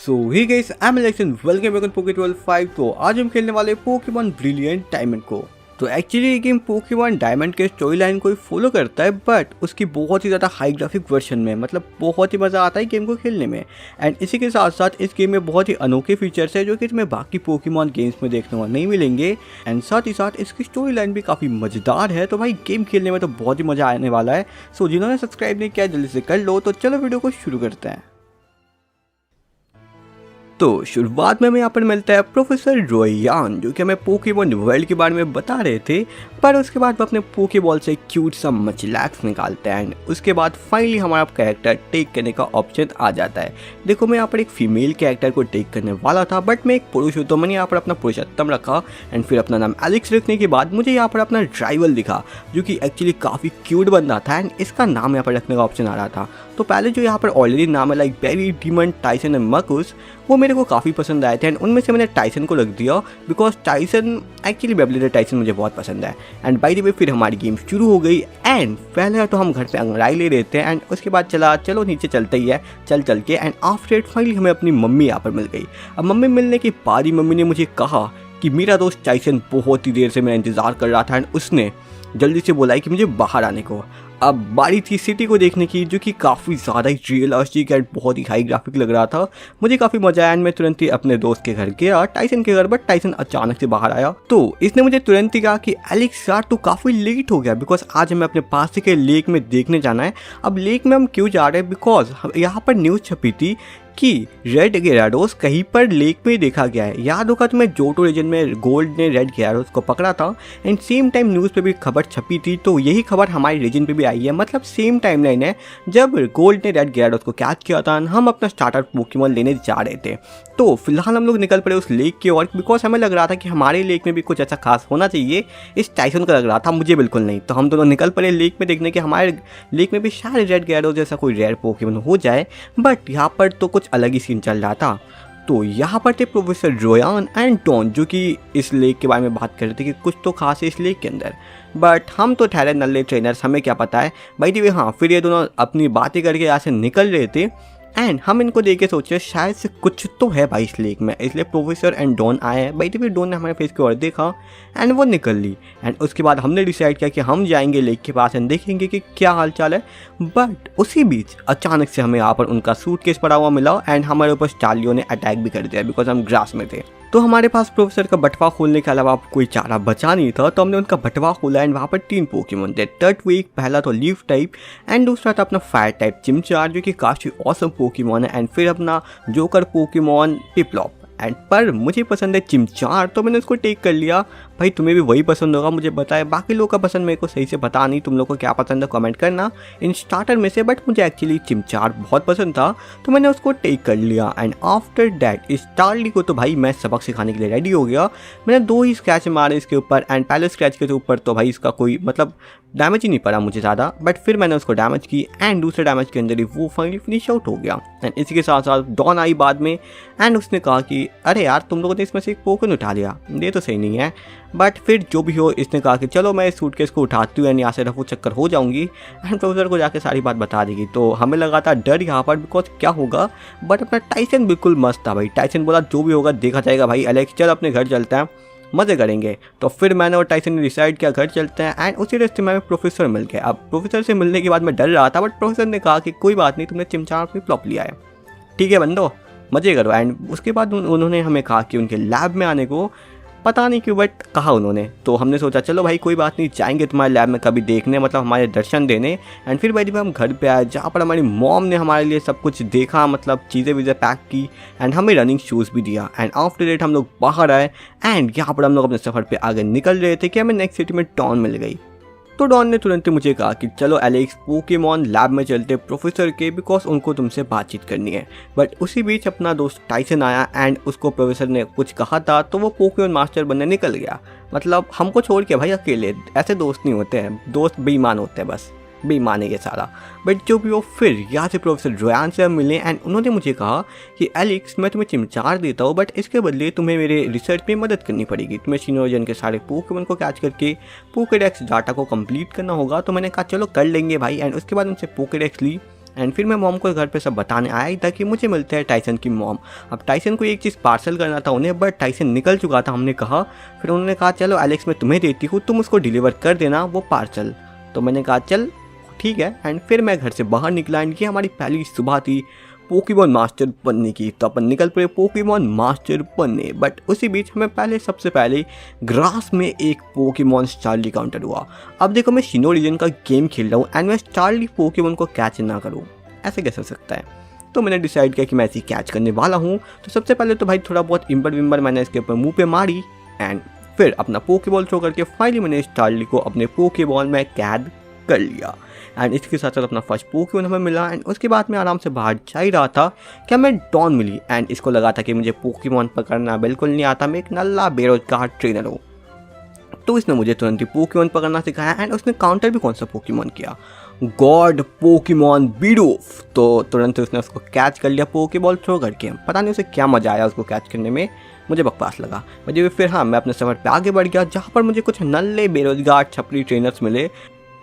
So hi guys, I am Alex and welcome back to Pokemon 5। तो आज हम खेलने वाले पोकेमॉन ब्रिलियंट डायमंड को। तो एक्चुअली ये गेम पोकेमॉन डायमंड के स्टोरी लाइन को फॉलो करता है, बट उसकी बहुत ही ज़्यादा हाई ग्राफिक वर्जन में, मतलब बहुत ही मज़ा आता है गेम को खेलने में। एंड इसी के साथ साथ इस गेम में बहुत ही अनोखे फीचर्स है जो कि तुम्हें बाकी पोकेमॉन गेम्स में देखने को नहीं मिलेंगे। एंड साथ ही साथ इसकी स्टोरी लाइन भी काफ़ी मज़ेदार है। तो भाई गेम खेलने में तो बहुत ही मज़ा आने वाला है। सो जिन्होंने सब्सक्राइब नहीं किया जल्दी से कर लो। तो चलो वीडियो को शुरू करते हैं। तो शुरुआत में हमें यहाँ पर मिलता है प्रोफेसर रोयान, जो कि हमें पोकेमॉन वर्ल्ड के बारे में बता रहे थे, पर उसके बाद वो अपने पोकेबॉल से क्यूट सा मचलैक्स निकालते हैं। एंड उसके बाद फाइनली हमारा कैरेक्टर टेक करने का ऑप्शन आ जाता है। देखो, मैं यहाँ पर एक फीमेल कैरेक्टर को टेक करने वाला था, बट मैं एक पुरुष हूँ तो मैंने यहाँ पर अपना पुरुषोत्तम रखा। एंड फिर अपना नाम एलेक्स रखने के बाद मुझे यहाँ पर अपना ड्राइवल दिखा, जो कि एक्चुअली काफ़ी क्यूट बन रहा था। एंड इसका नाम यहाँ पर रखने का ऑप्शन आ रहा था। तो पहले जो यहाँ पर ऑलरेडी नाम है लाइक बेरी, डीमन, टाइसन एंड मकुस, वो मेरे को काफ़ी पसंद आए थे। एंड उनमें से मैंने टाइसन को रख दिया बिकॉज टाइसन एक्चुअली बेबलेटेड टाइसन मुझे बहुत पसंद है। एंड बाय द वे फिर हमारी गेम शुरू हो गई। एंड पहले तो हम घर पे अंगड़ाई ले रहे थे, एंड उसके बाद चलो नीचे चलते ही है चल के। एंड आफ्टर इट फाइनली हमें अपनी मम्मी यहाँ पर मिल गई। अब मम्मी मिलने के बाद ही मम्मी ने मुझे कहा कि मेरा दोस्त टाइसन बहुत ही देर से मेरा इंतज़ार कर रहा था, एंड उसने जल्दी से बोला कि मुझे बाहर आने को। अब बारी थी सिटी को देखने की, जो कि काफ़ी ज़्यादा ही रियलिस्टिक एंड बहुत ही हाई ग्राफिक लग रहा था। मुझे काफ़ी मजा आया। एंड मैं तुरंत ही अपने दोस्त के घर गया, टाइसन के घर, बट टाइसन अचानक से बाहर आया। तो इसने मुझे तुरंत ही कहा कि एलेक्स यार, तू काफ़ी लेट हो गया बिकॉज आज हमें अपने पास के लेक में देखने जाना है। अब लेक में हम क्यों जा रहे हैं, बिकॉज यहाँ पर न्यूज़ छपी थी कि रेड गेराडोस कहीं पर लेक में देखा गया है। याद होगा तुम्हें, जोटो रीजन में गोल्ड ने रेड गेराडोस को पकड़ा था। एंड सेम टाइम न्यूज़ पे भी खबर छपी थी, तो यही खबर हमारे रीजन पे भी आई है। मतलब सेम टाइम लाइन है जब गोल्ड ने रेड गेराडोस को कैच किया था। हम अपना स्टार्टर पोकेमॉन लेने जा रहे थे। तो फिलहाल हम लोग निकल पड़े उस लेक की ओर, बिकॉज हमें लग रहा था कि हमारे लेक में भी कुछ ऐसा खास होना चाहिए। इस टाइसन का लग रहा था, मुझे बिल्कुल नहीं। तो हम दोनों निकल पड़े लेक में देखने के हमारे लेक में भी शायद रेड गेराडोस जैसा कोई रेयर पोकेमॉन हो जाए। बट यहाँ पर तो कुछ अलग ही सीन चल रहा था। तो यहाँ पर थे प्रोफेसर रोयान एंड डॉन, जो कि इस लेक के बारे में बात कर रहे थे कि कुछ तो खास है इस लेक के अंदर। बट हम तो ठहरे नल्ले ट्रेनर्स, हमें क्या पता है भाई दी। हाँ, फिर ये दोनों अपनी बातें करके यहाँ से निकल रहे थे। एंड हम इनको देख के सोचे शायद से कुछ तो है भाई इस लेक में, इसलिए प्रोफेसर एंड डॉन आए हैं। भाई फिर डॉन ने हमारे फेस की ओर देखा एंड वो निकल ली। एंड उसके बाद हमने डिसाइड किया कि हम जाएंगे लेक के पास एंड देखेंगे कि क्या हाल चाल है। बट उसी बीच अचानक से हमें यहाँ पर उनका सूटकेस पड़ा हुआ मिला। एंड हमारे ऊपर स्टालियों ने अटैक भी कर दिया बिकॉज हम ग्रास में थे। तो हमारे पास प्रोफेसर का बटवा खोलने के अलावा कोई चारा बचा नहीं था। तो हमने उनका बटवा खोला एंड वहाँ पर 3 पोकेमॉन थे। टर्टविक पहला तो लीफ टाइप, एंड दूसरा था अपना फायर टाइप चिमचार, जो कि काफ़ी ऑसम पोकेमॉन है। एंड फिर अपना जोकर पोकेमॉन पिपलॉप। एंड पर मुझे पसंद है चिमचार, तो मैंने उसको टेक कर लिया। भाई तुम्हें भी वही पसंद होगा मुझे बताए। बाकी लोगों का पसंद मेरे को सही से पता नहीं, तुम लोग को क्या पसंद है कमेंट करना इन स्टार्टर में से। बट मुझे एक्चुअली चिमचार बहुत पसंद था, तो मैंने उसको टेक कर लिया। एंड आफ्टर दैट स्टारली को तो भाई मैं सबक सिखाने के लिए रेडी हो गया। मैंने 2 ही स्क्रैच मारे इसके ऊपर, एंड पहले स्क्रैच के ऊपर तो भाई इसका कोई मतलब डैमेज ही नहीं पड़ा मुझे ज़्यादा। बट फिर मैंने उसको डैमेज की एंड दूसरे डैमेज के अंदर ही वो फाइनली फिनिश आउट हो गया। एंड इसी के साथ साथ डॉन आई बाद में, एंड उसने कहा कि अरे यार, तुम लोगों ने इसमें से एक पोकेमॉन उठा लिया, ये तो सही नहीं है। बट फिर जो भी हो, इसने कहा कि चलो मैं इस सूटकेस को उठाती हूँ एंड यहाँ से रफू चक्कर हो जाऊंगी। एंड प्रोफेसर को जाके सारी बात बता देगी। तो हमें लगा था डर यहाँ पर बिकॉज क्या होगा। बट अपना टाइसन बिल्कुल मस्त था भाई। टाइसन बोला जो भी होगा देखा जाएगा भाई, एलेक्स चल अपने घर चलते हैं, मज़े करेंगे। तो फिर मैंने और टाइसन ने डिसाइड किया घर चलते हैं। एंड उसी रास्ते में प्रोफेसर मिल गया। अब प्रोफेसर से मिलने के बाद मैं डर रहा था, बट प्रोफेसर ने कहा कि कोई बात नहीं, तुमने चिमचार पिपलॉप लिया है, ठीक है बंदो, मज़े करो। एंड उसके बाद उन्होंने हमें कहा कि उनके लैब में आने को, पता नहीं क्यों बट कहा उन्होंने। तो हमने सोचा चलो भाई कोई बात नहीं, जाएंगे तुम्हारे लैब में कभी देखने, मतलब हमारे दर्शन देने। एंड फिर भाई हम घर पे आए, जहाँ पर हमारी मॉम ने हमारे लिए सब कुछ देखा, मतलब चीज़ें वीज़ें पैक की एंड हमें रनिंग शूज़ भी दिया। एंड आफ्टर डेट हम लोग बाहर आए एंड यहाँ पर हम लोग अपने सफ़र पर आगे निकल रहे थे कि हमें नेक्स्ट सिटी में टॉन मिल गई। तो डॉन ने तुरंत ही मुझे कहा कि चलो एलेक्स पोकेमॉन लैब में चलते प्रोफेसर के, बिकॉज उनको तुमसे बातचीत करनी है। बट उसी बीच अपना दोस्त टाइसन आया एंड उसको प्रोफेसर ने कुछ कहा था, तो वो पोकेमॉन मास्टर बनने निकल गया। मतलब हमको छोड़ के भाई अकेले, ऐसे दोस्त नहीं होते हैं, दोस्त बेईमान होते हैं, बस बेईमान है ये सारा। बट जो भी हो, फिर यहाँ से प्रोफेसर रोयान से हम मिले एंड उन्होंने मुझे कहा कि एलेक्स मैं तुम्हें चिमचार देता हूँ, बट इसके बदले तुम्हें मेरे रिसर्च में मदद करनी पड़ेगी। तुम्हें शिनोजन के सारे पोकेमॉन को कैच करके पोकेडेक्स डाटा को कंप्लीट करना होगा। तो मैंने कहा चलो कर लेंगे भाई। एंड उसके बाद उनसे पोकेडेक्स ली एंड फिर मैं मॉम को घर पे सब बताने आया ही था कि मुझे मिलते हैं टाइसन की मॉम। अब टाइसन को एक चीज़ पार्सल करना था उन्हें, बट टाइसन निकल चुका था हमने कहा। फिर उन्होंने कहा चलो एलेक्स मैं तुम्हें देती हूँ, तुम उसको डिलीवर कर देना वो पार्सल। तो मैंने कहा चल ठीक है। एंड फिर मैं घर से बाहर निकला एंड ये हमारी पहली सुबह थी पोकेमॉन मास्टर बनने की। तो अपन निकल पड़े पोकेमॉन मास्टर बनने। बट उसी बीच हमें सबसे पहले ग्रास में एक पोकेमॉन स्टारली काउंटर हुआ। अब देखो मैं शिनो रीजन का गेम खेल रहा हूँ एंड मैं स्टारली पोकेमॉन को कैच ना करूँ, ऐसे कैसे हो सकता है। तो मैंने डिसाइड किया कि मैं ऐसे कैच करने वाला हूँ। तो सबसे पहले तो भाई थोड़ा बहुत इम्बर विम्बर मैंने इसके ऊपर मुँह पे मारी एंड फिर अपना पोकेबॉल थ्रो करके फाइनली मैंने स्टारली को अपने पोकेबॉल में कैद कर लिया। एंड इसके साथ साथ अपना फर्स्ट पोकेमॉन हमें मिला। एंड उसके बाद मैं आराम से बाहर जा ही रहा था कि हमें डॉन मिली। एंड इसको लगा था कि मुझे पोकेमॉन पकड़ना बिल्कुल नहीं आता, मैं एक नल्ला बेरोजगार ट्रेनर हूँ। तो इसने मुझे तुरंत ही पोकेमॉन पकड़ना सिखाया। एंड उसने काउंटर भी कौन सा पोकेमॉन किया, गॉड पोकेमॉन बीडोफ। तो तुरंत उसने उसको कैच कर लिया पोकेबॉल थ्रो करके। पता नहीं उसे क्या मजा आया उसको कैच करने में, मुझे बकवास लगा। मुझे फिर हाँ मैं अपने सफ़र पे आगे बढ़ गया जहाँ पर मुझे कुछ नल्ले बेरोजगार छपरी ट्रेनर्स मिले।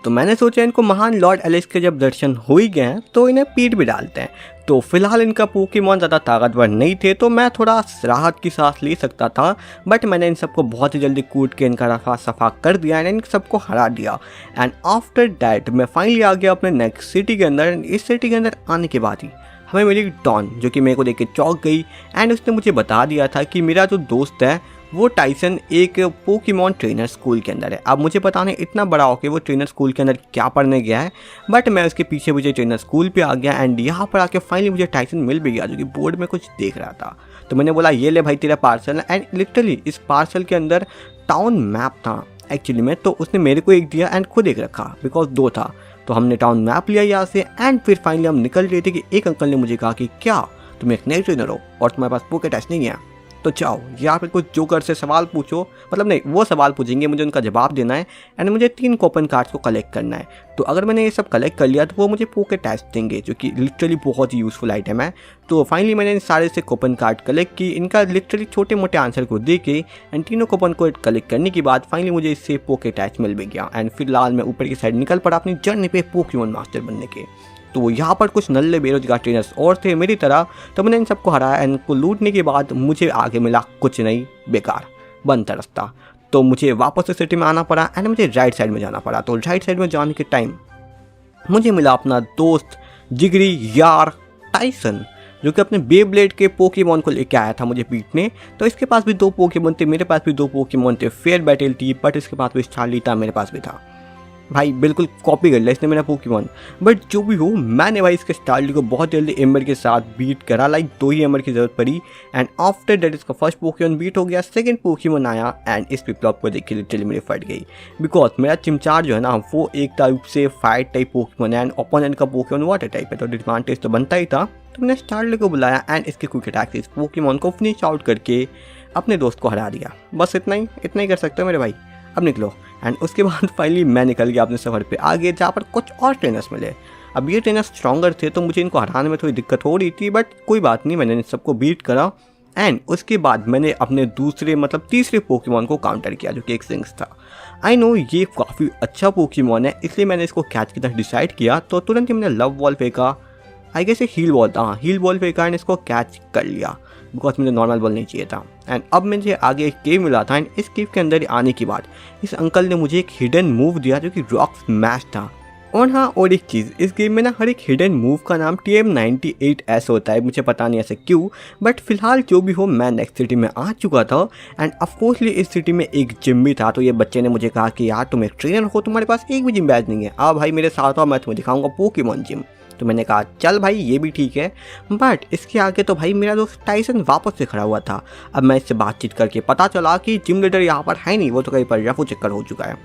तो मैंने सोचा इनको महान लॉर्ड एलेक्स के जब दर्शन हो ही गए हैं तो इन्हें पीट भी डालते हैं। तो फिलहाल इनका पोकेमॉन ज़्यादा ताकतवर नहीं थे तो मैं थोड़ा राहत की सांस ले सकता था। बट मैंने इन सबको बहुत ही जल्दी कूट के इनका रफा सफा कर दिया एंड इन सबको हरा दिया। एंड आफ्टर डैट मैं फाइनली आ गया अपने नेक्स्ट सिटी के अंदर। इस सिटी के अंदर आने के बाद ही हमें मिली डॉन, जो कि मेरे को देख के चौंक गई। एंड उसने मुझे बता दिया था कि मेरा जो दोस्त है वो टाइसन एक पोकेमॉन ट्रेनर स्कूल के अंदर है। अब मुझे पता नहीं इतना बड़ा हो कि वो ट्रेनर स्कूल के अंदर क्या पढ़ने गया है, बट मैं उसके पीछे मुझे ट्रेनर स्कूल पे आ गया। एंड यहाँ पर आके फाइनली मुझे टाइसन मिल भी गया जो कि बोर्ड में कुछ देख रहा था। तो मैंने बोला ये ले भाई तेरा पार्सल। एंड लिटरली इस पार्सल के अंदर टाउन मैप था एक्चुअली में। तो उसने मेरे को एक दिया एंड खुद एक रखा बिकॉज दो था। तो हमने टाउन मैप लिया यहाँ से एंड फिर फाइनली हम निकल रहे थे कि एक अंकल ने मुझे कहा कि क्या तुम एक नए ट्रेनर हो और तुम्हारे पास पोकेट एस नहीं है, तो जाओ यहाँ पे कुछ जोकर से सवाल पूछो। मतलब नहीं, वो सवाल पूछेंगे, मुझे उनका जवाब देना है एंड मुझे 3 कूपन कार्ड्स को कलेक्ट करना है। तो अगर मैंने ये सब कलेक्ट कर लिया तो वो मुझे पोकेट टेस्ट देंगे जो कि लिटरली बहुत ही यूज़फुल आइटम है। तो फाइनली मैंने इन सारे से कूपन कार्ड कलेक्ट की, इनका लिटरली छोटे मोटे आंसर को दे के एंड 3 कूपन को कलेक्ट करने के बाद फाइनली मुझे इससे पोकेट टेस्ट मिल भी गया। एंड फिलहाल मैं ऊपर की साइड निकल पड़ा अपनी जर्नी पे पोकेमॉन मास्टर बनने के। तो यहाँ पर कुछ नल्ले बेरोजगार ट्रेनर्स और थे मेरी तरह। तो मैंने इन सबको हराया एंड इनको लूटने के बाद मुझे आगे मिला कुछ नहीं, बेकार बनता रास्ता। तो मुझे वापस से सिटी में आना पड़ा एंड मुझे राइट साइड में जाना पड़ा। तो राइट साइड में जाने के टाइम मुझे मिला अपना दोस्त जिगरी यार टाइसन, जो कि अपने बेब्लेड के पोकेमॉन को लेके आया था मुझे पीटने। तो इसके पास भी 2 पोकेमॉन थे, मेरे पास भी 2 पोकेमॉन थे। फेयर बैटल थी बट इसके पास भी स्टारली था, मेरे पास भी था। भाई बिल्कुल कॉपी कर लिया इसने मेरा पोकेमॉन। बट जो भी हो मैंने भाई इसके स्टारली को बहुत जल्दी एम्बर के साथ बीट करा। लाइक 2 ही एम्बर की जरूरत पड़ी एंड आफ्टर दैट इसका फर्स्ट पोकेमॉन बीट हो गया। सेकंड पोकेमॉन आया एंड इस फ्लिप-फ्लॉप को देख के लिटरली मेरी फट गई बिकॉज मेरा चिमचार जो है ना वो एक टाइप से फाइट टाइप पोकेमॉन है एंड ओपोनेंट का पोकेमॉन वाटर टाइप है। तो डिसएडवांटेज तो बनता ही था। तो मैंने स्टारली को बुलाया एंड इसके क्विक अटैक से इस पोकेमॉन को फिनिश आउट करके अपने दोस्त को हरा दिया। बस इतना ही कर सकते हो मेरे भाई, अब निकलो। एंड उसके बाद फाइनली मैं निकल गया अपने सफ़र पे आगे जहाँ पर कुछ और ट्रेनर्स मिले। अब ये ट्रेनर्स स्ट्रॉन्गर थे तो मुझे इनको हराने में थोड़ी दिक्कत हो रही थी, बट कोई बात नहीं, मैंने इन सबको बीट करा। एंड उसके बाद मैंने अपने तीसरे पोकेमॉन को काउंटर किया जो कि एक सिंक्स था। आई नो ये काफ़ी अच्छा पोकेमॉन है इसलिए मैंने इसको कैच की तरह डिसाइड किया। तो तुरंत ही मैंने लव बॉल फेंका, आई गेस हील बॉल था, हील बॉल फेंका एंड इसको कैच कर लिया बिकॉज मुझे नॉर्मल बॉल नहीं चाहिए था। एंड अब मुझे आगे एक केव मिला था एंड इस केव के अंदर आने के बाद इस अंकल ने मुझे एक हिडन मूव दिया जो कि रॉक स्मैश था। और हाँ, और एक चीज़, इस गेम में ना हर एक हिडन मूव का नाम TM98S होता है, मुझे पता नहीं ऐसे क्यों। बट फिलहाल जो भी हो मैं नेक्स्ट सिटी में आ चुका था एंड ऑफकोर्सली इस सिटी में एक जिम भी था। तो ये बच्चे ने मुझे कहा कि यार तुम एक ट्रेनर हो, तुम्हारे पास एक भी जिम बैच नहीं है, भाई मेरे साथ आओ, मैं तुम्हें दिखाऊंगा पोकेमॉन जिम। तो मैंने कहा चल भाई ये भी ठीक है। बट इसके आगे तो भाई मेरा दोस्त टाइसन वापस से खड़ा हुआ था। अब मैं इससे बातचीत करके पता चला कि जिम लीडर यहाँ पर है नहीं, वो तो कहीं पर रफू चक्कर हो चुका है।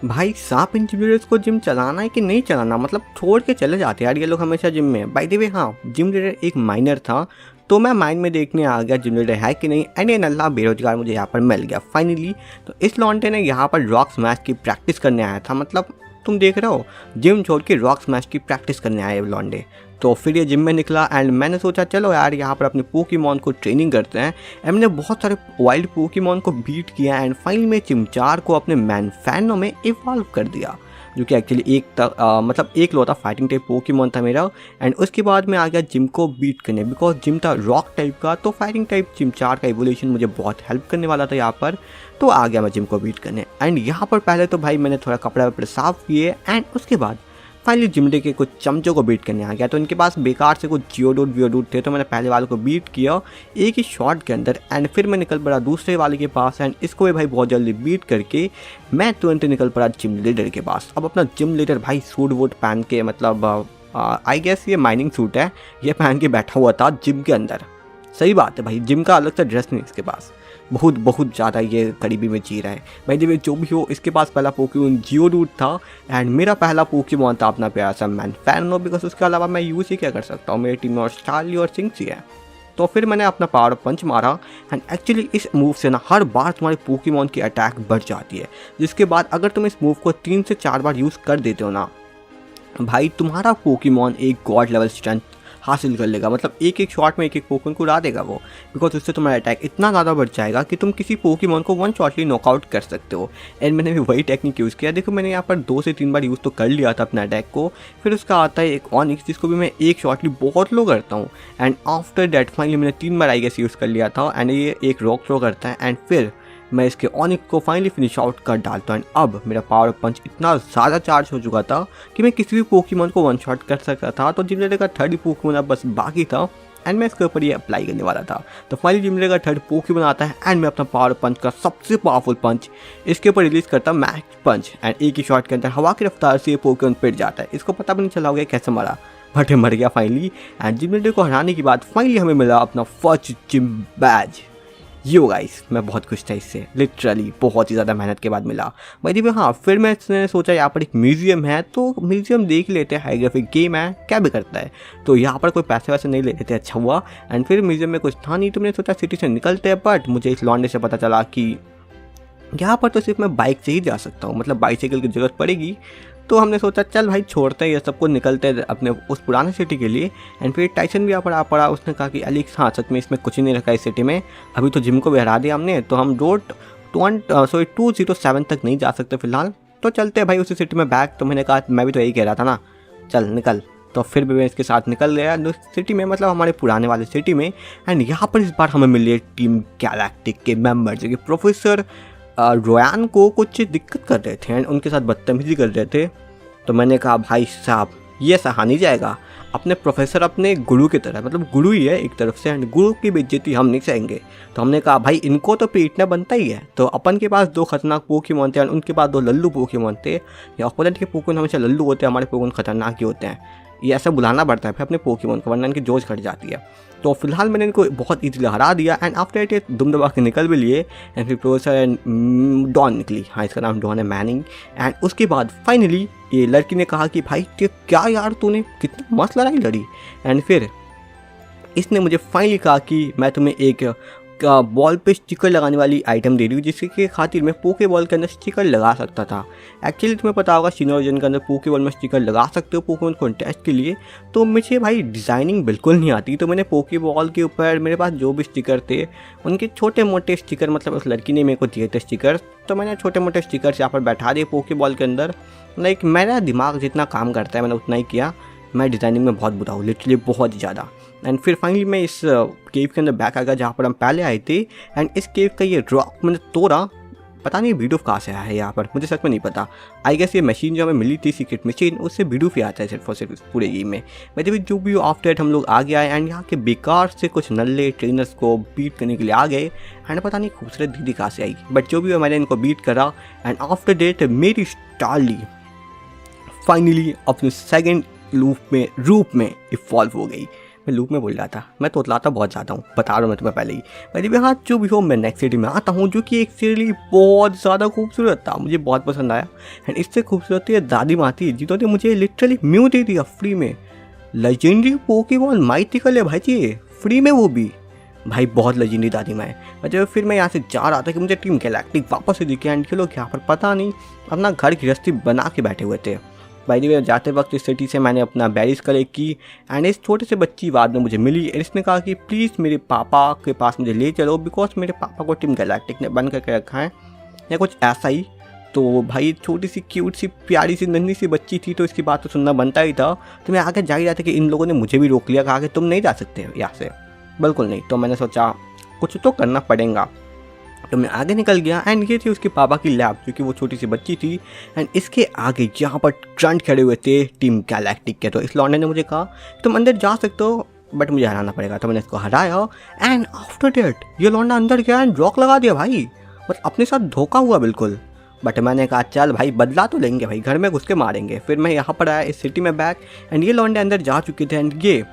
भाई साहब इन जिम लीडर्स को जिम चलाना है कि नहीं चलाना, मतलब छोड़ के चले जाते यार ये लोग हमेशा जिम में। बाय द वे हाँ, जिम लीडर एक माइनर था तो मैं माइंड में देखने आ गया जिम लीडर है कि नहीं। एंड ये नल्ला बेरोजगार मुझे यहाँ पर मिल गया फाइनली। तो इस लॉन्टे ने यहाँ पर रॉक स्मैश की प्रैक्टिस करने आया था, मतलब तुम देख रहे हो जिम छोड़ के रॉक स्मैश की प्रैक्टिस करने आए लॉन्डे। तो फिर ये जिम में निकला एंड मैंने सोचा चलो यार यहाँ पर अपने पोकेमॉन को ट्रेनिंग करते हैं। एंड मैंने बहुत सारे वाइल्ड पोकेमॉन को बीट किया एंड फाइनली में चिमचार को अपने मैनफैनो में इवॉल्व कर दिया। जो कि एक्चुअली मतलब एक लौता फाइटिंग टाइप पोकेमॉन था मेरा। एंड उसके बाद मैं आ गया जिम को बीट करने, बिकॉज जिम था रॉक टाइप का, तो फाइटिंग टाइप जिम 4 का एवोल्यूशन मुझे बहुत हेल्प करने वाला था यहाँ पर। तो आ गया मैं जिम को बीट करने। एंड यहाँ पर पहले तो भाई मैंने थोड़ा कपड़ा वपड़े साफ किए, एंड उसके बाद फाइनली जिम डे के कुछ चमचों को बीट करने आ गया। तो इनके पास बेकार से कुछ जियोडूट थे, तो मैंने पहले वाले को बीट किया एक ही शॉट के अंदर। एंड फिर मैं निकल पड़ा दूसरे वाले के पास, एंड इसको भी भाई बहुत जल्दी बीट करके मैं तुरंत निकल पड़ा जिम लीडर के पास। अब अपना जिम लीडर भाई सूट वूट पहन के, मतलब आई गेस ये माइनिंग सूट है, ये पहन के बैठा हुआ था जिम के अंदर। सही बात है भाई, जिम का अलग सा ड्रेस नहीं इसके पास, बहुत ज़्यादा ये गरीबी में जी रहा है भाई। जब जो भी हो, इसके पास पहला पोकेमॉन जियोडूट था, एंड मेरा पहला पोकेमॉन था अपना प्यारा सा मैनफेर्नो, बिकॉज उसके अलावा मैं यूज़ ही क्या कर सकता हूँ, मेरी टीम में और स्टारली और सिंक्सी है। तो फिर मैंने अपना पावर पंच मारा, एंड एक्चुअली इस मूव से ना हर बार तुम्हारे पोकेमॉन की अटैक बढ़ जाती है, जिसके बाद अगर तुम इस मूव को 3 से 4 बार यूज़ कर देते हो ना भाई, तुम्हारा पोकेमॉन एक गॉड लेवल स्ट्रेंथ हासिल कर लेगा। मतलब एक एक शॉट में एक एक पोकेमॉन को उड़ा देगा वो, बिकॉज उससे तुम्हारा अटैक इतना ज़्यादा बढ़ जाएगा कि तुम किसी पोकेमॉन को वन शॉटली नॉकआउट कर सकते हो। एंड मैंने भी वही टेक्निक यूज़ किया। देखो मैंने यहाँ पर 2 से 3 बार यूज़ तो कर लिया था अपने अटैक को, फिर उसका आता है एक ऑनिक्स, जिसको भी मैं एक शॉटली बहुत लो करता हूँ। एंड आफ्टर डेट फाइनली मैंने 3 बार आई गेस यूज़ कर लिया था, एंड ये एक रॉक थ्रो करता है, एंड फिर मैं इसके ऑनिक को फाइनली फिनिश आउट कर डालता हूँ। एंड अब मेरा पावर पंच इतना ज़्यादा चार्ज हो चुका था कि मैं किसी भी पोकेमॉन को वन शॉट कर सकता था। तो जिम लीडर का 3rd पोकेमॉन अब बस बाकी था, एंड मैं इसके ऊपर ये अप्लाई करने वाला था। तो फाइनली जिम लीडर का 3rd पोकेमॉन आता है, एंड मैं अपना पावर पंच का सबसे पावरफुल पंच इसके ऊपर रिलीज करता मैक्स पंच, एंड एक ही शॉट के अंदर हवा की रफ्तार से ये पोकेमॉन पिट जाता है। इसको पता भी नहीं चला होगा कैसे मरा, बट मर गया फाइनली। एंड जिम लीडर को हराने के बाद फाइनली हमें मिला अपना first gym badge. Yo guys, मैं बहुत खुश था इससे, लिटरली बहुत ही ज़्यादा मेहनत के बाद मिला भाई। हाँ, फिर मैंने सोचा यहाँ पर एक म्यूजियम है, तो म्यूजियम देख लेते हैं, हाईग्राफिक गेम है, क्या भी करता है, तो यहाँ पर कोई पैसे वैसे नहीं ले लेते, अच्छा हुआ। एंड फिर म्यूजियम में कुछ था नहीं, तो मैंने सोचा सिटी से निकलते हैं, बट मुझे इस लॉन्डे से पता चला कि यहाँ पर तो सिर्फ मैं बाइक से ही जा सकता हूँ, मतलब बाइसाइकिल की ज़रूरत पड़ेगी। तो हमने सोचा चल भाई छोड़ते हैं ये सबको, निकलते हैं अपने उस पुराने सिटी के लिए। एंड फिर टाइसन भी यहाँ पर आ पड़ा, उसने कहा कि एलेक्स हाँ सच में इसमें कुछ ही नहीं रखा इस सिटी में, अभी तो जिम को भी हरा दिया हमने, तो हम रोड 207 तक नहीं जा सकते फिलहाल, तो चलते हैं भाई उसी सिटी में बैक। तो मैंने कहा मैं भी तो यही कह रहा था ना, चल निकल। तो फिर भी मैं इसके साथ निकल गया सिटी में, मतलब हमारे पुराने वाले सिटी में। एंड यहाँ पर इस बार हमें मिले टीम गैलेक्टिक के मेम्बर, जो कि प्रोफेसर रोयान को कुछ दिक्कत कर रहे थे एंड उनके साथ बदतमीजी कर रहे थे। तो मैंने कहा भाई साहब ये सहा नहीं जाएगा, अपने प्रोफेसर अपने गुरु की तरह, मतलब गुरु ही है एक तरफ से, एंड गुरु की बेइज्जती हम नहीं सहेंगे। तो हमने कहा भाई इनको तो पीटना बनता ही है। तो अपन के पास 2 खतरनाक पोकेमॉन थे, उनके पास 2 लल्लू पोकेमॉन थे। या ओपोनेंट के पोकेमॉन हमेशा लल्लू होते हैं, हमारे पोकेमॉन खतरनाक ही होते हैं। ये ऐसा बुलाना पड़ता है फिर अपने पोकेमॉन को, वरना इनकी जोश घट जाती है। तो फिलहाल मैंने इनको बहुत ईजिली हरा दिया, एंड आफ्टर इट ये दुम दबा के निकल भी लिए। एंड फिर प्रोफेसर एंड डॉन निकली, हाँ इसका नाम डॉन है, मैनिंग। एंड उसके बाद फाइनली ये लड़की ने कहा कि भाई क्या यार तूने कितनी मस्त लड़ाई लड़ी। एंड फिर इसने मुझे फाइनली कहा कि मैं तुम्हें एक बॉल पे स्टिकर लगाने वाली आइटम दे रही हूँ, जिसके खातिर मैं पोके बॉल के अंदर स्टिकर लगा सकता था। एक्चुअली तुम्हें पता होगा सिनोजन के अंदर पोके बॉल में स्टिकर लगा सकते हो पोकेमॉन कॉन्टेस्ट के लिए। तो मुझे भाई डिज़ाइनिंग बिल्कुल नहीं आती, तो मैंने पोके बॉल के ऊपर मेरे पास जो भी स्टिकर थे उनके छोटे मोटे स्टिकर, मतलब उस लड़की ने मेरे को दिए थे स्टिकर, तो मैंने छोटे मोटे स्टिकर यहाँ पर बैठा दिए पोके बॉल के अंदर। लाइक मेरा दिमाग जितना काम करता है मैंने उतना ही किया। मैं डिज़ाइनिंग में बहुत बुरा हूँ, लिटरली बहुत ही ज़्यादा। एंड फिर फाइनली मैं इस केव के अंदर बैक आ गया जहाँ पर हम पहले आए थे। एंड इस केव का ये रॉक मैंने तोड़ा, पता नहीं बीडूफ कहाँ से आया है यहाँ पर, मुझे सच में नहीं पता। आई गेस ये मशीन जो हमें मिली थी सीक्रेट मशीन, उससे बीडूफ ही आता है सिर्फ और सिर्फ पूरे गेम में। मैं जब जो भी आफ्टर डेट हम लोग आगे आए, एंड यहाँ के बेकार से कुछ नल्ले ट्रेनर्स को बीट करने के लिए आ गए। एंड पता नहीं खूबसूरत दीदी कहाँ से आई, बट जो भी हो मैंने इनको बीट करा। एंड आफ्टर डेट मेरी स्टारली फाइनली अपने सेकेंड रूप में इवॉल्व हो गई। मैं लूप में बोल रहा था, मैं तोतलाता बहुत ज़्यादा हूँ, बता रहा हूँ मैं तुम्हें पहले ही। मेरे भी हाँ जो भी हो, मैं नेक्स्ट सिटी में आता हूँ, जो कि एक्चुअली बहुत ज़्यादा खूबसूरत था, मुझे बहुत पसंद आया। एंड इससे खूबसूरत है दादी माँ थी जिन्होंने मुझे लिटरली म्यू दे दिया फ्री में। लेजेंडरी पोकेमॉन माइथिकल है भाई जी, फ्री में, वो भी भाई बहुत लेजेंडरी दादी माँ है। जब फिर मैं यहाँ से जा रहा था कि मुझे टीम गैलेक्टिक वापस से दिखे, एंड ये लोग यहाँ पर पता नहीं अपना घर गृहस्थी बना के बैठे हुए थे। भाई जी जाते वक्त इस सिटी से मैंने अपना बैरिज कलेक्ट की। एंड इस छोटे से बच्ची बाद में मुझे मिली, इसने कहा कि प्लीज़ मेरे पापा के पास मुझे ले चलो, बिकॉज मेरे पापा को टीम गैलेक्टिक ने बंद करके रखा है या कुछ ऐसा ही। तो भाई छोटी सी क्यूट सी प्यारी सी नन्ही सी बच्ची थी, तो इसकी बात तो सुनना बनता ही था। तो मैं आगे जा ही रहा था कि इन लोगों ने मुझे भी रोक लिया, कहा कि तुम नहीं जा सकते यहाँ से, बिल्कुल नहीं। तो मैंने सोचा कुछ तो करना पड़ेगा, तो मैं आगे निकल गया। एंड ये थी उसके पापा की लैब, जो कि वो छोटी सी बच्ची थी। एंड इसके आगे यहाँ पर ट्रंट खड़े हुए थे टीम गैलेक्टिक के। तो इस लौंडे ने मुझे कहा तुम अंदर जा सकते हो, बट मुझे हराना पड़ेगा। तो मैंने इसको हराया। एंड आफ्टर डेट ये लौंडा अंदर गया एंड रॉक लगा दिया भाई, बट अपने साथ धोखा हुआ बिल्कुल। बट मैंने कहा चल भाई बदला तो लेंगे भाई, घर में घुस के मारेंगे। फिर मैं यहाँ पर आया इस सिटी में बैक। एंड ये लौंडे अंदर जा चुके थे। एंड ये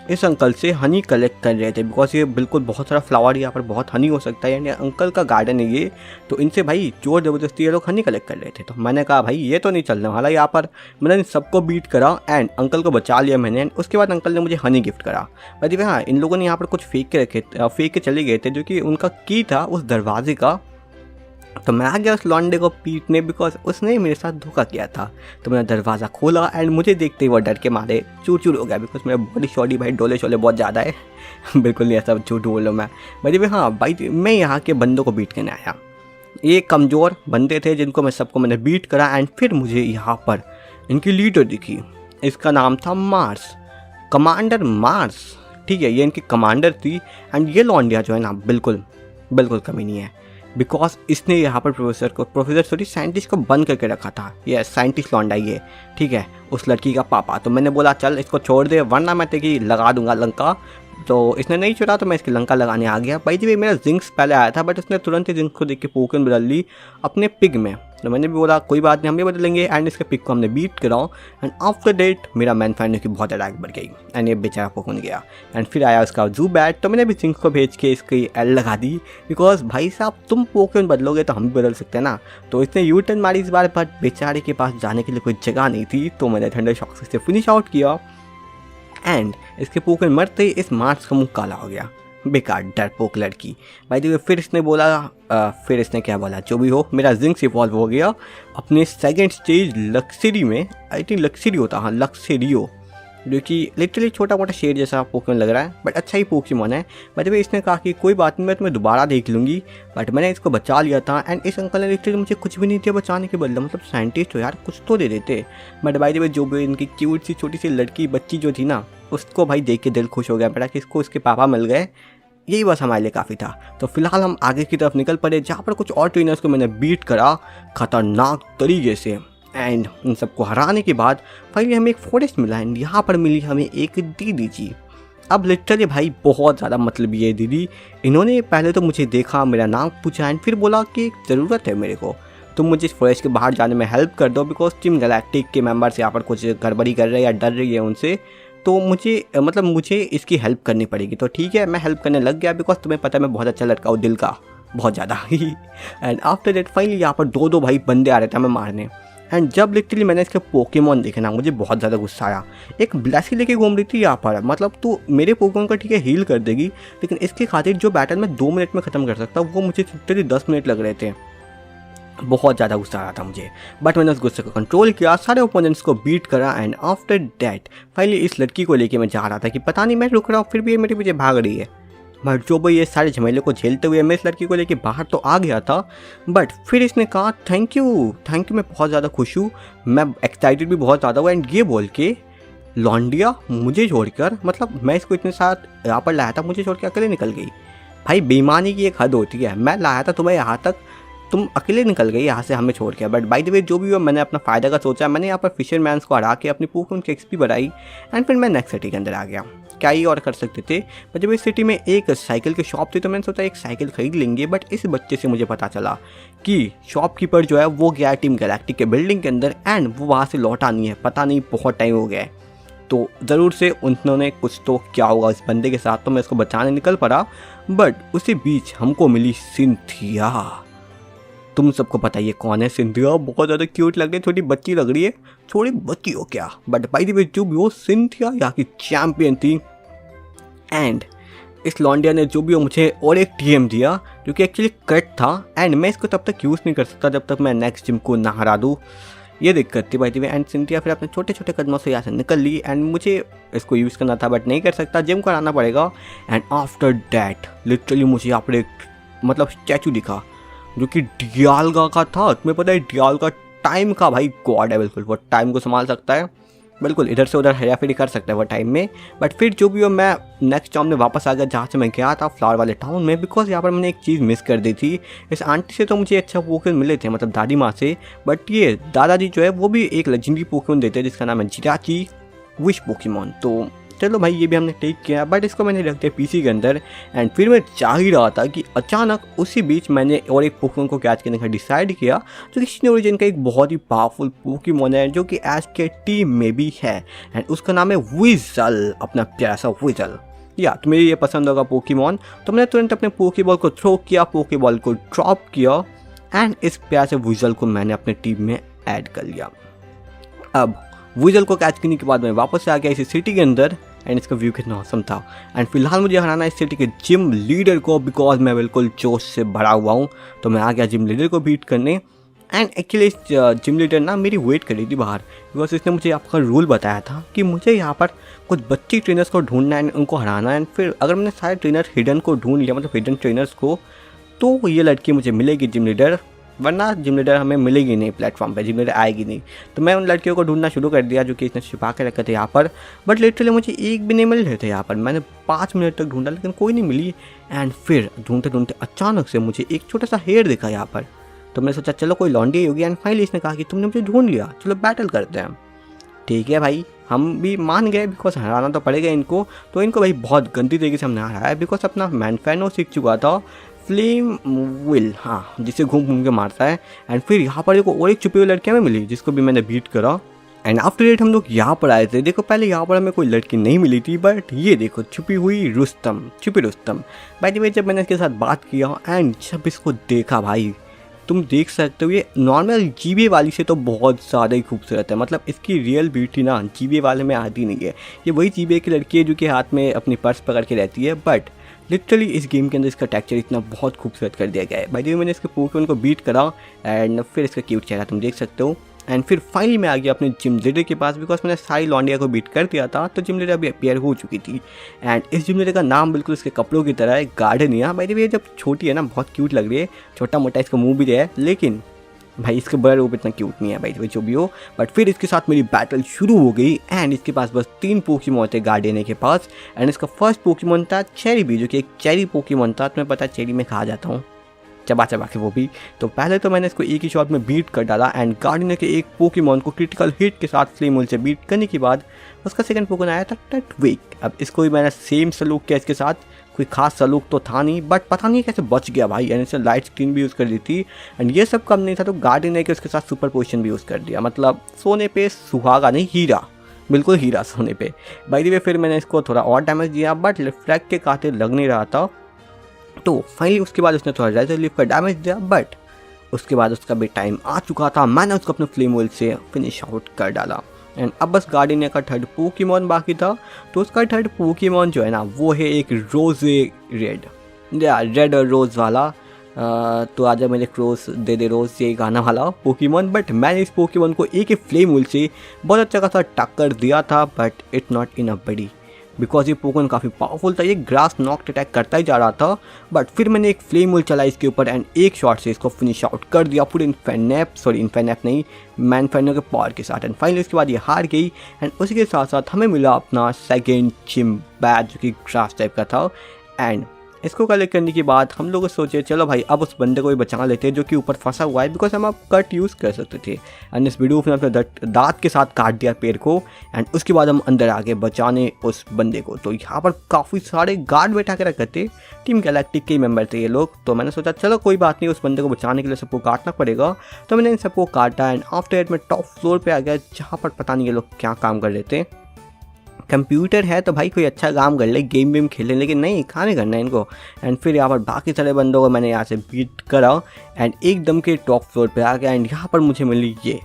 इस अंकल से हनी कलेक्ट कर रहे थे, बिकॉज ये बिल्कुल बहुत सारा फ्लावर यहाँ पर बहुत हनी हो सकता है, यानी अंकल का गार्डन है ये। तो इनसे भाई जोर ज़बरदस्ती ये लोग हनी कलेक्ट कर रहे थे। तो मैंने कहा भाई ये तो नहीं चलने वाला यहाँ पर। मैंने इन सबको बीट करा एंड अंकल को बचा लिया मैंने। एंड उसके बाद अंकल ने मुझे हनी गिफ्ट करा। भाई हाँ, इन लोगों ने यहाँ पर कुछ फेंक के चले गए थे, जो कि उनका की था उस दरवाजे का। तो मैं आ गया उस लौंडे को पीटने, बिकॉज उसने मेरे साथ धोखा किया था। तो मैंने दरवाज़ा खोला एंड मुझे देखते ही वो डर के मारे चूर चूर हो गया, बिकॉज मेरा बॉडी शॉडी भाई डोले शोले बहुत ज़्यादा है। बिल्कुल नहीं, ऐसा झूठ बोलो मैं। भाई हाँ भाई, मैं यहाँ के बंदों को बीट करने आया। ये कमज़ोर बंदे थे जिनको मैंने बीट करा। एंड फिर मुझे यहाँ पर इनकी लीडर दिखी, इसका नाम था मार्स, कमांडर मार्स। ठीक है, ये इनकी कमांडर थी। एंड ये लौंडिया जो है ना बिल्कुल कमी नहीं है, बिकॉज इसने यहाँ पर साइंटिस्ट को बंद करके रखा था। ये साइंटिस्ट लौंडा ये, ठीक है, उस लड़की का पापा। तो मैंने बोला चल इसको छोड़ दे, वरना मैं तेरी लगा दूंगा लंका। तो इसने नहीं छोड़ा, तो मैं इसकी लंका लगाने आ गया। भाई जी मेरा जिंक्स पहले आया था, बट उसने तुरंत ही जिंक्स को देख के पोकेमॉन बदल ली अपने पिग में। तो मैंने भी बोला कोई बात नहीं, हम भी बदलेंगे। एंड इसके पिग को हमने बीट कराओ। एंड आफ्टर डेट मेरा मैन फाइंड की बहुत अटैक बढ़ गई एंड ये बेचारा पोकेमॉन गया। एंड फिर आया उसका ज़ुबैट। तो मैंने भी जिंक्स को भेज के इसकी एल लगा दी, बिकॉज भाई साहब तुम पोकेमॉन बदलोगे तो हम भी बदल सकते हैं ना। तो इसने यू टर्न मारी इस बार, बट बेचारे के पास जाने के लिए कोई जगह नहीं थी। तो मैंने थंडर शॉक से फिनिश आउट किया। एंड इसके पोकेमॉन मरते ही इस मार्स का मुंह काला हो गया, बेकार डरपोक लड़की। भाई देखिए फिर इसने बोला फिर इसने क्या बोला, जो भी हो, मेरा जिंक्स इवॉल्व हो गया अपने सेकंड स्टेज लक्सरी में। आई थिंक लक्सरी होता, हाँ लक्सरियो, जो कि लिटरली छोटा मोटा शेर जैसा पोकेमॉन लग रहा है, बट अच्छा ही पोकेमॉन है। बट इसने कहा कि कोई बात नहीं, मैं तुम्हें दोबारा देख लूँगी। बट मैंने इसको बचा लिया था। एंड इस अंकल ने लिटरली मुझे कुछ भी नहीं दिया बचाने के बदले, मतलब साइंटिस्ट हो यार, कुछ तो दे देते। बट भाई जो भी इनकी क्यूट सी छोटी सी लड़की बच्ची जो थी ना, उसको भाई देख के दिल खुश हो गया मेरा कि इसको उसके पापा मिल गए। यही बस हमारे लिए काफ़ी था। तो फिलहाल हम आगे की तरफ निकल पड़े, जहाँ पर कुछ और ट्रेनर्स को मैंने बीट करा खतरनाक तरीके से। एंड उन सबको हराने के बाद फाइनली हमें एक फॉरेस्ट मिला। एंड यहाँ पर मिली हमें एक दीदी जी। अब लिटरली भाई बहुत ज़्यादा मतलब ये दीदी, इन्होंने पहले तो मुझे देखा, मेरा नाम पूछा एंड फिर बोला कि ज़रूरत है मेरे को, तुम मुझे इस फॉरेस्ट के बाहर जाने में हेल्प कर दो, बिकॉज टीम गैलेक्टिक के मेंबर्स यहाँ पर कुछ गड़बड़ी कर रहे हैं या डर रही है उनसे। तो मुझे इसकी हेल्प करनी पड़ेगी। तो ठीक है, मैं हेल्प करने लग गया, बिकॉज तुम्हें पता है मैं बहुत अच्छा लड़का हूँ दिल का, बहुत ज़्यादा। एंड आफ्टर दैट फाइनली यहाँ पर दो भाई बंदे आ रहे थे हमें मारने। एंड जब लिटरली मैंने इसके पोकेमॉन देखे ना, मुझे बहुत ज़्यादा गुस्सा आया। एक ब्लैसी लेके घूम रही थी यहाँ पर, मतलब तू मेरे पोकेमॉन का ठीक है हील कर देगी, लेकिन इसके खातिर जो बैटल मैं 2 मिनट में ख़त्म कर सकता, वो मुझे लिटरली 10 मिनट लग रहे थे। बहुत ज़्यादा गुस्सा आ रहा था मुझे, बट मैंने उस गुस्से को कंट्रोल किया, सारे ओपोनेंट्स को बीट करा। एंड आफ्टर दैट फाइनली इस लड़की को लेके मैं जा रहा था कि पता नहीं मैं रुक रहा हूँ, फिर भी ये मेरे पीछे भाग रही है। बट जो भाई ये सारे झमेले को झेलते हुए मैं इस लड़की को लेके बाहर तो आ गया था। बट फिर इसने कहा थैंक यू, मैं बहुत ज़्यादा खुश हूँ, मैं एक्साइटेड भी बहुत ज़्यादा हुआ। एंड ये बोल के लौंडिया मुझे छोड़कर, मतलब मैं इसको इतने साथ यहाँ पर लाया था, मुझे छोड़ के अकेले निकल गई। भाई बेईमानी की एक हद होती है, मैं लाया था तुम्हें यहाँ तक, तुम अकेले निकल गई यहाँ से हमें छोड़ के। बट बाय द वे जो भी हुआ, मैंने अपना फ़ायदा का सोचा, मैंने यहाँ पर फिशरमैन्स को हरा के अपनी पोकेमॉन की एक्सपी बढ़ाई। एंड फिर मैं नेक्स्ट सिटी के अंदर आ गया। क्या ही और कर सकते थे। बट जब इस सिटी में एक साइकिल की शॉप थी, तो मैंने सोचा एक साइकिल खरीद लेंगे। बट इस बच्चे से मुझे पता चला कि शॉपकीपर जो है वो गया टीम गैलेक्टिक के बिल्डिंग के अंदर, एंड वो वहाँ से लौटा नहीं है, पता नहीं बहुत टाइम हो गया है। तो ज़रूर से उन्होंने कुछ तो क्या होगा इस बंदे के साथ, तो मैं इसको बचाने निकल पड़ा। बट उसी बीच हमको मिली सिंथिया। तुम सबको पता ही है कौन है सिंथिया, बहुत ज़्यादा क्यूट लग रही है, छोटी बच्ची लग रही है, छोटी बच्ची हो क्या। बट बाय द वे जो भी हो, सिंथिया यहाँ की चैम्पियन थी। एंड इस लौंडिया ने जो भी हो मुझे और एक टीएम दिया, जो कि एक्चुअली कट था। एंड मैं इसको तब तक यूज़ नहीं कर सकता जब तक मैं नेक्स्ट जिम को ना हरा दूँ, ये दिक्कत थी by the way. And Cynthia फिर अपने छोटे छोटे कदमों से यहाँ से निकल ली। एंड मुझे इसको यूज़ करना था, बट नहीं कर सकता, जिम को हराना पड़ेगा। एंड आफ्टर डैट लिटरली मुझे यहाँ पर एक मतलब स्टैचू दिखा, जो कि डियालगा का था। तुम्हें पता है डियालगा टाइम का भाई गॉड है, बिल्कुल वो टाइम को संभाल सकता है, बिल्कुल इधर से उधर हेरा फेरी कर सकता है वो टाइम में। बट फिर जो भी हो, मैं नेक्स्ट टाउन में वापस आ गया जहाँ से मैं गया था, फ्लावर वाले टाउन में, बिकॉज यहाँ पर मैंने एक चीज़ मिस कर दी थी। इस आंटी से तो मुझे अच्छा पोकेमॉन मिले थे, मतलब दादी माँ से, बट ये दादाजी जो है वो भी एक लेजेंडरी पोकेमॉन देते हैं जिसका नाम है जिराची विश पोकेमॉन। तो चलो भाई ये भी हमने टेक किया, बट इसको मैंने रख दिया पीसी के अंदर। एंड फिर मैं चाह ही रहा था कि अचानक उसी बीच मैंने और एक पोकेमॉन को कैच करने का डिसाइड किया, जो कि शिन ओरिजिन का एक बहुत ही पावरफुल पोकेमॉन है, जो कि एश के टीम में भी है, एंड उसका नाम है विजल, अपना प्यारा सा विजल। या तो मेरी ये पसंद होगा पोकेमॉन, तो मैंने तुरंत अपने पोकेबॉल को थ्रो किया, पोकेबॉल को ड्रॉप किया, एंड इस प्यारे से विजल को मैंने अपने टीम में ऐड कर लिया। अब विजल को कैच करने के बाद मैं वापस से आ गया इसी सिटी के अंदर, एंड इसका व्यू कितना औसम था। एंड फिलहाल मुझे हराना इस सिटी के जिम लीडर को, बिकॉज मैं बिल्कुल जोश से भरा हुआ हूँ। तो मैं आ गया जिम लीडर को बीट करने। एंड एक्चुअली इस जिम लीडर ना मेरी वेट कर रही थी बाहर, बिकॉज इसने मुझे आपका रूल बताया था कि मुझे यहाँ पर कुछ बच्ची ट्रेनर्स को ढूंढना है, उनको हराना है। एंड फिर अगर मैंने सारे ट्रेनर हिडन को ढूंढ लिया, मतलब हिडन ट्रेनर्स को, तो ये लड़की मुझे मिलेगी जिम लीडर, वरना जिम लीडर हमें मिलेगी नहीं प्लेटफॉर्म पे, जिम लीडर आएगी नहीं। तो मैं उन लड़कियों को ढूंढना शुरू कर दिया जो कि इसने छिपा के रखे थे यहाँ पर, बट लिटरली मुझे एक भी नहीं मिल रहे थे यहाँ पर। मैंने 5 मिनट तक ढूंढा लेकिन कोई नहीं मिली। एंड फिर ढूंढते ढूंढते अचानक से मुझे एक छोटा सा हेयर दिखा यहाँ पर, तो मैंने सोचा चलो कोई लॉन्डी ही होगी। एंड फाइनली इसने कहा कि तुमने मुझे ढूंढ लिया, चलो बैटल करते हैं। ठीक है भाई, हम भी मान गए, बिकॉज हराना तो पड़ेगा इनको। तो इनको भाई बहुत गंदी तरीके से हमने हराया, बिकॉज अपना मैनफैनो सीख चुका था, फ्लेम विल, हाँ, जिसे घूम घूम के मारता है। एंड फिर यहाँ पर देखो और एक छुपी हुई लड़कियाँ में मिली, जिसको भी मैंने बीट करा। एंड आफ्टर डेट हम लोग यहाँ पर आए थे। देखो पहले यहाँ पर हमें कोई लड़की नहीं मिली थी, बट ये देखो छुपी हुई रुस्तम, छुपी रुस्तम। बाय द वे जब मैंने इसके साथ बात किया एंड जब इसको देखा भाई, तुम देख सकते हो ये नॉर्मल जीबीए वाली से तो बहुत ज़्यादा ही खूबसूरत है। मतलब इसकी रियल ब्यूटी ना जीबीए वाले में आती नहीं है। ये वही जीबीए की लड़की है जो कि हाथ में अपनी पर्स पकड़ के रहती है, बट लिटरली इस गेम के अंदर इसका टेक्सचर इतना बहुत खूबसूरत कर दिया गया है। बाय द वे मैंने इसके पोकेमॉन को बीट करा एंड फिर इसका क्यूट चेहरा तुम देख सकते हो। एंड फिर फाइनली मैं आ गया अपने जिम लीडर के पास, बिकॉज मैंने सारी लॉन्डिया को बीट कर दिया था, तो जिम लीडर अभी अपीयर हो चुकी थी। एंड इस जिम लीडर का नाम बिल्कुल इसके कपड़ों की तरह है, गार्डनिया। बाय द वे जब छोटी है ना बहुत क्यूट लग रही है, छोटा मोटा इसका मुंह भी है, लेकिन भाई इसके बड़ा रूप इतना क्यूट नहीं है भाई, जो भी हो। बट फिर इसके साथ मेरी बैटल शुरू हो गई एंड इसके पास बस 3 पोकेमॉन थे गार्डियन के पास। एंड इसका फर्स्ट पोकेमॉन था चेरी, जो कि एक चेरी पोकेमॉन था। तुम्हें पता है चेरी में खा जाता हूँ चबा चबा के वो भी। तो पहले तो मैंने इसको एक ही शॉट में बीट कर डाला एंड गार्डियन के एक पोकेमॉन को क्रिटिकल हिट के साथ फ्लेम विल से बीट करने के बाद उसका सेकंड पोकेमॉन आया था टटविक। अब इसको भी मैंने सेम सलूक किया इसके साथ, कोई खास सलूक तो था नहीं, बट पता नहीं कैसे बच गया भाई। यानी इसने लाइट स्क्रीन भी यूज़ कर दी थी एंड ये सब कम नहीं था, तो गार्डियन ने उसके साथ सुपर पोजिशन भी यूज़ कर दिया। मतलब सोने पे सुहागा नहीं, हीरा, बिल्कुल हीरा सोने पे। बाय द वे फिर मैंने इसको थोड़ा और डैमेज दिया, बट रिफ्लेक्ट के काटे लग नहीं रहा था। तो फाइनली उसके बाद उसने थोड़ा रेजर लीफ का डैमेज दिया, बट उसके बाद उसका भी टाइम आ चुका था। मैंने उसको अपने flame will say finish out कर डाला। एंड अब बस गार्डियन का थर्ड पोकेमॉन बाकी था। तो उसका थर्ड पोकेमॉन जो है ना वो है एक रोजे रेड, या रेड और रोज़ वाला। तो आजा मेरे क्रोस दे दे रोज़, ये गाना वाला पोकेमॉन। बट मैंने इस पोकेमॉन को एक ही फ्लेम विल से बहुत अच्छा खासा टक्कर दिया था, बट इट नॉट इन अ बड़ी, बिकॉज ये पोकेमॉन काफ़ी पावरफुल था। ये ग्रास नॉक्ड अटैक करता ही जा रहा था, बट फिर मैंने एक फ्लेम विल चलाई इसके ऊपर एंड एक शॉट से इसको फिनिश आउट कर दिया पूरे इन्फेनैप नहीं, मैनफैनो के पावर के साथ। एंड फाइनली उसके बाद ये हार गई। एंड उसी के साथ साथ हमें मिला अपना सेकेंड जिम बैज, जो कि ग्रास टाइप का था। एंड इसको कलेक्ट करने के बाद हम लोग सोचे चलो भाई अब उस बंदे को भी बचा लेते हैं जो कि ऊपर फंसा हुआ है, बिकॉज हम अब कट यूज़ कर सकते थे। एंड इस वीडियो में अपने दांत के साथ काट दिया पेड़ को एंड उसके बाद हम अंदर आगे बचाने उस बंदे को। तो यहाँ पर काफ़ी सारे गार्ड बैठा के रखे थे, टीम गैलेक्टिक के मेंबर थे ये लोग। तो मैंने सोचा चलो कोई बात नहीं, उस बंदे को बचाने के लिए सबको काटना पड़ेगा। तो मैंने इन सबको काटा एंड आफ्टर दैट मैं टॉप फ्लोर पर आ गया, जहाँ पर पता नहीं ये लोग क्या काम कर रहे थे। कंप्यूटर है तो भाई कोई अच्छा काम कर ले, गेम वेम खेलें, लेकिन नहीं, खाने करना है इनको। एंड फिर यहाँ पर बाकी सारे बंदों को मैंने यहाँ से बीट करा एंड एकदम के टॉप फ्लोर पे आ गया। एंड यहाँ पर मुझे मिली ये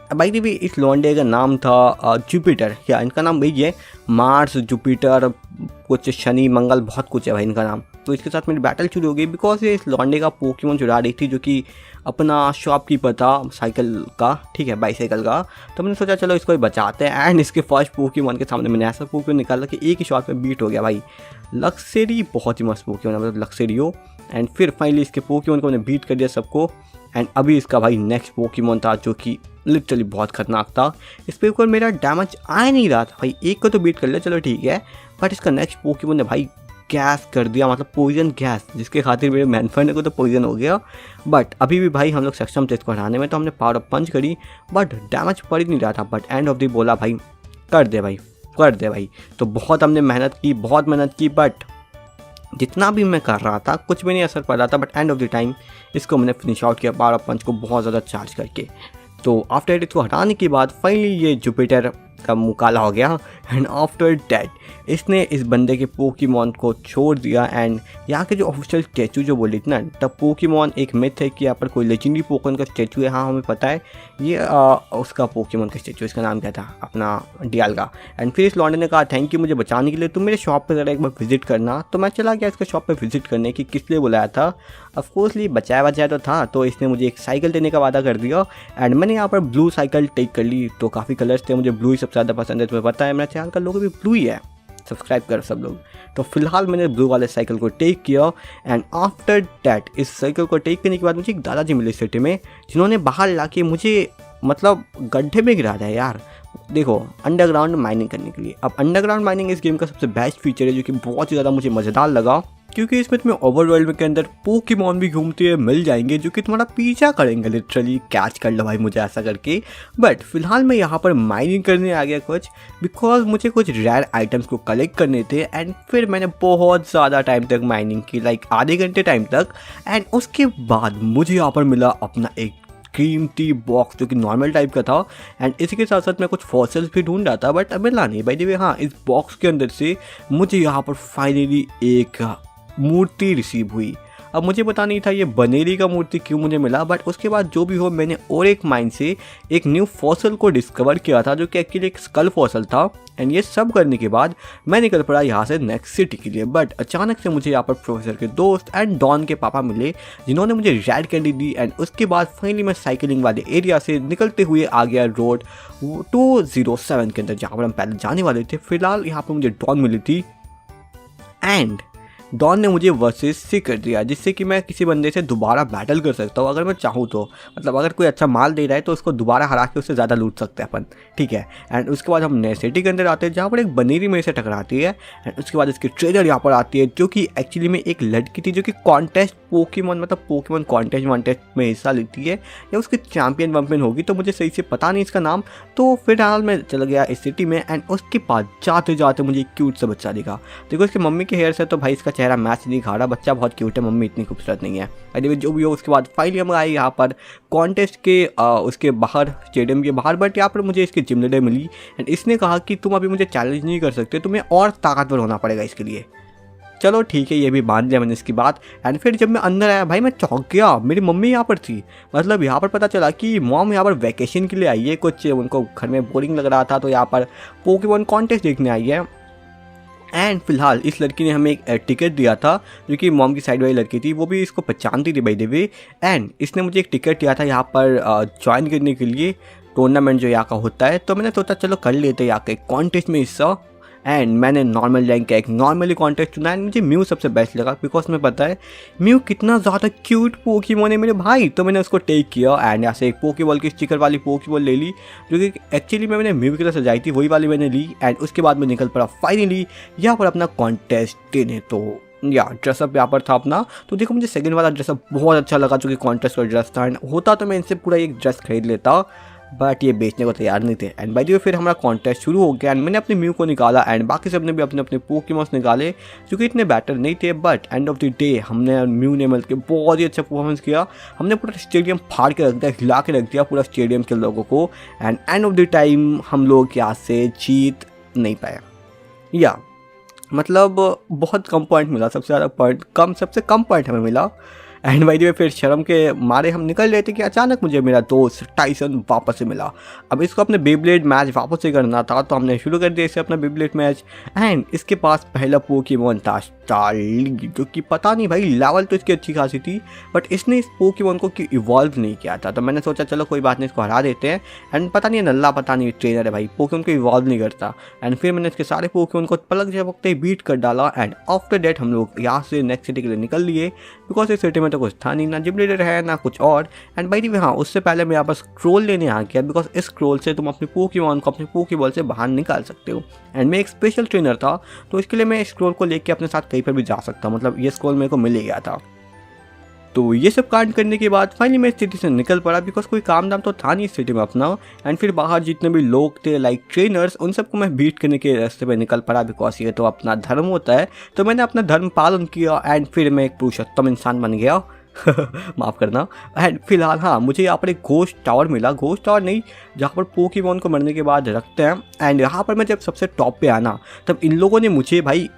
भाई भी इस लॉन्डे का नाम था जुपिटर, या इनका नाम वही है, मार्स जुपिटर कुछ शनि मंगल बहुत कुछ है भाई इनका नाम। तो इसके साथ मेरी बैटल शुरू हो गई बिकॉज ये इस लॉन्डे का पोकेमोन चुरा रही थी जो कि अपना शॉपकीपर था साइकिल का, ठीक है, बाईसाइकिल का। तो मैंने सोचा चलो इसको ही बचाते हैं, एंड इसके फर्स्ट पोकेमोन के सामने मैंने ऐसा पोकेमोन निकाला कि एक ही शॉट में बीट हो गया भाई। लक्सेरी बहुत ही मस्त पोकेमोन है, मतलब लक्सेरियो। एंड फिर फाइनली इसके पोकेमोन को मैंने बीट कर दिया सबको। एंड अभी इसका भाई नेक्स्ट पोकेमोन था जो कि लिटरली बहुत खतरनाक था। इस पे ऊपर मेरा डैमेज आ नहीं रहा था भाई, एक को तो बीट कर लिया चलो ठीक है, बट इसका नेक्स्ट पोकेमोन ने भाई गैस कर दिया, मतलब पॉइजन गैस, जिसके खातिर मेरे मैनफर्ड को तो पॉइजन हो गया। बट अभी भी भाई हम लोग सक्षम थे इसको हराने में, तो हमने पावर अप पंच करी बट डैमेज पड़ ही नहीं रहा था। बट एंड ऑफ द बोला भाई कर दे भाई, कर दे भाई। तो बहुत हमने मेहनत की, बहुत मेहनत की, बट जितना भी मैं कर रहा था कुछ भी नहीं असर पड़ रहा था। But end of the time इसको मैंने फिनिश आउट किया पावर अप पंच को बहुत ज़्यादा चार्ज करके। तो आफ्टर इसको हटाने के बाद फाइनली ये जुपिटर का मुँह काला हो गया। एंड आफ्टर डैट इसने इस बंदे के पोकेमोन को छोड़ दिया। एंड यहाँ के जो ऑफिशियल स्टैचू जो बोली थी ना, तब पोकेमोन एक मिथ है कि यहाँ पर कोई लेजेंडरी पोकेमोन का स्टैचू है, हाँ हमें पता है ये उसका पोकेमोन का स्टैचू, इसका नाम क्या था अपना डियाल्गा। एंड फिर इस लॉन्डे ने कहा थैंक यू मुझे बचाने के लिए, तुम मेरे शॉप पर ज़रा एक बार विजिट करना। तो मैं चला गया इसके शॉप पर विजिट करने की, किस लिए बुलाया था, ऑफकोर्सली बचाया तो था। तो इसने मुझे एक साइकिल देने का वादा कर दिया एंड मैंने यहाँ पर ब्लू साइकिल टेक कर ली। तो काफ़ी कलर्स थे, मुझे ब्लू ही सबसे ज़्यादा पसंद है, तुम्हें पता है मेरा चैनल का लोगो भी ब्लू ही है, सब्सक्राइब करो सब लोग। तो फिलहाल मैंने ब्लू वाले साइकिल को टेक किया। एंड आफ्टर डैट इस साइकिल को टेक करने के बाद मुझे एक दादाजी मिले सिटी में, जिन्होंने बाहर ला के मुझे मतलब गड्ढे में गिरा दिया यार। देखो अंडरग्राउंड माइनिंग करने के लिए, अब अंडरग्राउंड माइनिंग इस गेम का सबसे बेस्ट फीचर है जो कि बहुत ही ज़्यादा मुझे मज़ेदार लगा, क्योंकि इसमें तुम्हें ओवरवर्ल्ड के अंदर पोकेमॉन भी घूमते हुए मिल जाएंगे जो कि तुम्हारा पीछा करेंगे, लिटरली कैच कर लो भाई मुझे ऐसा करके। बट फिलहाल मैं यहाँ पर माइनिंग करने आ गया कुछ, बिकॉज मुझे कुछ रेयर आइटम्स को कलेक्ट करने थे। एंड फिर मैंने बहुत ज़्यादा टाइम तक माइनिंग की, लाइक आधे घंटे टाइम तक। एंड उसके बाद मुझे यहाँ पर मिला अपना एक कीमती बॉक्स जो कि नॉर्मल टाइप का था। एंड इसी के साथ साथ मैं कुछ फॉसिल्स भी ढूंढ रहा था बट अब मिला नहीं। बाय द वे हाँ, इस बॉक्स के अंदर से मुझे यहाँ पर फाइनली एक मूर्ति रिसीव हुई। अब मुझे पता नहीं था ये बनेरी का मूर्ति क्यों मुझे मिला, बट उसके बाद जो भी हो मैंने और एक माइन से एक न्यू फॉसल को डिस्कवर किया था जो कि एक्चुअली एक स्कल फॉसल था। एंड ये सब करने के बाद मैं निकल पड़ा यहाँ से नेक्स्ट सिटी के लिए। बट अचानक से मुझे यहाँ पर प्रोफेसर के दोस्त एंड डॉन के पापा मिले जिन्होंने मुझे रेड कैंडी दी। एंड उसके बाद फाइनली मैं साइकिलिंग वाले एरिया से निकलते हुए आ गया रोड 207 के अंदर जहाँ पर हम पहले जाने वाले थे। फिलहाल यहाँ पर मुझे डॉन मिली थी एंड डॉन ने मुझे वर्सेस से कर दिया, जिससे कि मैं किसी बंदे से दोबारा बैटल कर सकता हूँ अगर मैं चाहूँ तो। मतलब अगर कोई अच्छा माल दे रहा है तो उसको दोबारा हरा के उससे ज़्यादा लूट सकते हैं अपन, ठीक है। एंड उसके बाद हम नए सिटी के अंदर आते हैं जहाँ पर एक बनेरी मेरे से टकराती है। एंड उसके बाद इसकी ट्रेनर यहाँ पर आती है जो कि एक्चुअली में एक लड़की थी जो कि कॉन्टेस्ट पोकेमॉन मतलब पोकेमॉन कॉन्टेस्ट में हिस्सा लेती है या उसकी चैम्पियन वैम्पियन होगी, तो मुझे सही से पता नहीं इसका नाम। तो फिलहाल मैं चला गया इस सिटी में। एंड उसके बाद जाते जाते मुझे एक क्यूट सा बच्चा दिखा। देखो इसकी मम्मी के हेयर से तो भाई इसका चेहरा मैच नहीं खा रहा, बच्चा बहुत क्यूट है, मम्मी इतनी खूबसूरत नहीं है। अरे जो भी हो, उसके बाद फाइनली हम आए यहाँ पर कॉन्टेस्ट के उसके बाहर, स्टेडियम के बाहर। बट यहाँ पर मुझे इसकी जिम लीडर मिली एंड इसने कहा कि तुम अभी मुझे चैलेंज नहीं कर सकते, तुम्हें और ताकतवर होना पड़ेगा इसके लिए। चलो ठीक है, ये भी मान लिया मैंने इसकी बात। एंड फिर जब मैं अंदर आया भाई मैं चौंक गया, मेरी मम्मी यहाँ पर थी। मतलब यहाँ पर पता चला कि मॉम यहाँ पर वैकेशन के लिए आई है, कुछ उनको घर में बोरिंग लग रहा था तो यहाँ पर पोकेमॉन कॉन्टेस्ट देखने आई है। एंड फिलहाल इस लड़की ने हमें एक टिकट दिया था जो कि मॉम की साइड वाली लड़की थी, वो भी इसको पहचानती थी बाय द वे। एंड इसने मुझे एक टिकट दिया था यहाँ पर ज्वाइन करने के लिए टूर्नामेंट जो यहाँ का होता है। तो मैंने सोचा चलो कर लेते यहाँ के कॉन्टेस्ट में हिस्सा। एंड मैंने नॉर्मल रैंक का एक नॉर्मली कॉन्टेस्ट चुना। एंड मुझे म्यू सबसे बेस्ट लगा बिकॉज मैं पता है म्यू कितना ज़्यादा क्यूट पोकेमॉन है मेरे भाई। तो मैंने उसको टेक किया एंड यहाँ से एक पोकेबॉल की स्टिकर वाली पोकेबॉल ले ली जो कि एक्चुअली मैंने म्यू की तरह सजाई थी, वही वाली मैंने ली। एंड उसके बाद मैं निकल पड़ा फाइनली यहाँ पर अपना कॉन्टेस्ट देने। तो या ड्रेसअप यहाँ पर था अपना। तो देखो मुझे सेकंड वाला ड्रेसअप बहुत अच्छा लगा जो कि कॉन्टेस्ट का ड्रेस था। एंड होता तो मैं इनसे पूरा एक ड्रेस खरीद लेता बट ये बेचने को तैयार नहीं थे। एंड बाय द वे फिर हमारा कॉन्टेस्ट शुरू हो गया एंड मैंने अपने म्यू को निकाला एंड बाकी सबने भी अपने अपने पोकेमॉन्स निकाले जो कि इतने बेटर नहीं थे। But end of the day हमने म्यू ने मिलकर बहुत ही अच्छा परफॉर्मेंस किया। हमने पूरा स्टेडियम फाड़ के रख दिया, हिला के रख दिया पूरा स्टेडियम के लोगों को। And end of the time हम लोग यहाँ से जीत नहीं पाए, या मतलब बहुत कम पॉइंट मिला, सबसे ज़्यादा पॉइंट कम, सबसे कम पॉइंट हमें मिला। एंड बाय द वे फिर शर्म के मारे हम निकल रहे थे कि अचानक मुझे मेरा दोस्त टाइसन वापस से मिला। अब इसको अपने बेब्लेड मैच वापस से करना था, तो हमने शुरू कर दिया इसे अपना बेब्लेड मैच। एंड इसके पास पहला पोकेमॉन था स्टार्ली, जो कि पता नहीं भाई लेवल तो इसकी अच्छी खासी थी, बट इसने इस पोकेमॉन को इवॉल्व नहीं किया था। तो मैंने सोचा चलो कोई बात नहीं, इसको हरा देते हैं। एंड पता नहीं नल्ला पता नहीं ट्रेनर है भाई, पोकेमॉन को इवॉल्व नहीं करता। एंड फिर मैंने इसके सारे पोकेमॉन को पलक झपकते ही बीट कर डाला। एंड आफ्टर डेट हम लोग यहाँ से नेक्स्ट सिटी के लिए निकल लिए, बिकॉज इस सिटी में तो कुछ था नहीं, ना जिम लीडर है ना कुछ और। एंड भाई हाँ, उससे पहले मैं यहाँ पर स्क्रोल लेने आ गया, बिकॉज इस स्क्रोल से तुम अपने पोकेमॉन को अपने पोकेबॉल से बाहर निकाल सकते हो। एंड मैं एक स्पेशल ट्रेनर था, तो इसके लिए मैं स्क्रोल को लेके अपने साथ कहीं पर भी जा सकता, मतलब ये स्क्रोल मेरे को मिल ही गया था। तो ये सब कांड करने के बाद फाइनली मैं इस सिटी से निकल पड़ा, बिकॉज कोई काम दाम तो था नहीं इस सिटी में अपना। एंड फिर बाहर जितने भी लोग थे लाइक ट्रेनर्स, उन सबको मैं बीट करने के रास्ते पे निकल पड़ा, बिकॉज ये तो अपना धर्म होता है। तो मैंने अपना धर्म पालन किया एंड फिर मैं एक पुरुषोत्तम इंसान बन गया। माफ़ करना। एंड फिलहाल हाँ, मुझे यहाँ पर एक घोस्ट टावर मिला, घोस्ट टावर नहीं, जहाँ पर पोकेमॉन को मरने के बाद रखते हैं। एंड यहाँ पर मैं जब सबसे टॉप पे आना, तब इन लोगों ने मुझे भाई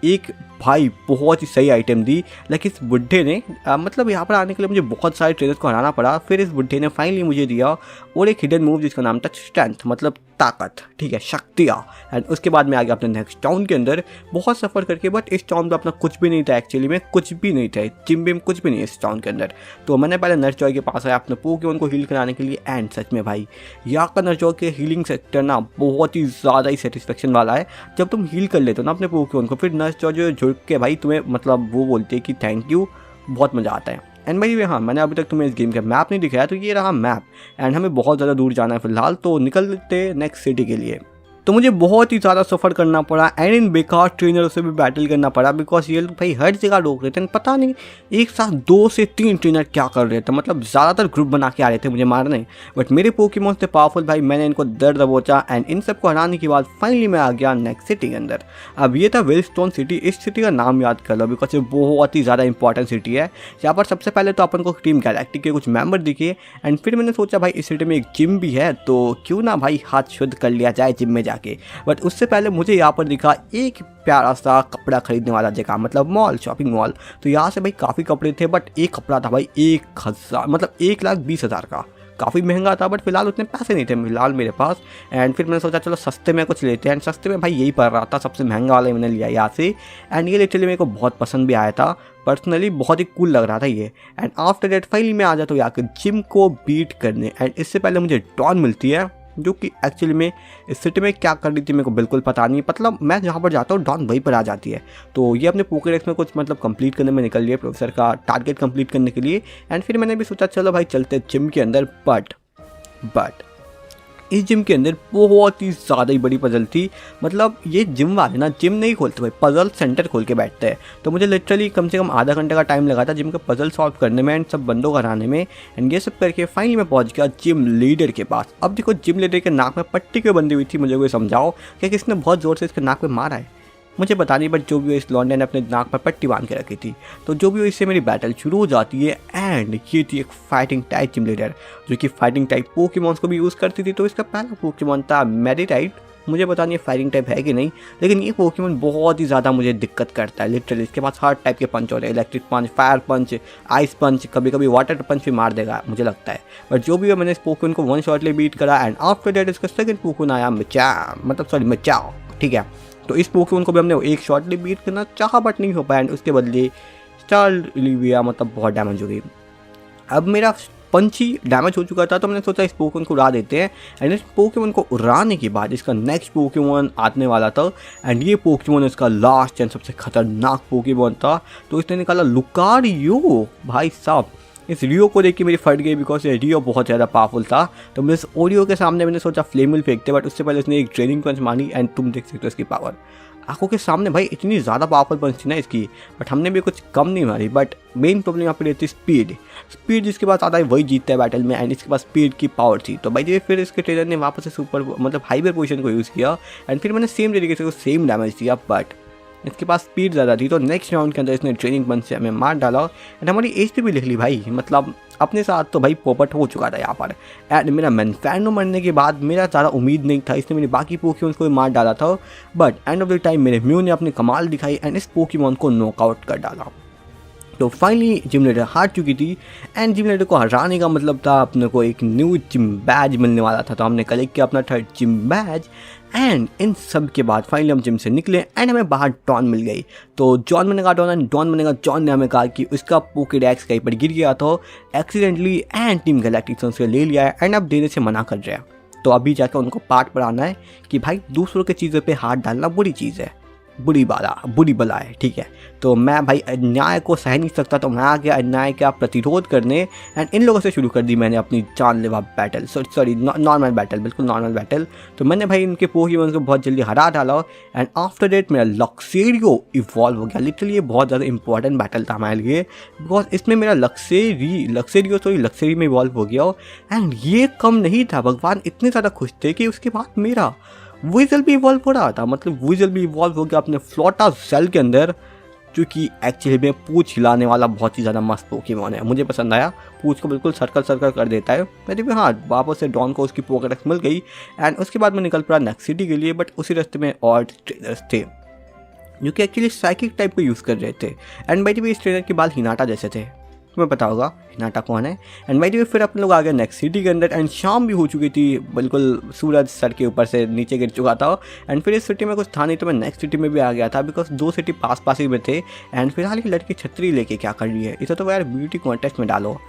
बहुत ही सही आइटम दी। लाइक इस बुढ़े ने मतलब यहाँ पर आने के लिए मुझे बहुत सारे ट्रेनर्स को हराना पड़ा, फिर इस बुढ़े ने फाइनली मुझे दिया और एक हिडन मूव जिसका नाम था स्ट्रेंथ, मतलब ताकत, ठीक है, शक्तियाँ। एंड उसके बाद मैं आ गया अपने नेक्स्ट टाउन के अंदर बहुत सफ़र करके, बट इस टाउन में अपना कुछ भी नहीं था, एक्चुअली में कुछ भी नहीं था, जिम बिम कुछ भी नहीं है इस टाउन के अंदर। तो मैंने पहले नर्सजॉय के पास आया अपने पोकेमॉन को हील कराने के लिए। एंड सच में भाई यहाँ का नर्सजॉय के हीलिंग सेक्टर ना बहुत ही ज़्यादा ही सेटिस्फेक्शन वाला है। जब तुम हील कर लेते हो ना अपने पोकेमॉन को, फिर नर्सजॉय जो झुक के भाई तुम्हें मतलब वो बोलते हैं कि थैंक यू, बहुत मज़ा आता है। एंड भाई हाँ, मैंने अभी तक तुम्हें इस गेम का मैप नहीं दिखाया, तो ये रहा मैप। एंड हमें बहुत ज़्यादा दूर जाना है फिलहाल, तो निकलते नेक्स्ट सिटी के लिए। तो मुझे बहुत ही ज़्यादा सफ़र करना पड़ा एंड इन बेकार ट्रेनरों से भी बैटल करना पड़ा, बिकॉज ये लोग भाई हर जगह रोक रहे थे। पता नहीं एक साथ 2 से 3 ट्रेनर क्या कर रहे थे, मतलब ज़्यादातर ग्रुप बना के आ रहे थे मुझे मारने। बट मेरे पोकेमॉन थे पावरफुल भाई, मैंने इनको दर दबोचा। एंड इन सबको हराने के बाद फाइनली मैं आ गया नेक्स्ट सिटी के अंदर। अब ये था वेलस्टोन सिटी। इस सिटी का नाम याद कर लो, बिकॉज ये बहुत ही ज़्यादा इंपॉर्टेंट सिटी है। यहाँ पर सबसे पहले तो अपन को टीम गैलेक्टिक के कुछ मेंबर दिखे। एंड फिर मैंने सोचा भाई इस सिटी में एक जिम भी है, तो क्यों ना भाई हाथ शुद्ध कर लिया जाए जिम में जाके। बट उससे पहले मुझे यहाँ पर दिखा एक प्यारा सा कपड़ा खरीदने वाला जगह, मतलब मॉल, शॉपिंग मॉल। तो यहाँ से भाई काफ़ी कपड़े थे, बट एक कपड़ा था भाई 1,000 मतलब 1,20,000 का, काफ़ी महंगा था। बट फिलहाल उतने पैसे नहीं थे फिलहाल मेरे पास। एंड फिर मैंने सोचा चलो सस्ते में कुछ लेते हैं। एंड सस्ते में भाई यही पड़ रहा था, सबसे महंगा वाला मैंने लिया यहाँ से। एंड ये लिटरली मेरे को बहुत पसंद भी आया था, पर्सनली बहुत ही कूल लग रहा था ये। एंड आफ्टर डेट फाइनली मैं आ जाता हूँ यहाँ के जिम को बीट करने। एंड इससे पहले मुझे डॉन मिलती है, जो कि एक्चुअली में इस सिटी में क्या कर रही थी मेरे को बिल्कुल पता नहीं। मतलब मैं जहाँ पर जाता हूँ डॉन वहीं पर आ जाती है। तो ये अपने पोकेडेक्स में कुछ मतलब कंप्लीट करने में निकल लिया, प्रोफेसर का टारगेट कंप्लीट करने के लिए। एंड फिर मैंने भी सोचा चलो भाई चलते जिम के अंदर। बट इस जिम के अंदर बहुत ही ज़्यादा ही बड़ी पजल थी। मतलब ये जिम वाले ना जिम नहीं खोलते भाई, पजल सेंटर खोल के बैठते हैं। तो मुझे लिटरली कम से कम आधा घंटे का टाइम लगा था जिम का पजल सॉल्व करने में एंड सब बंदों को हराने में। एंड ये सब करके फाइनली मैं पहुंच गया जिम लीडर के पास। अब देखो जिम लीडर के नाक में पट्टी क्यों बंधी हुई थी, मुझे कोई समझाओ, क्या किसने बहुत ज़ोर से इसके नाक में मारा है, मुझे पता नहीं। बट जो भी इस लॉन्डे ने अपने नाक पर पट्टी बांध के रखी थी। तो जो भी इससे मेरी बैटल शुरू हो जाती है। एंड ये थी एक फाइटिंग टाइप जिम लीडर, जो कि फाइटिंग टाइप पोकेमॉन्स को भी यूज़ करती थी। तो इसका पहला पोकेमॉन था मेडिटाइट। मुझे पता नहीं फायरिंग टाइप है कि नहीं, लेकिन ये पोकेमॉन बहुत ही ज़्यादा मुझे दिक्कत करता है लिटरली। इसके पास हर टाइप के पंच होते हैं, इलेक्ट्रिक पंच, फायर पंच, आइस पंच, कभी कभी वाटर पंच भी मार देगा मुझे लगता है। बट जो भी है मैंने इस पोकेमॉन को वन शॉटली बीट करा। एंड आफ्टर दैट इसका सेकंड पोकेमॉन आया मिचाओ, ठीक है। तो इस पोकेमॉन को भी हमने एक शॉटली बीट करना चाहा बट नहीं हो पाया। एंड उसके बदले स्टार लिविया मतलब बहुत डैमेज हो गई। अब मेरा पंच ही डैमेज हो चुका था, तो मैंने सोचा इस पोकेमॉन को उड़ा देते हैं। एंड इस पोकेमॉन को उड़ाने के बाद इसका नेक्स्ट पोकेमॉन आने वाला था। एंड ये पोकेमॉन इसका लास्ट एंड सबसे खतरनाक पोकेमॉन था। तो इसने निकाला लुकारियो। भाई साहब इस रियो को देख के मेरी फट गई, बिकॉज ये रियो बहुत ज़्यादा पावरफुल था। तो मैं इस ओरियो के सामने मैंने सोचा फ्लेमिल फेंकते, बट उससे पहले उसने एक ट्रेनिंग पंच मारी। एंड तुम देख सकते हो इसकी पावर आंखों के सामने भाई, इतनी ज़्यादा पावरफुल पंच थी ना इसकी। बट हमने भी कुछ कम नहीं मारी। बट मेन प्रॉब्लम यहाँ पर रहती है स्पीड जिसके पास आता है वही जीतता है बैटल में। एंड इसके पास स्पीड की पावर थी। तो भाई ये फिर इसके ट्रेनर ने वापस से सुपर मतलब हाइपर पोजीशन को यूज़ किया। एंड फिर मैंने सेम तरीके से सेम डैमेज दिया, बट इसके पास स्पीड ज़्यादा थी। तो नेक्स्ट राउंड के अंदर इसने ट्रेनिंग पंच से हमें मार डाला। एंड हमारी एच भी लिख ली भाई, मतलब अपने साथ तो भाई पोपट हो चुका था यहाँ पर। एंड मेरा मैनफैनो मरने के बाद मेरा ज़्यादा उम्मीद नहीं था, इसने मेरे बाकी पोकेमॉन को भी मार डाला था। But end of the time मेरे म्यू ने अपनी कमाल दिखाई एंड इस पोकेमॉन को नॉकआउट कर डाला। तो फाइनली जिम लीडर हार चुकी थी एंड जिम लीडर को हराने का मतलब था अपने को एक न्यू जिम बैज मिलने वाला था। तो हमने कलेक्ट किया अपना थर्ड जिम बैज एंड इन सब के बाद फाइनली हम जिम से निकले एंड हमें बाहर डॉन मिल गई। तो जॉन मैंने कहा डॉन एंड डॉन मैंने कहा जॉन ने हमें कहा कि उसका पोकेडेक्स कहीं पर गिर गया था एक्सीडेंटली एंड टीम गैलेक्टिक्स से ले लिया है एंड अब देने से मना कर रहे हैं। तो अभी जाकर उनको पाठ पढ़ाना है कि भाई दूसरों के चीज़ों पे हाथ डालना बुरी चीज़ है, बुरी बला है, ठीक है। तो मैं भाई अन्याय को सह नहीं सकता, तो मैं आ गया अन्याय का प्रतिरोध करने एंड इन लोगों से शुरू कर दी मैंने अपनी जानलेवा बैटल, सॉरी नॉर्मल बैटल, बिल्कुल नॉर्मल बैटल। तो मैंने भाई इनके पोकेमॉन को बहुत जल्दी हरा डाला एंड आफ्टर डेट मेरा लक्सेरियो इवॉल्व हो गया। लिटरली ये बहुत ज़्यादा इंपॉर्टेंट बैटल था हमारे लिए बिकॉज इसमें मेरा लक्सेरी में इवॉल्व हो गया एंड ये कम नहीं था, भगवान इतने ज़्यादा खुश थे कि उसके बाद मेरा विजल भी इवॉल्व हो रहा था। मतलब विजल भी इवॉल्व हो गया अपने फ्लोटा सेल के अंदर, जो कि एक्चुअली में पूछ हिलाने वाला बहुत ही ज़्यादा मस्त पोकेमॉन है, मुझे पसंद आया। पूछ को बिल्कुल सर्कल कर देता है। मैंने भी हाँ वापस से डॉन को उसकी पोकेडेक्स मिल गई एंड उसके बाद मैं निकल पड़ा नेक्स्ट सिटी के लिए। बट उसी रास्ते में और ट्रेनर्स थे जो कि एक्चुअली साइकिक टाइप को यूज़ कर रहे थे एंड बाय द वे इस ट्रेनर के बाल हिनाटा जैसे थे, तुम्हें पता होगा हिनाटा कौन है। एंड बाय द वे फिर अपन लोग आ गए नेक्स्ट सिटी के अंदर एंड शाम भी हो चुकी थी, बिल्कुल सूरज सर के ऊपर से नीचे गिर चुका था एंड फिर इस सिटी में कुछ था नहीं तो मैं नेक्स्ट सिटी में भी आ गया था बिकॉज दो सिटी पास ही में थे। एंड फिलहाल ये लड़की छतरी लेके क्या कर रही है, इसे तो यार ब्यूटी कॉन्टेस्ट में डालो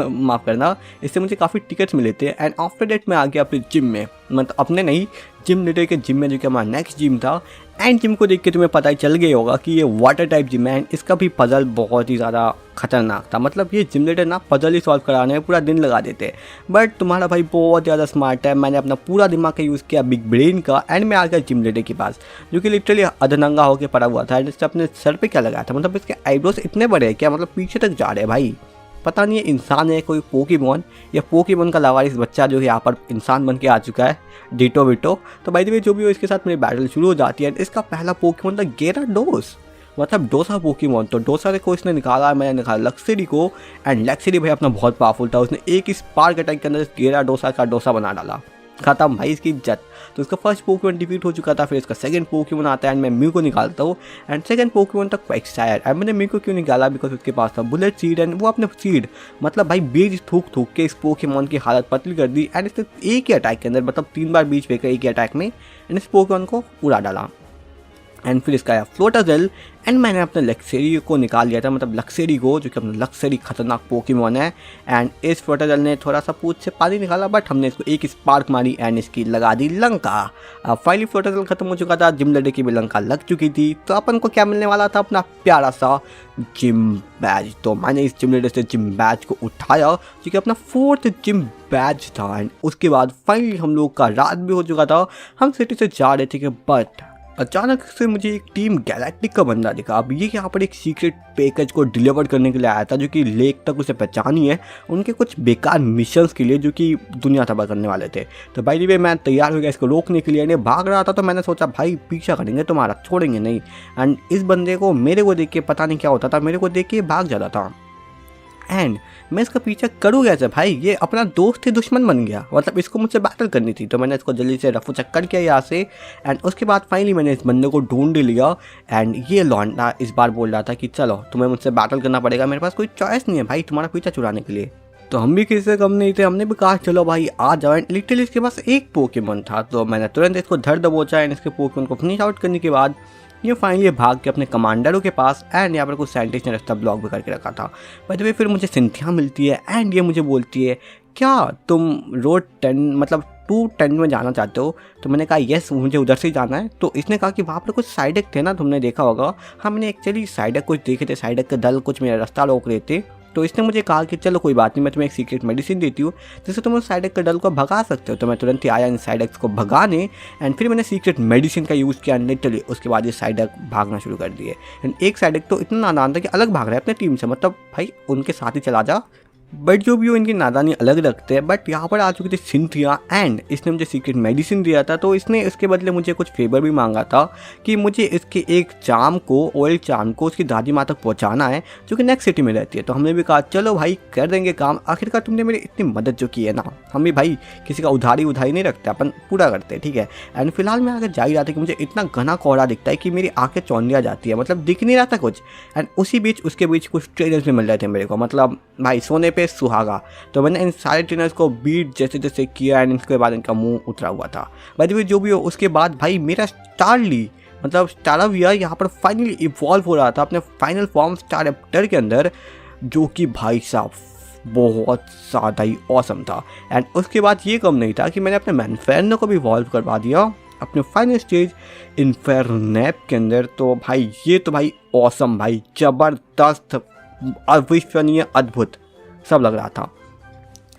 माफ़ करना, इससे मुझे काफ़ी टिकट्स मिले थे। एंड आफ्टर डेट मैं आ गया अपने जिम में, मतलब अपने नहीं जिम लीडर के जिम में जो कि हमारा नेक्स्ट जिम था। एंड जिम को देख के तुम्हें पता ही चल गया होगा कि ये वाटर टाइप जिम है एंड इसका भी पजल बहुत ही ज़्यादा खतरनाक था। मतलब ये जिम लीडर ना पजल ही सॉल्व कराने में पूरा दिन लगा देते, बट तुम्हारा भाई बहुत ज़्यादा स्मार्ट है। मैंने अपना पूरा दिमाग का यूज़ किया बिग ब्रेन का एंड मैं आ गया जिम लीडर के पास जो कि लिटरली अधनंगा होकर पड़ा हुआ था एंड इसने अपने सर पर क्या लगाया था, मतलब इसके आईब्रोज इतने बड़े हैं क्या, मतलब पीछे तक जा रहे हैं भाई। पता नहीं है इंसान है कोई पोकेमॉन या पोकेमॉन का लावारिस बच्चा जो यहाँ पर इंसान बन के आ चुका है, डिटो विटो। तो बाय द वे जो भी हो इसके साथ मेरी बैटल शुरू हो जाती है। इसका पहला पोकेमॉन था गेराडोस, मतलब डोसा पोकेमॉन। तो डोसा को इसने निकाला, मैंने निकाला लक्सेरी को एंड लक्सेरी भाई अपना बहुत पावरफुल था, उसने एक ही स्पार्क अटैक के अंदर गेराडोसा का डोसा बना डाला, खत्म भाई इसकी इज्जत। तो उसका फर्स्ट पोकेमॉन डिफीट हो चुका था। फिर इसका सेकंड पोकेमॉन आता है एंड मैं म्यू को निकालता हूँ एंड सेकंड पोकेमॉन था क्वेकसायर। एंड मैंने म्यू को क्यों निकाला बिकॉज उसके पास था बुलेट सीड एंड वो अपने सीड मतलब भाई बीज थूक के इस पोकेमॉन की हालत पतली कर दी एंड इसने एक ही अटैक के अंदर मतलब 3 बार बीज फेंका एक ही अटैक में एंड इस पोकेमॉन को उड़ा डाला। एंड फिर इसका आया फ्लोटाजेल एंड मैंने अपने लक्सेरी को निकाल लिया था, मतलब लक्सेरी को जो कि अपना लक्सेरी खतरनाक पोकेमॉन है। एंड इस फ्लोटाजेल ने थोड़ा सा पूछ से पानी निकाला बट हमने इसको एक स्पार्क मारी एंड इसकी लगा दी लंका। फाइनली फ्लोटाजेल खत्म हो चुका था, जिम लीडर की भी लंका लग चुकी थी। तो अपन को क्या मिलने वाला था, अपना प्यारा सा जिम बैज। तो मैंने इस जिम लीडर से जिम बैज को उठाया जो कि अपना 4th जिम बैज था। एंड उसके बाद फाइनली हम लोग का रात भी हो चुका था, हम सिटी से जा रहे थे कि बट अचानक से मुझे एक टीम गैलेक्टिक का बंदा दिखा। अब ये यहाँ पर एक सीक्रेट पैकेज को डिलीवर करने के लिए आया था जो कि लेक तक उसे पहचानी है उनके कुछ बेकार मिशंस के लिए जो कि दुनिया तबाह करने वाले थे। तो भाई वे मैं तैयार हो गया इसको रोकने के लिए, इन्हें भाग रहा था। तो मैंने सोचा भाई पीछा करेंगे तुम्हारा, छोड़ेंगे नहीं। एंड इस बंदे को मेरे को देख के पता नहीं क्या होता था, मेरे को देख के भाग जाता था एंड मैं इसका पीछा करूँ कैसे भाई, ये अपना दोस्त ही दुश्मन बन गया, मतलब इसको मुझसे बैटल करनी थी। तो मैंने इसको जल्दी से रफू चक्कर किया यहाँ से एंड उसके बाद फाइनली मैंने इस बंदे को ढूंढ लिया। एंड ये लौंडा इस बार बोल रहा था कि चलो तुम्हें मुझसे बैटल करना पड़ेगा, मेरे पास कोई चॉइस नहीं है भाई तुम्हारा पीछा छुड़ाने के लिए। तो हम भी किसी से कम नहीं थे, हमने भी कहा चलो भाई आ जाओ। एंड लिटरली इसके पास एक पोकेमॉन था तो मैंने तुरंत इसको धर दबोचा एंड इसके पोकेमॉन को फिनिश आउट करने के बाद ये फाइनली भाग के अपने कमांडरों के पास एंड यहाँ पर कुछ साइंटिस्ट ने रास्ता ब्लॉक भी करके रखा था। बाय द वे फिर मुझे सिंथिया मिलती है एंड ये मुझे बोलती है क्या तुम रोड 10 मतलब 210 में जाना चाहते हो। तो मैंने कहा येस मुझे उधर से ही जाना है। तो इसने कहा कि वहाँ पर कुछ साइडक थे ना, तुमने देखा होगा। हाँ मैंने एक्चुअली साइडक कुछ देखे थे, साइडक के दल कुछ मेरा रास्ता रोक रहे थे। तो इसने मुझे कहा कि चलो कोई बात नहीं, मैं तुम्हें एक सीक्रेट मेडिसिन देती हूँ जिससे तुम उस साइडक के डल को भगा सकते हो। तो मैं तुरंत ही आया इन साइडक्स को भगाने एंड फिर मैंने सीक्रेट मेडिसिन का यूज़ किया लिटरली। उसके बाद ये साइडक भागना शुरू कर दिए एंड एक साइडक तो इतना नादान था कि अलग भाग रहा है अपने टीम से, मतलब भाई उनके साथ ही चला जा, बट जो भी हो इनकी नादानी अलग रखते हैं। बट यहाँ पर आ चुकी थी सिंथिया एंड इसने मुझे सीक्रेट मेडिसिन दिया था, तो इसने इसके बदले मुझे कुछ फेवर भी मांगा था कि मुझे इसके एक चाम को, ऑयल चाम को उसकी दादी माँ तक पहुँचाना है जो कि नेक्स्ट सिटी में रहती है। तो हमने भी कहा चलो भाई कर देंगे काम, आखिरकार तुमने मेरी इतनी मदद जो की है ना, हम भी भाई किसी का उधारी नहीं रखते, अपन पूरा करते हैं, ठीक है। एंड फिलहाल मैं आगे जा ही रहा था कि मुझे इतना घना कोहरा दिखता है कि मेरी आंखें चौंधिया जाती है, मतलब दिख नहीं रहा था कुछ। एंड उसी बीच उसके बीच कुछ ट्रेनर्स भी मिल रहे थे मेरे को, मतलब भाई सोने पे सुहागा। तो मैंने इन सारे ट्रेनर्स को बीट जैसे जैसे किया एंड इसके बाद इनका मुंह उतरा हुआ था। भाई जो भी हो उसके बाद भाई मेरा स्टारली मतलब स्टाराविया यहाँ पर फाइनली इवॉल्व हो रहा था अपने फाइनल फॉर्म स्टारप्टर के अंदर, जो कि भाई साहब बहुत ज़्यादा ही ऑसम था। एंड उसके बाद ये कम नहीं था कि मैंने अपने मैनफेर्नो को भी इवॉल्व करवा दिया अपने फाइनल स्टेज इन्फेर्नैप के अंदर। तो भाई ये तो भाई ऑसम, भाई ज़बरदस्त, अविश्वसनीय, अद्भुत सब लग रहा था।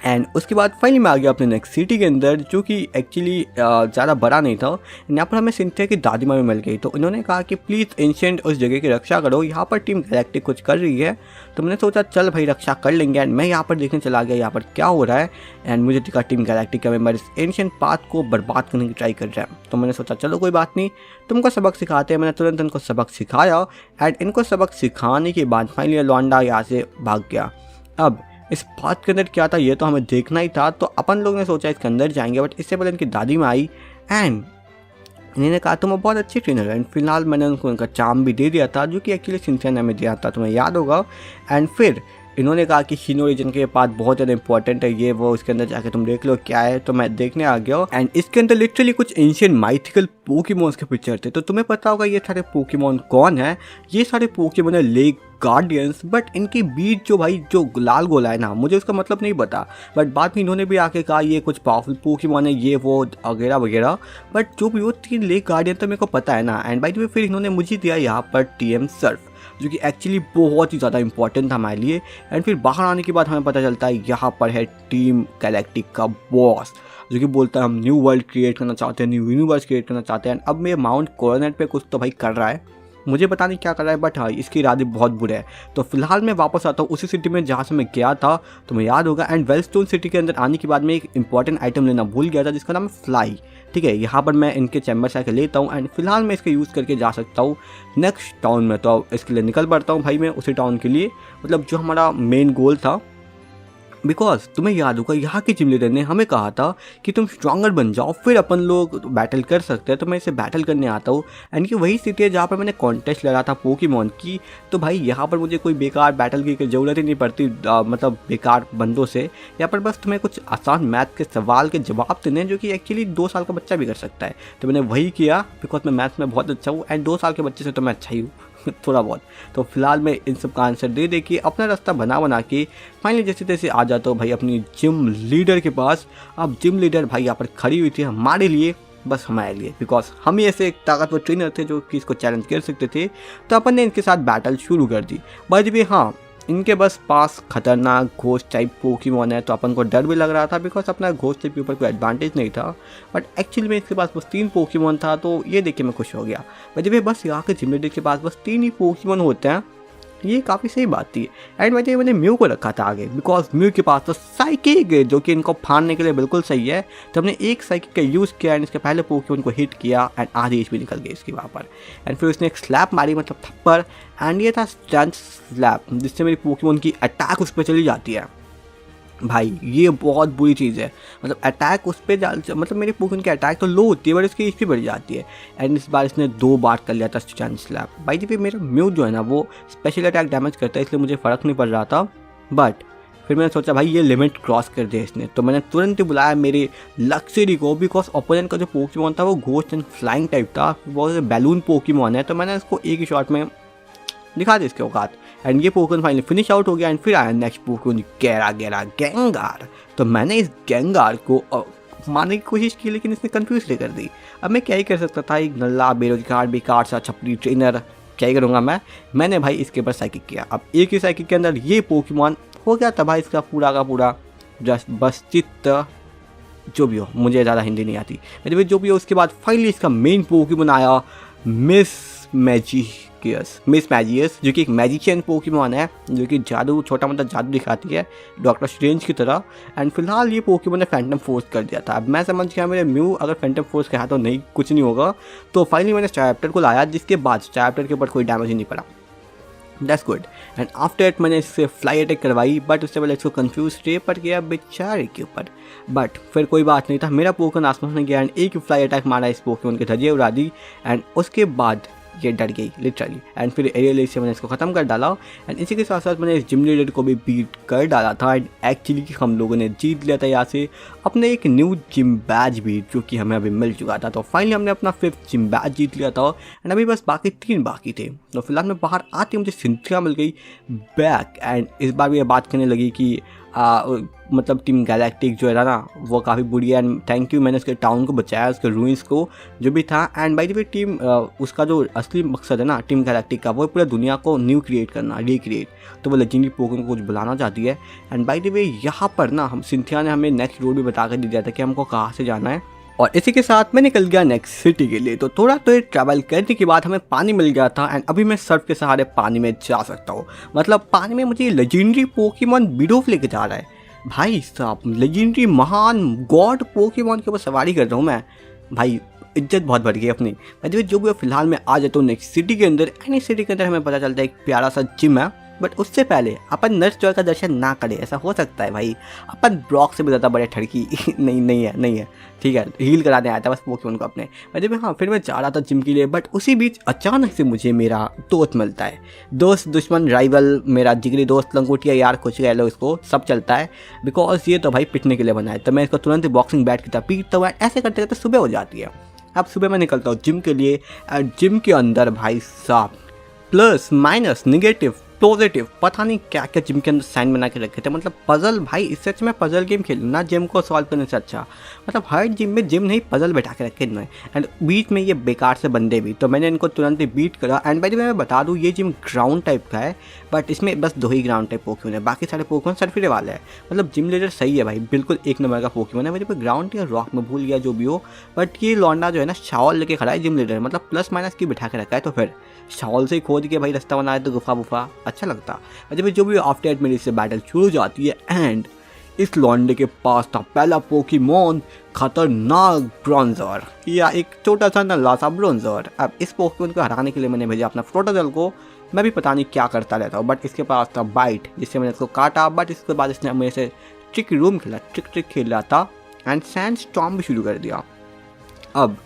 एंड उसके बाद फाइनली मैं आ गया अपने नेक्स्ट सिटी के अंदर, जो कि एक्चुअली ज़्यादा बड़ा नहीं था। यहाँ पर हमें सिंथिया की दादी माँ भी मिल गई, तो उन्होंने कहा कि प्लीज़ एंशिएंट उस जगह की रक्षा करो, यहाँ पर टीम गैलेक्टिक कुछ कर रही है। तो मैंने सोचा चल भाई रक्षा कर लेंगे। एंड मैं यहाँ पर देखने चला गया यहाँ पर क्या हो रहा है। एंड मुझे दिखा टीम गैलेक्टिक का मेंबर इस एंशिएंट पाथ को बर्बाद करने की ट्राई कर रहा है। तो मैंने सोचा चलो कोई बात नहीं, तुमको सबक सिखाते हैं। मैंने तुरंत इनको सबक सिखाया एंड इनको सबक सिखाने के बाद फाइनली लॉन्डा यहाँ से भाग गया। अब इस बात के अंदर क्या था ये तो हमें देखना ही था, तो अपन लोग ने सोचा इसके अंदर जाएंगे। बट इससे पहले इनकी दादी माँ आई एंड इन्होंने कहा तुम बहुत अच्छी ट्रेनर है। एंड फिलहाल मैंने उनको उनका चार्म भी दे दिया था, जो कि एक्चुअली सिंथिया ने हमें दिया था, तुम्हें याद होगा। एंड फिर इन्होंने कहा कि शीनो रीजन के पास बहुत ज़्यादा इंपॉर्टेंट है ये वो, इसके अंदर जाके तुम देख लो क्या है। तो मैं देखने आ गया एंड इसके अंदर लिटरली कुछ एंशिएंट माइथिकल पोकेमॉन्स के पिक्चर थे। तो तुम्हें पता होगा ये सारे पोकेमॉन कौन है। ये सारे पोकेमॉन है लेक गार्डियंस। बट इनके बीच जो भाई जो लाल गोला है ना, मुझे उसका मतलब नहीं पता। बट बाद में इन्होंने भी आके कहा ये कुछ पावरफुल पोकेमॉन है ये वो वगैरह वगैरह। बट जो भी वो 3 लेक गार्डियन तो मेरे को पता है ना। एंड बाय द वे फिर इन्होंने मुझे दिया यहाँ पर TM सर्फ, जो कि एक्चुअली बहुत ही ज़्यादा इंपॉर्टेंट था हमारे लिए। एंड फिर बाहर आने के बाद हमें पता चलता है यहाँ पर है टीम गैलेक्टिक का बॉस, जो कि बोलता है हम न्यू वर्ल्ड क्रिएट करना चाहते हैं, न्यू यूनिवर्स क्रिएट करना चाहते हैं। अब मैं माउंट कोरोनेट पे कुछ तो भाई कर रहा है, मुझे पता नहीं क्या कर रहा है, बट हाँ इसके इरादे बहुत बुरे हैं। तो फिलहाल मैं वापस आता हूँ उसी सिटी में जहाँ से मैं गया था, तुम्हें याद होगा। एंड वेलस्टोन सिटी के अंदर आने के बाद मैं एक इंपॉर्टेंट आइटम लेना भूल गया था, जिसका नाम है फ्लाई, ठीक है। यहाँ पर मैं इनके चैम्बर से आकर लेता हूँ एंड फिलहाल मैं इसका यूज़ करके जा सकता हूँ नेक्स्ट टाउन में। तो इसके लिए निकल पड़ता हूँ भाई मैं उसी टाउन के लिए, मतलब जो हमारा मेन गोल था। बिकॉज तुम्हें याद होगा यहाँ के जिम लीडर ने हमें कहा था कि तुम स्ट्रॉन्गर बन जाओ फिर अपन लोग बैटल कर सकते हैं। तो मैं इसे बैटल करने आता हूँ एंड ये वही सिटी है जहाँ पर मैंने कॉन्टेस्ट लगा था पोकेमॉन की। तो भाई यहाँ पर मुझे कोई बेकार बैटल की ज़रूरत ही नहीं पड़ती, मतलब बेकार बंदों से। यहाँ पर बस तुम्हें कुछ आसान मैथ के सवाल के जवाब देने, जो कि एक्चुअली 2 साल का बच्चा भी कर सकता है। तो मैंने वही किया बिकॉज मैं मैथ्स में बहुत अच्छा हूँ एंड 2 साल के बच्चे से तो मैं अच्छा ही हूँ थोड़ा बहुत। तो फिलहाल मैं इन सब का आंसर दे के अपना रास्ता बना के फाइनली जैसे तैसे आ जाता हूँ भाई अपनी जिम लीडर के पास। अब जिम लीडर भाई यहाँ पर खड़ी हुई थी हमारे लिए, बस हमारे लिए, बिकॉज हम ही ऐसे एक ताकतवर ट्रेनर थे जो कि इसको चैलेंज कर सकते थे। तो अपन ने इनके साथ बैटल शुरू कर दी। बाय द वे हाँ, इनके बस पास खतरनाक घोस्ट टाइप पोकेमॉन है, तो अपन को डर भी लग रहा था बिकॉज अपना घोस्ट टाइप के ऊपर कोई एडवांटेज नहीं था। बट एक्चुअली में इसके पास बस 3 पोकेमॉन था, तो ये देख के मैं खुश हो गया। भाई बस यहाँ के जिम लीडर के पास बस 3 ही पोकेमॉन होते हैं, ये काफ़ी सही बात थी। एंड मैंने म्यू को रखा था आगे बिकॉज म्यू के पास तो साइकिक है, जो कि इनको फाड़ने के लिए बिल्कुल सही है। तो हमने एक साइकिक का यूज़ किया एंड इसके पहले पोकेमॉन को हिट किया एंड आधी HP निकल गई इसकी वहाँ पर। एंड फिर उसने एक स्लैप मारी, मतलब थप्पड़, एंड ये था स्टंट स्लैप, जिससे मेरी पोकेमॉन की अटैक उस पर चली जाती है। भाई ये बहुत बुरी चीज़ है, मतलब अटैक उस पर मतलब मेरे पोकेमॉन की अटैक तो लो होती है बट इसकी HP बढ़ जाती है। एंड इस बार इसने 2 बार कर लिया था स्टन स्लैप। भाई जी मेरा म्यू जो है ना वो स्पेशल अटैक डैमेज करता है, इसलिए मुझे फ़र्क नहीं पड़ रहा था। बट फिर मैंने सोचा भाई ये लिमिट क्रॉस कर दिया इसने, तो मैंने तुरंत ही बुलाया मेरे लक्सरी को, बिकॉज ओपोनेंट का जो पोकेमॉन था वो घोस्ट एंड फ्लाइंग टाइप था, बहुत बैलून पोकेमॉन है। तो मैंने इसको एक ही शॉट में दिखा दी इसके औकात। एंड ये पोकेमॉन फाइनली फिनिश आउट हो गया। एंड फिर आया नेक्स्ट पोकेमॉन गेंगार। तो मैंने इस गेंगार को मारने की कोशिश की, लेकिन इसने कंफ्यूज कर दी। अब मैं क्या ही कर सकता था, एक नल्ला बेरोजगार बेकार सा छपरी ट्रेनर, क्या ही करूँगा मैंने भाई इसके ऊपर साइकिक किया। अब एक ही साइकिक के अंदर ये पोकेमॉन हो गया था भाई इसका पूरा का पूरा जस्ट बस चित्त, जो भी हो, मुझे ज़्यादा हिंदी नहीं आती, जो भी हो। उसके बाद फाइनली इसका मेन पोकेमॉन आया मिस मैजिक मैजियस, मिस मैजियस, जो कि एक मैजिशियन पोकेमॉन है जो कि जादू, छोटा मोटा जादू दिखाती है डॉक्टर स्ट्रेंज की तरह। एंड फिलहाल ये पोकेमॉन ने फैंटम फोर्स कर दिया था। अब मैं समझ गया मेरे म्यू अगर फैंटम फोर्स के हाथों नहीं कुछ नहीं होगा, तो फाइनली मैंने स्टारएप्टर को लाया, जिसके बाद स्टारएप्टर के ऊपर कोई डैमेज ही नहीं पड़ा। That's good. And after it मैंने इससे फ्लाई अटैक करवाई, बट उससे पहले इसको कंफ्यूज रे पड़ गया बेचारे के ऊपर। बट फिर कोई बात नहीं था, मेरा पोकेमॉन आसमान में गया एंड एक फ्लाई अटैक मारा इस पोकेमॉन के धजिए उड़ा दी। एंड उसके बाद ये डर गई लिटरली। एंड फिर एरियल से मैंने इसको ख़त्म कर डाला। एंड इसी के साथ साथ मैंने इस जिम लीडर को भी बीट कर डाला था। एंड एक्चुअली हम लोगों ने जीत लिया था यहाँ से अपने एक न्यू जिम बैज भी, जो कि हमें अभी मिल चुका था। तो फाइनली हमने अपना 5th जिम बैज जीत लिया था। एंड अभी बस बाकी 3 बाकी थे। तो फिलहाल मैं बाहर आती मुझे सिंथिया मिल गई बैक। एंड इस बार भी ये बात करने लगी कि मतलब टीम गैलेक्टिक जो है ना वो काफ़ी बुरी है। एंड थैंक यू, मैंने उसके टाउन को बचाया, उसके रूइंस को जो भी था। And by the way team उसका जो असली मकसद है ना टीम गैलेक्टिक का, वो पूरा दुनिया को न्यू क्रिएट करना, रिक्रिएट। तो वो लेजेंडरी पोकेमॉन को कुछ बुलाना चाहती है। एंड बाय द वे यहाँ पर ना हम सिंथिया ने हमें नेक्स्ट रोड भी बता कर दिया था कि हमको कहाँ से जाना है। और इसी के साथ मैं निकल गया नेक्स्ट सिटी के लिए। तो थोड़ा तो ये ट्रैवल करने के बाद हमें पानी मिल गया था। एंड अभी मैं सर्फ के सहारे पानी में जा सकता हूँ। मतलब पानी में मुझे लेजेंडरी पोकेमॉन बिडोफ लेके जा रहा है। भाई साहब, लेजेंडरी महान गॉड पोकेमॉन के ऊपर सवारी कर रहा हूँ मैं। भाई इज्जत बहुत बढ़ गई अपनी। मैं जो भी फिलहाल मैं आ जाता हूँ नेक्स्ट सिटी के अंदर। एनी सिटी के अंदर हमें पता चलता है एक प्यारा सा जिम है, बट उससे पहले अपन नर्स जॉय का दर्शन ना करें, ऐसा हो सकता है भाई। अपन ब्रॉक से भी ज़्यादा बड़े ठड़की नहीं है ठीक है। हील कराने आया था बस पोकेमॉन को अपने। मैं हाँ फिर मैं जा रहा था जिम के लिए, बट उसी बीच अचानक से मुझे मेरा दोस्त मिलता है। दोस्त, दुश्मन, राइवल, मेरा जिगरी दोस्त, लंगोटिया यार, कुछ कह लो इसको, सब चलता है। बिकॉज ये तो भाई पिटने के लिए बना है। तो मैं इसको तुरंत बॉक्सिंग बैट की तरह पीटता हुआ, ऐसे करते करते सुबह हो जाती है। अब सुबह मैं निकलता हूँ जिम के लिए। जिम के अंदर भाई साहब प्लस माइनस निगेटिव पॉजिटिव पता नहीं क्या क्या जिम के अंदर साइन बना के रखे थे। मतलब पजल, भाई इससे अच्छा मैं पजल गेम खेलूँ ना जिम को सॉल्व करने से अच्छा। मतलब हर जिम में जिम नहीं पजल बैठा के रखे इन्होंने। एंड बीच में ये बेकार से बंदे भी, तो मैंने इनको तुरंत ही बीट करा। एंड बाय द वे मैं बता दूँ ये जिम ग्राउंड टाइप का है, बट इसमें बस 2 ही ग्राउंड टाइप पोकेमॉन है, बाकी सारे पोकेमॉन सरफिरे वाले हैं। मतलब जिम लीडर सही है भाई, बिल्कुल एक नंबर का पोकेमॉन है। मेरे पे ग्राउंड या रॉक में भूल गया जो भी हो, बट ये लौंडा जो है ना शावल लेके खड़ा है जिम लीडर। मतलब प्लस माइनस की बिठा के रखा है। तो फिर शावल से ही खोद के भाई रास्ता बनाए तो गुफा वुफा अच्छा लगता। जब जो भी आफ्टर मेरी से बैटल शुरू हो जाती है। एंड इस लॉन्डे के पास था पहला पोकेमॉन खतरनाक ब्रॉन्जर, या एक छोटा सा नल्ला सा ब्रॉन्जर। अब इस पोकेमॉन को हराने के लिए मैंने भेजा अपना फ्लोटाजल को। मैं भी पता नहीं क्या करता रहता हूँ, बट इसके पास था बाइट जिससे मैंने इसको काटा। बट इसके बाद इसने मेरे से ट्रिक रूम खेला, ट्रिक खेल रहा था। एंड सैंड स्टॉर्म भी शुरू कर दिया। अब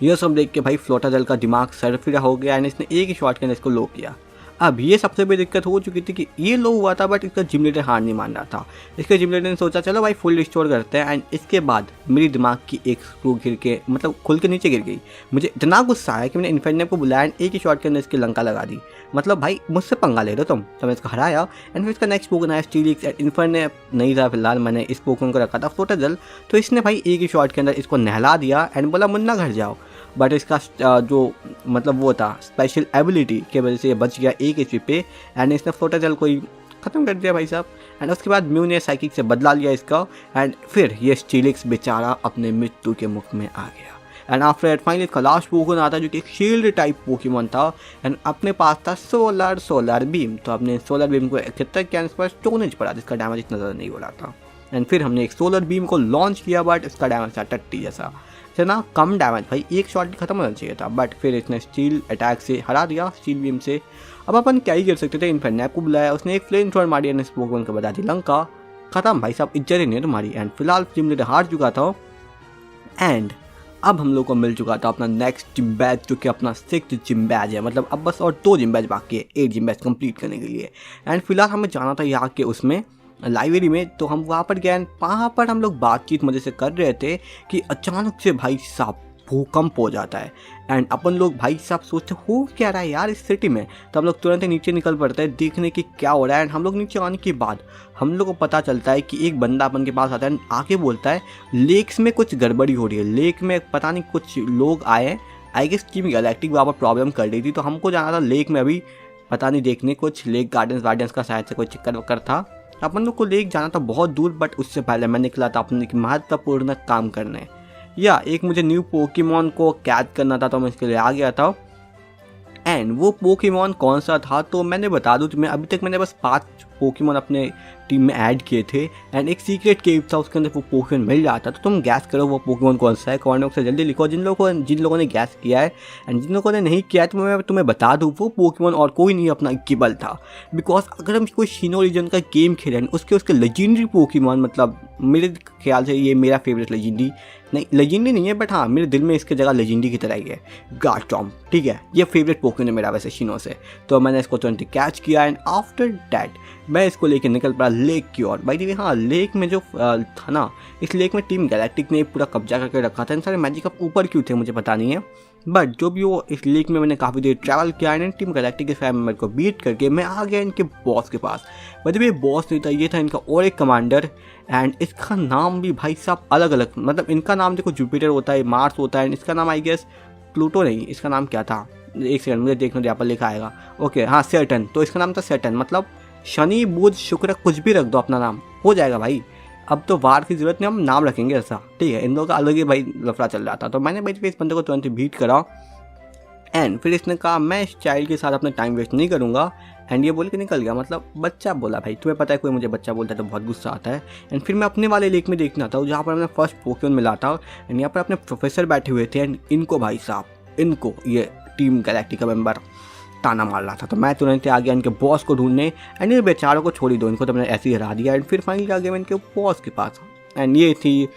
यह सब देख के भाई फ्लोटाजल का दिमाग सरफिरा हो गया। एंड इसने एक ही शॉट के अंदर इसको लो किया। अब ये सबसे बड़ी दिक्कत हो चुकी थी कि ये लो हुआ था, बट इसका जिम लीडर हार नहीं मान रहा था। इसके जिम लीडर ने सोचा चलो भाई फुल रिस्टोर करते हैं। एंड इसके बाद मेरी दिमाग की एक स्क्रू गिर के, मतलब खुल के नीचे गिर गई। मुझे इतना गुस्सा आया कि मैंने इन्फेर्नेप को बुलाया एंड एक ही शॉट के अंदर इसकी लंका लगा दी। मतलब भाई मुझसे पंगा ले रहे हो तुम। तो मैं इसको हराया। एंड फिर इसका नेक्स्ट पोकेमॉन आया स्टीलिक्स। एंड इन्फेर्नेप नहीं था फिलहाल, मैंने इस पोकेमॉन को रखा था फ्लोटाजल। तो इसने भाई एक ही शॉट के अंदर इसको नहला दिया एंड बोला मुन्ना घर जाओ। बट इसका जो मतलब वो था स्पेशल एबिलिटी की वजह से ये बच गया एक HP पे। एंड इसने फ्लोटाजल को ही ख़त्म कर दिया भाई साहब। एंड उसके बाद म्यू ने साइकिक से बदला लिया इसका। एंड फिर ये स्टीलिक्स बेचारा अपने मृत्यु के मुख में आ गया। एंड आफ्टर एट फाइनली इसका लास्ट पोकेमॉन आता जो कि एक शील्ड टाइप पोकेमॉन था। एंड अपने पास था सोलर बीम। तो अपने सोलर बीम को एकत्र किया, इस पर स्टोनेज पड़ा जिसका डैमेज इतना ज़्यादा नहीं हो रहा था। एंड फिर हमने एक सोलर बीम को लॉन्च किया, बट इसका डैमेज था टट्टी जैसा, इतना कम डैमेज भाई, एक शॉट खत्म होना चाहिए था। बट फिर इसने स्टील अटैक से हरा दिया, स्टील बीम से। अब अपन क्या ही कर सकते थे। इन्फेर्नेप को बुलाया, उसने एक फ्लेम थ्रोअर मारी। इस पोकेमॉन को बता दी लंका खत्म भाई साहब, इज्जत ही नहीं तुम्हारी। एंड फिलहाल जिम लीडर हार चुका था। एंड अब हम लोग को मिल चुका था अपना नेक्स्ट जिम बैच, जो कि अपना 6th जिम बैच है। मतलब अब बस और 2 जिम बैच बाकी है 8 जिम बैच कंप्लीट करने के लिए। एंड फिलहाल हमें जाना था यहाँ के उसमें लाइब्रेरी में। तो हम वहाँ पर गए। वहाँ पर हम लोग बातचीत मजे से कर रहे थे कि अचानक से भाई साहब भूकंप हो जाता है। एंड अपन लोग भाई साहब सोचते हो क्या रहा है यार इस सिटी में। तो हम लोग तुरंत नीचे निकल पड़ते हैं देखने की क्या हो रहा है। एंड हम लोग नीचे आने के बाद हम लोग को पता चलता है कि एक बंदा अपन के पास आता है, आके बोलता है लेक्स में कुछ गड़बड़ी हो रही है। लेक में पता नहीं कुछ लोग आए हैं, आई गेस टीम गैलेक्टिक वहाँ पर प्रॉब्लम कर रही थी। तो हमको जाना था लेक में, अभी पता नहीं देखने कुछ लेक गार्डन्स का शायद से कोई चक्कर वक्कर था। अपन लोग को लेक जाना था बहुत दूर। बट उससे पहले मैं निकला था अपने एक महत्वपूर्ण काम करने, या एक मुझे न्यू पोकेमॉन को कैद करना था। तो मैं इसके लिए आ गया था। एंड वो पोकेमॉन कौन सा था, तो मैंने बता दूं तुम्हें, अभी तक मैंने बस 5 पोकेमॉन अपने टीम में ऐड किए थे एंड एक सीक्रेट केव था, उसके अंदर वो पोकेमॉन मिल जाता। तो तुम गैस करो वो पोकेमॉन कौन सा है, कमेंट बॉक्स से जल्दी लिखो जिन लोगों ने गैस किया है। एंड जिन लोगों ने नहीं किया है तो मैं तुम्हें बता दूँ, वो पोकेमॉन और कोई नहीं अपना गिबल था। बिकॉज अगर हम कोई शिनो रीजन का गेम खेलें, उसके लेजेंडरी पोकेमॉन, मतलब मेरे ख्याल से ये मेरा फेवरेट लेजेंडरी नहीं है, बट हाँ मेरे दिल में इसकी जगह लेजेंडरी की तरह ही है, गार्चॉम्प। ठीक है, ये फेवरेट पोकेमॉन है मेरा वैसे शिनो से। तो मैंने इसको तुरंत कैच किया एंड आफ्टर दैट मैं इसको लेके निकल पड़ा लेक की ओर। भाई देखिए, हाँ लेक में जो था ना, इस लेक में टीम गैलेक्टिक ने पूरा कब्जा करके रखा था। इन सारे मैजिक अब ऊपर क्यों थे मुझे पता नहीं है, बट जो भी वो, इस लेक में मैंने काफ़ी देर ट्रैवल किया एंड टीम गैलेक्टिक के 5 मेंबर को बीट करके मैं आ गया इनके बॉस के पास। मतलब ये बॉस नहीं था, ये था इनका और एक कमांडर एंड इसका नाम भी भाई साहब अलग अलग, मतलब इनका नाम देखो जुपिटर होता है, मार्स होता है, एंड इसका नाम आई गेस प्लूटो नहीं, इसका नाम क्या था, एक सेकंड मुझे देखने दो, यहाँ पर लिखा आएगा। ओके हाँ सैटर्न, तो इसका नाम था सैटर्न, मतलब शनि बुध शुक्र कुछ भी रख दो अपना नाम हो जाएगा भाई। अब तो वार की जरूरत नहीं, हम नाम रखेंगे ऐसा। ठीक है, इन लोगों का अलग ही भाई लफड़ा चल रहा था। तो मैंने भाई इस बंदे को तुरंत बीट करा एंड फिर इसने कहा मैं इस चाइल्ड के साथ अपना टाइम वेस्ट नहीं करूँगा, एंड ये बोल के निकल गया। मतलब बच्चा बोला, भाई तुम्हें पता है कोई मुझे बच्चा बोलता है तो बहुत गुस्सा आता है। एंड फिर मैं अपने वाले लेक में देखना था जहाँ पर मैंने फर्स्ट पोकेमॉन मिला था एंड यहाँ पर अपने प्रोफेसर बैठे हुए थे एंड इनको भाई साहब इनको ये टीम गैलेक्टिक का मेंबर ताना मार रहा था। तो मैं तुरंत आ गया इनके बॉस को ढूंढने एंड ये बेचारों को छोड़ ही दो, इनको तो मैंने ऐसे ही हरा दिया। एंड फिर फाइनली आ गया मैं इनके बॉस के पास एंड ये थी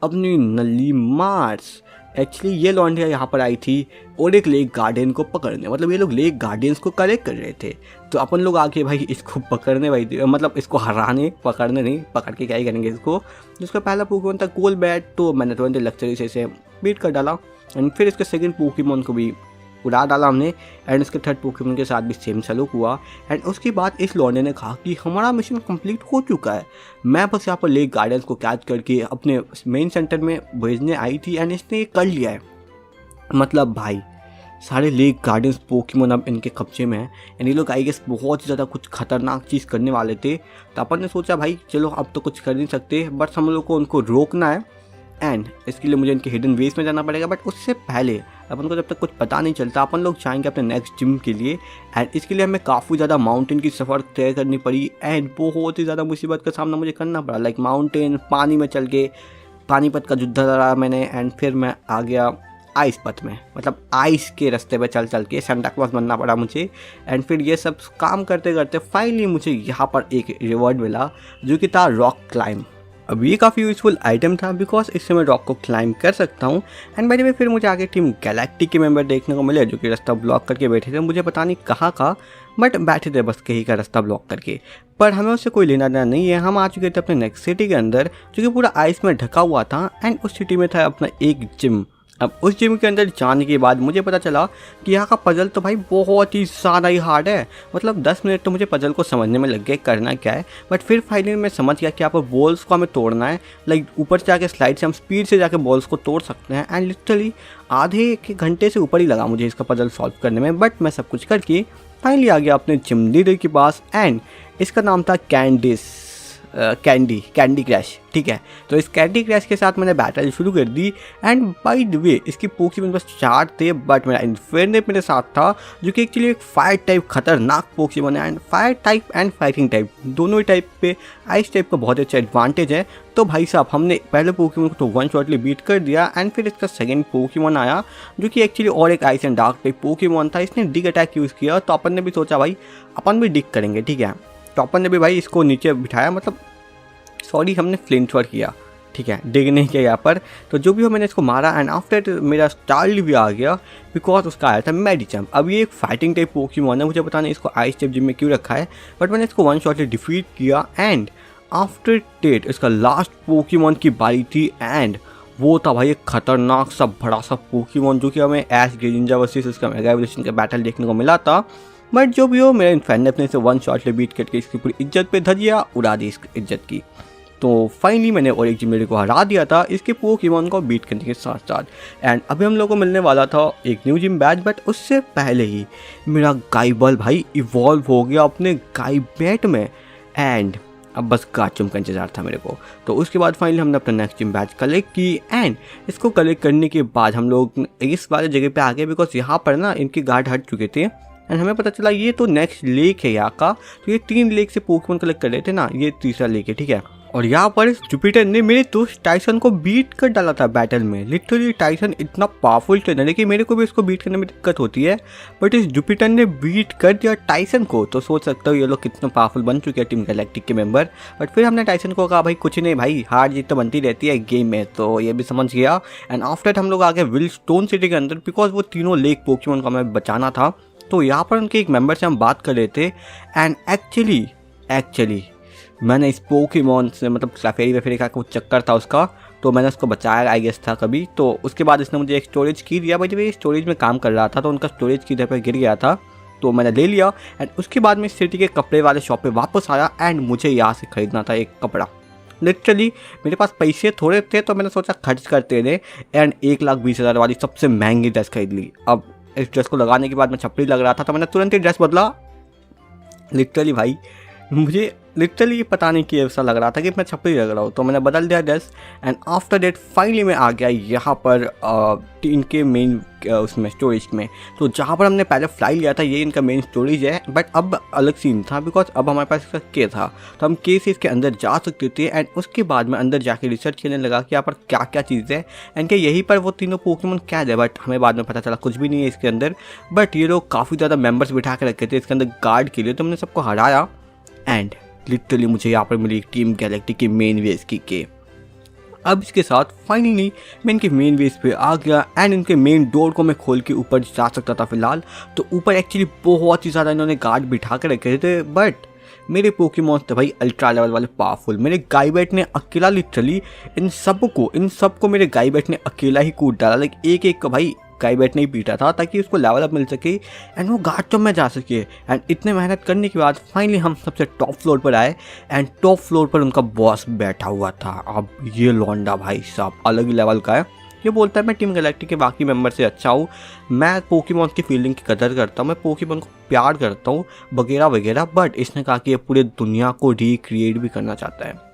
अपनी नली मार्स। एक्चुअली ये लॉन्ड्रिया यहाँ पर आई थी और एक लेक गार्डियन को पकड़ने, मतलब ये लोग लेक गार्डियंस को कलेक्ट कर रहे थे। तो अपन लोग आके भाई इसको पकड़ने, भाई मतलब इसको हराने, पकड़ने नहीं, पकड़ के क्या ही करेंगे इसको। जिसका पहला पोकेमॉन था कोल बैट, तो मैंने तुरंत लक्चरी से इसे बीट कर डाला एंड फिर इसके सेकंड पोकेमॉन को भी उड़ा डाला हमने एंड उसके थर्ड पोकेमॉन के साथ भी सेम सलूक हुआ। एंड उसके बाद इस लॉन्डे ने कहा कि हमारा मिशन कंप्लीट हो चुका है, मैं बस यहाँ पर लेक गार्डियंस को कैच करके अपने मेन सेंटर में भेजने आई थी एंड इसने ये कर लिया है। मतलब भाई सारे लेक गार्डियंस पोकेमॉन अब इनके कब्जे में है एंड ये लोग आई गेस बहुत ही ज़्यादा कुछ खतरनाक चीज़ करने वाले थे। तो अपन ने सोचा भाई चलो अब तो कुछ कर नहीं सकते, बट हम लोग को उनको रोकना है एंड इसके लिए मुझे इनके हिडन वेज में जाना पड़ेगा। बट उससे पहले अपन को जब तक कुछ पता नहीं चलता अपन लोग जाएंगे अपने नेक्स्ट जिम के लिए एंड इसके लिए हमें काफ़ी ज़्यादा माउंटेन की सफ़र तय करनी पड़ी एंड बहुत ही ज़्यादा मुसीबत का सामना मुझे करना पड़ा। लाइक माउंटेन, पानी में चल के पानीपत का युद्ध लड़ा मैंने एंड फिर मैं आ गया आइस पथ में, मतलब आइस के रास्ते पे चल के सेंटा क्लॉज बनना पड़ा मुझे। एंड फिर ये सब काम करते करते फाइनली मुझे यहाँ पर एक रिवॉर्ड मिला जो कि था रॉक क्लाइंब। अब ये काफ़ी यूज़फुल आइटम था बिकॉज इससे मैं रॉक को क्लाइंब कर सकता हूँ। एंड बाय द वे फिर मुझे आगे टीम गैलेक्टिक के मेंबर देखने को मिले जो कि रास्ता ब्लॉक करके बैठे थे, मुझे पता नहीं कहाँ का, बट बैठे थे बस कहीं का रास्ता ब्लॉक करके। पर हमें उससे कोई लेना देना नहीं है, हम आ चुके थे अपने नेक्स्ट सिटी के अंदर जो कि पूरा आइस में ढका हुआ था एंड उस सिटी में था अपना एक जिम। अब उस जिम के अंदर जाने के बाद मुझे पता चला कि यहाँ का पजल तो भाई बहुत ही ज़्यादा ही हार्ड है। मतलब 10 मिनट तो मुझे पजल को समझने में लग गए करना क्या है, बट फिर फाइनली मैं समझ गया कि यहाँ पर बॉल्स को हमें तोड़ना है। लाइक ऊपर से जाके स्लाइड से हम स्पीड से जाके बॉल्स को तोड़ सकते हैं एंड लिटरली आधे के घंटे से ऊपर ही लगा मुझे इसका पजल सॉल्व करने में। बट मैं सब कुछ करके फाइनली आ गया अपने जिम लीडर के पास एंड इसका नाम था कैंडी क्रैश। ठीक है, तो इस कैंडी क्रैश के साथ मैंने बैटल शुरू कर दी एंड बाय द वे इसकी पोकेमॉन बस 4 थे, बट मेरा इन्फेर्नेप मेरे साथ था जो कि एक्चुअली एक फायर टाइप खतरनाक पोकेमॉन है and fire type and fighting type दोनों ही टाइप पे आइस टाइप का बहुत अच्छा एडवांटेज है। तो भाई साहब हमने पहले पोकेमॉन को तो वन शॉटली बीट कर दिया एंड फिर इसका सेकंड पोकेमॉन आया जो कि एक्चुअली और एक ice and dark type Pokemon था। इसने डिग अटैक यूज़ किया तो अपन ने भी सोचा भाई अपन भी डिग करेंगे। ठीक है, तो अपन ने भी भाई इसको नीचे बिठाया, मतलब सॉरी हमने फ्लिंट शॉट किया। ठीक है, डिग नहीं किया यहाँ पर। तो जो भी हो मैंने इसको मारा एंड आफ्टर मेरा स्टाइल भी आ गया बिकॉज उसका आया था मेडिचम। अब ये एक फाइटिंग टाइप पोकेमॉन है, मुझे पता नहीं इसको आइस टाइप जिम में क्यों रखा है, बट मैंने इसको वन शॉटली डिफीट किया एंड आफ्टर डेट इसका लास्ट पोकेमॉन की बारी थी एंड वो था भाई एक खतरनाक सा बड़ा सा पोकेमॉन जो कि हमें एश ग्रेनिंजा वर्सेस उसका मेगा एवोल्यूशन का बैटल देखने को मिला था। बट जो भी हो मेरे इन्फेर्नेप ने से वन शॉटली बीट करके इसकी पूरी इज्जत पे धजिया उड़ा दी इस इज्जत की। तो फाइनली मैंने और एक जिम को हरा दिया था इसके पोकेमॉन को बीट करने के साथ साथ एंड अभी हम लोग को मिलने वाला था एक न्यू जिम बैच। बट उससे पहले ही मेरा गाइबल भाई इवॉल्व हो गया अपने गाइबैट में एंड अब बस गाचुम का इंतजार था मेरे को। तो उसके बाद फाइनली हमने अपना नेक्स्ट जिम बैच कलेक्ट की एंड इसको कलेक्ट करने के बाद हम लोग इस वाले जगह पे आ गए बिकॉज यहाँ पर ना इनके गार्ड हट चुके थे एंड हमें पता चला ये तो नेक्स्ट लेक है यहाँ का। तो ये 3 लेक से पोकेमॉन कलेक्ट कर रहे थे ना, ये तीसरा लेक है, ठीक है। और यहाँ पर इस जुपिटर ने मेरे दोस्त टाइसन को बीट कर डाला था बैटल में। लिटरली टाइसन इतना पावरफुल ट्रेनर है कि मेरे को भी इसको बीट करने में दिक्कत होती है, बट इस जुपिटर ने बीट कर दिया टाइसन को। तो सोच सकते हो ये लोग कितना पावरफुल बन चुके हैं टीम गैलेक्टिक के मेंबर। बट फिर हमने टाइसन को कहा भाई कुछ नहीं भाई, हार जीत तो बनती रहती है गेम में, तो ये भी समझ गया। एंड आफ्टर हम लोग आ गए विलस्टोन सिटी के अंदर बिकॉज वो तीनों लेक पोकेमॉन को हमें बचाना था। तो यहाँ पर उनके एक मेंबर से हम बात कर रहे थे एंड एक्चुअली मैंने इस पोकेमॉन से मतलब सफेरी वफेरी का कुछ चक्कर था उसका, तो मैंने उसको बचाया आई गेस था कभी। तो उसके बाद इसने मुझे एक स्टोरेज की दिया भाई, जब ये स्टोरेज में काम कर रहा था तो उनका स्टोरेज की इधर पर गिर गया था, तो मैंने ले लिया। एंड उसके बाद मैं सिटी के कपड़े वाले शॉप पे वापस आया एंड मुझे यहाँ से ख़रीदना था एक कपड़ा। लिटरली मेरे पास पैसे थोड़े थे तो मैंने सोचा खर्च करते रहे एंड 1,20,000 वाली सबसे महंगी ड्रेस खरीद ली। अब इस ड्रेस को लगाने के बाद मैं छपरी लग रहा था तो मैंने तुरंत ही ड्रेस बदला। लिटरली भाई मुझे लिटरली पता नहीं कि ऐसा लग रहा था कि मैं छपरी लग रहा हूँ, तो मैंने बदल दिया dress. And after that finally मैं आ गया यहाँ पर इनके मेन उसमें स्टोरेज में। तो जहाँ पर हमने पहले फ्लाई लिया था ये इनका मेन स्टोरेज है, बट अब अलग सीन था बिकॉज अब हमारे पास इसका के था, तो हम के से इसके अंदर जा सकते थे। एंड उसके बाद मैं अंदर जाके रिसर्च करने लगा कि यहाँ पर क्या क्या चीज़ है एंड क्या यहीं पर वो तीनों पोकेमॉन क्या है, बट हमें बाद में पता चला कुछ भी नहीं है इसके अंदर। बट ये लोग काफ़ी ज़्यादा मेम्बर्स बिठा के रखे थे इसके अंदर गार्ड के लिए, तो हमने सबको हराया एंड लिटरली मुझे यहाँ पर मिली टीम गैलेक्टिक के मेन बेस की के। अब इसके साथ फाइनली मैं इनके मेन बेस पे आ गया एंड इनके मेन डोर को मैं खोल के ऊपर जा सकता था फिलहाल। तो ऊपर एक्चुअली बहुत ही ज़्यादा इन्होंने गार्ड बिठा के रखे थे, बट मेरे पोकेमॉन थे भाई अल्ट्रा लेवल वाले पावरफुल। मेरे गाइबेट ने अकेला लिटरली इन सबको मेरे गाइबेट ने अकेला ही कूद डाला। लाइक एक को भाई गाइबेट ने ही पीटा था ताकि उसको लेवल अप मिल सके एंड वो गार्ड तो में जा सके। एंड इतने मेहनत करने के बाद फाइनली हम सबसे टॉप फ्लोर पर आए एंड टॉप फ्लोर पर उनका बॉस बैठा हुआ था। अब ये लौंडा भाई साहब अलग ही लेवल का है। ये बोलता है मैं टीम गैलेक्टिक के बाकी मेंबर से अच्छा हूँ, मैं पोकेमॉन की फीलिंग की कदर करता हूँ, मैं पोकेमॉन को प्यार करता हूँ वगैरह वगैरह। बट इसने कहा कि ये पूरे दुनिया को रिक्रिएट भी करना चाहता है।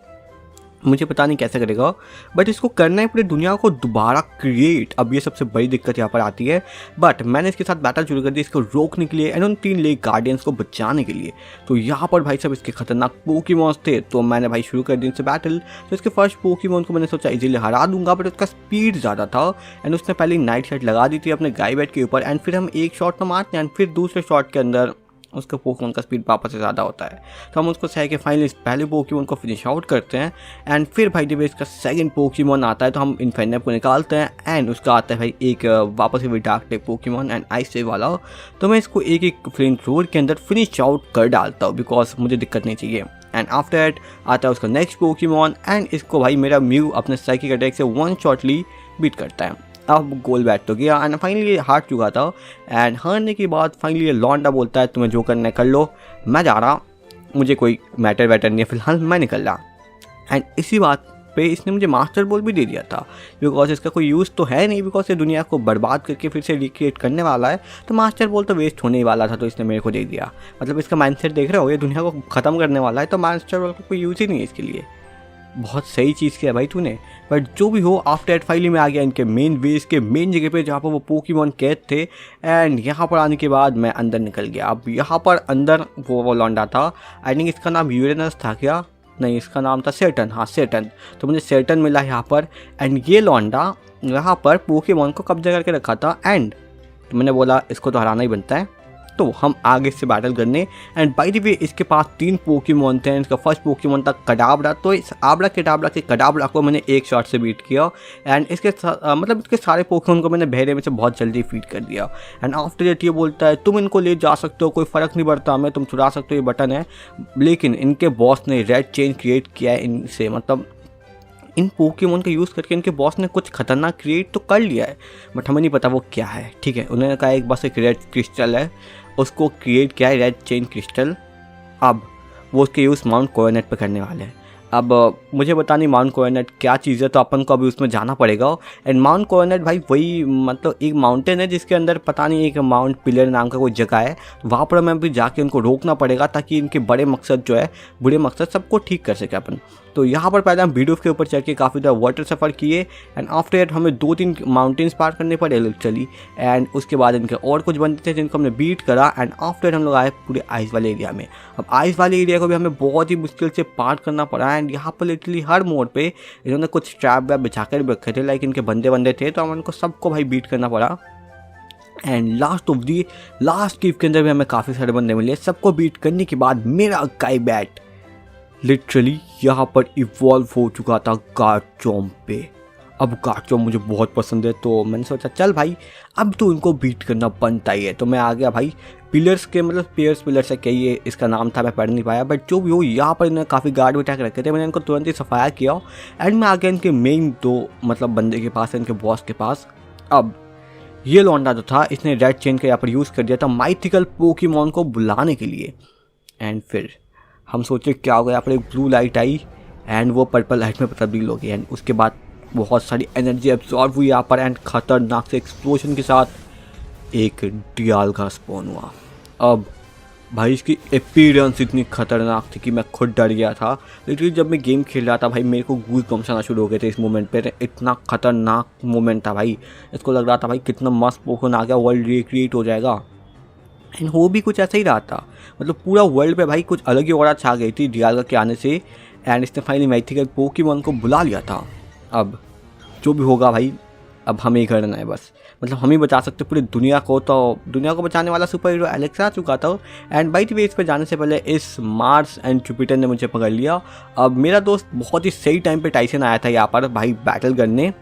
मुझे पता नहीं कैसे करेगा, बट इसको करना है पूरी दुनिया को दोबारा क्रिएट। अब ये सबसे बड़ी दिक्कत यहाँ पर आती है। बट मैंने इसके साथ बैटल शुरू कर दी इसको रोकने के लिए एंड उन 3 लेक गार्डियंस को बचाने के लिए। तो यहाँ पर भाई सब इसके खतरनाक पोकेमॉन्स थे, तो मैंने भाई शुरू कर दी इनसे बैटल। तो इसके फर्स्ट पोकेमॉन को मैंने सोचा इजीली हरा दूंगा, बट उसका स्पीड ज़्यादा था एंड उसने पहले नाइट शॉट लगा दी थी अपने गाइबेट के ऊपर। एंड फिर हम एक शॉट तो मारते हैं एंड फिर दूसरे शॉट के अंदर उसका पोकेमॉन का स्पीड वापस से ज़्यादा होता है, तो हम उसको सह के फाइनली पहले पोकेमॉन को फिनिश आउट करते हैं। एंड फिर भाई जब इसका सेकंड पोकेमॉन आता है तो हम इन्फेनेप को निकालते हैं एंड उसका आता है भाई एक वापस से dark type Pokemon and ice से वाला। तो मैं इसको एक फ्लेम थ्रोर के अंदर फिनिश आउट कर डालता हूँ बिकॉज मुझे दिक्कत नहीं चाहिए। एंड आफ्टर दैट आता है उसका नेक्स्ट पोकेमॉन एंड इसको भाई मेरा म्यू अपने साइकिक अटैक से 1 शॉटली बीट करता है। अब गोल बैट तो गया एंड फाइनली ये हार चुका था। एंड हारने के बाद फाइनली ये लौंडा बोलता है तुम्हें जो करना है कर लो, मैं जा रहा, मुझे कोई मैटर वैटर नहीं है फिलहाल, मैं निकल रहा। एंड इसी बात पे इसने मुझे मास्टर बॉल भी दे दिया था बिकॉज इसका कोई यूज़ तो है नहीं, बिकॉज ये दुनिया को बर्बाद करके फिर से रिक्रिएट करने वाला है, तो मास्टर बॉल तो वेस्ट होने ही वाला था, तो इसने मेरे को दे दिया। मतलब इसका माइंडसेट देख रहे हो, ये दुनिया को ख़त्म करने वाला है तो मास्टर बॉल का कोई यूज़ ही नहीं है इसके लिए। बहुत सही चीज़ किया भाई तूने। बट जो भी हो आफ्टर एट फाइनली में आ गया इनके मेन बेस के मेन जगह पे जहाँ पर वो पोकेमॉन कैद थे। एंड यहाँ पर आने के बाद मैं अंदर निकल गया। अब यहाँ पर अंदर वो लौंडा था, आई थिंक इसका नाम यूरेनस था क्या, नहीं इसका नाम था सेटन, हाँ सेटन। तो मुझे सेटन मिला यहाँ पर एंड ये लौंडा यहाँ पर पोकेमॉन को कब्जा करके रखा था। एंड तो मैंने बोला इसको तो हराना ही बनता है, तो हम आगे से बैटल करने। एंड बाय द वे इसके पास 3 पोकेमॉन थे। इसका फर्स्ट पोकेमॉन था कडाबरा, तो इस आबरा केडाबरा के कडाबरा को मैंने एक शॉट से बीट किया। एंड इसके मतलब इसके सारे पोकेमॉन को मैंने बहरे में से बहुत जल्दी फीड कर दिया। एंड आफ्टर दैट ये बोलता है तुम इनको ले जा सकते हो, कोई फ़र्क नहीं पड़ता हमें, तुम चुरा सकते हो, ये बटन है। लेकिन इनके बॉस ने रेड चेन क्रिएट किया है इनसे, मतलब इन पोकेमॉन का यूज़ करके इनके बॉस ने कुछ खतरनाक क्रिएट तो कर लिया है, बट हमें नहीं पता वो क्या है। ठीक है, उन्होंने कहा एक बस एक रेड क्रिस्टल है, उसको क्रिएट किया है रेड चेन क्रिस्टल। अब वो उसके यूज़ माउंट कोरोनेट पे करने वाले हैं। अब मुझे पता नहीं माउंट कोरोनेट क्या चीज़ है, तो अपन को अभी उसमें जाना पड़ेगा। एंड माउंट कोरोनेट भाई वही मतलब एक माउंटेन है जिसके अंदर पता नहीं एक माउंट पिलर नाम का कोई जगह है, वहाँ पर हमें अभी जाके उनको रोकना पड़ेगा ताकि इनके बड़े मकसद जो है, बुरे मकसद सबको ठीक कर सके अपन। तो यहाँ पर पहले हम वीडियो के ऊपर चढ़ के काफ़ी ज़्यादा वाटर सफ़र किए एंड आफ्टर दैट हमें 2-3 माउंटेन्स पार करने पड़े लिटरली। एंड उसके बाद इनके और कुछ बंदे थे जिनको हमने बीट करा एंड आफ्टर दैट हम लोग आए पूरे आइस वाले एरिया में। अब आइस वाले एरिया को भी हमें बहुत ही मुश्किल से पार करना पड़ा एंड यहाँ पर लिटरली हर मोड़ पे इन्होंने कुछ ट्रैप वैप बिछा कर रखे थे, लाइक इनके बंदे थे, तो हम उनको सबको भाई बीट करना पड़ा। एंड लास्ट कीव के अंदर भी हमें काफ़ी सारे बंदे मिले। सबको बीट करने के बाद मेरा गाइबैट लिटरली यहाँ पर इवॉल्व हो चुका था गार्चम्प पे। अब गार्चम्प मुझे बहुत पसंद है, तो मैंने सोचा चल भाई अब तो इनको बीट करना बनता ही है। तो मैं आ गया भाई पिलर्स के, मतलब पिलर्स है क्या ये इसका नाम था, मैं पढ़ नहीं पाया, बट जो भी हो यहाँ पर इन्होंने काफ़ी गार्ड बिठा के रखे थे। मैंने इनको तुरंत ही सफाया किया एंड मैं आ गया इनके मेन 2 मतलब बंदे के पास, इनके बॉस के पास। अब ये लौंडा जो था इसने रेड चेन का यहाँ पर यूज़ कर दिया था माइथिकल पोकेमॉन को बुलाने के लिए। एंड फिर हम सोचे क्या हो गया, यहाँ पर एक ब्लू लाइट आई एंड वो पर्पल लाइट में तब्दील हो गई एंड उसके बाद बहुत सारी एनर्जी एब्जॉर्ब हुई यहाँ पर एंड खतरनाक से एक्सप्लोजन के साथ एक डियालगा स्पॉन हुआ। अब भाई इसकी अपीयरेंस इतनी खतरनाक थी कि मैं खुद डर गया था। लेकिन जब मैं गेम खेल रहा था भाई मेरे को गूज बम्स आना शुरू हो गए थे इस मोमेंट पे। इतना खतरनाक मोमेंट था भाई, इसको लग रहा था भाई कितना मस्त पोकेमॉन आ गया, वर्ल्ड रिक्रिएट हो जाएगा। एंड वो भी कुछ ऐसा ही रहा था, मतलब पूरा वर्ल्ड पे भाई कुछ अलग ही ऑरा छा गई थी डियालगा के आने से एंड इसने फाइनली माइथिकल पोकेमॉन को बुला लिया था। अब जो भी होगा भाई अब हमें ही करना है बस, मतलब हम ही बचा सकते पूरी दुनिया को। तो दुनिया को बचाने वाला सुपर हीरो एलेक्स आ चुका था एंड बाई द वे इस पर जाने से पहले इस मार्स एंड जुपिटर ने मुझे पकड़ लिया। अब मेरा दोस्त बहुत ही सही टाइम पे टाइसन आया था यहाँ पर भाई बैटल करने,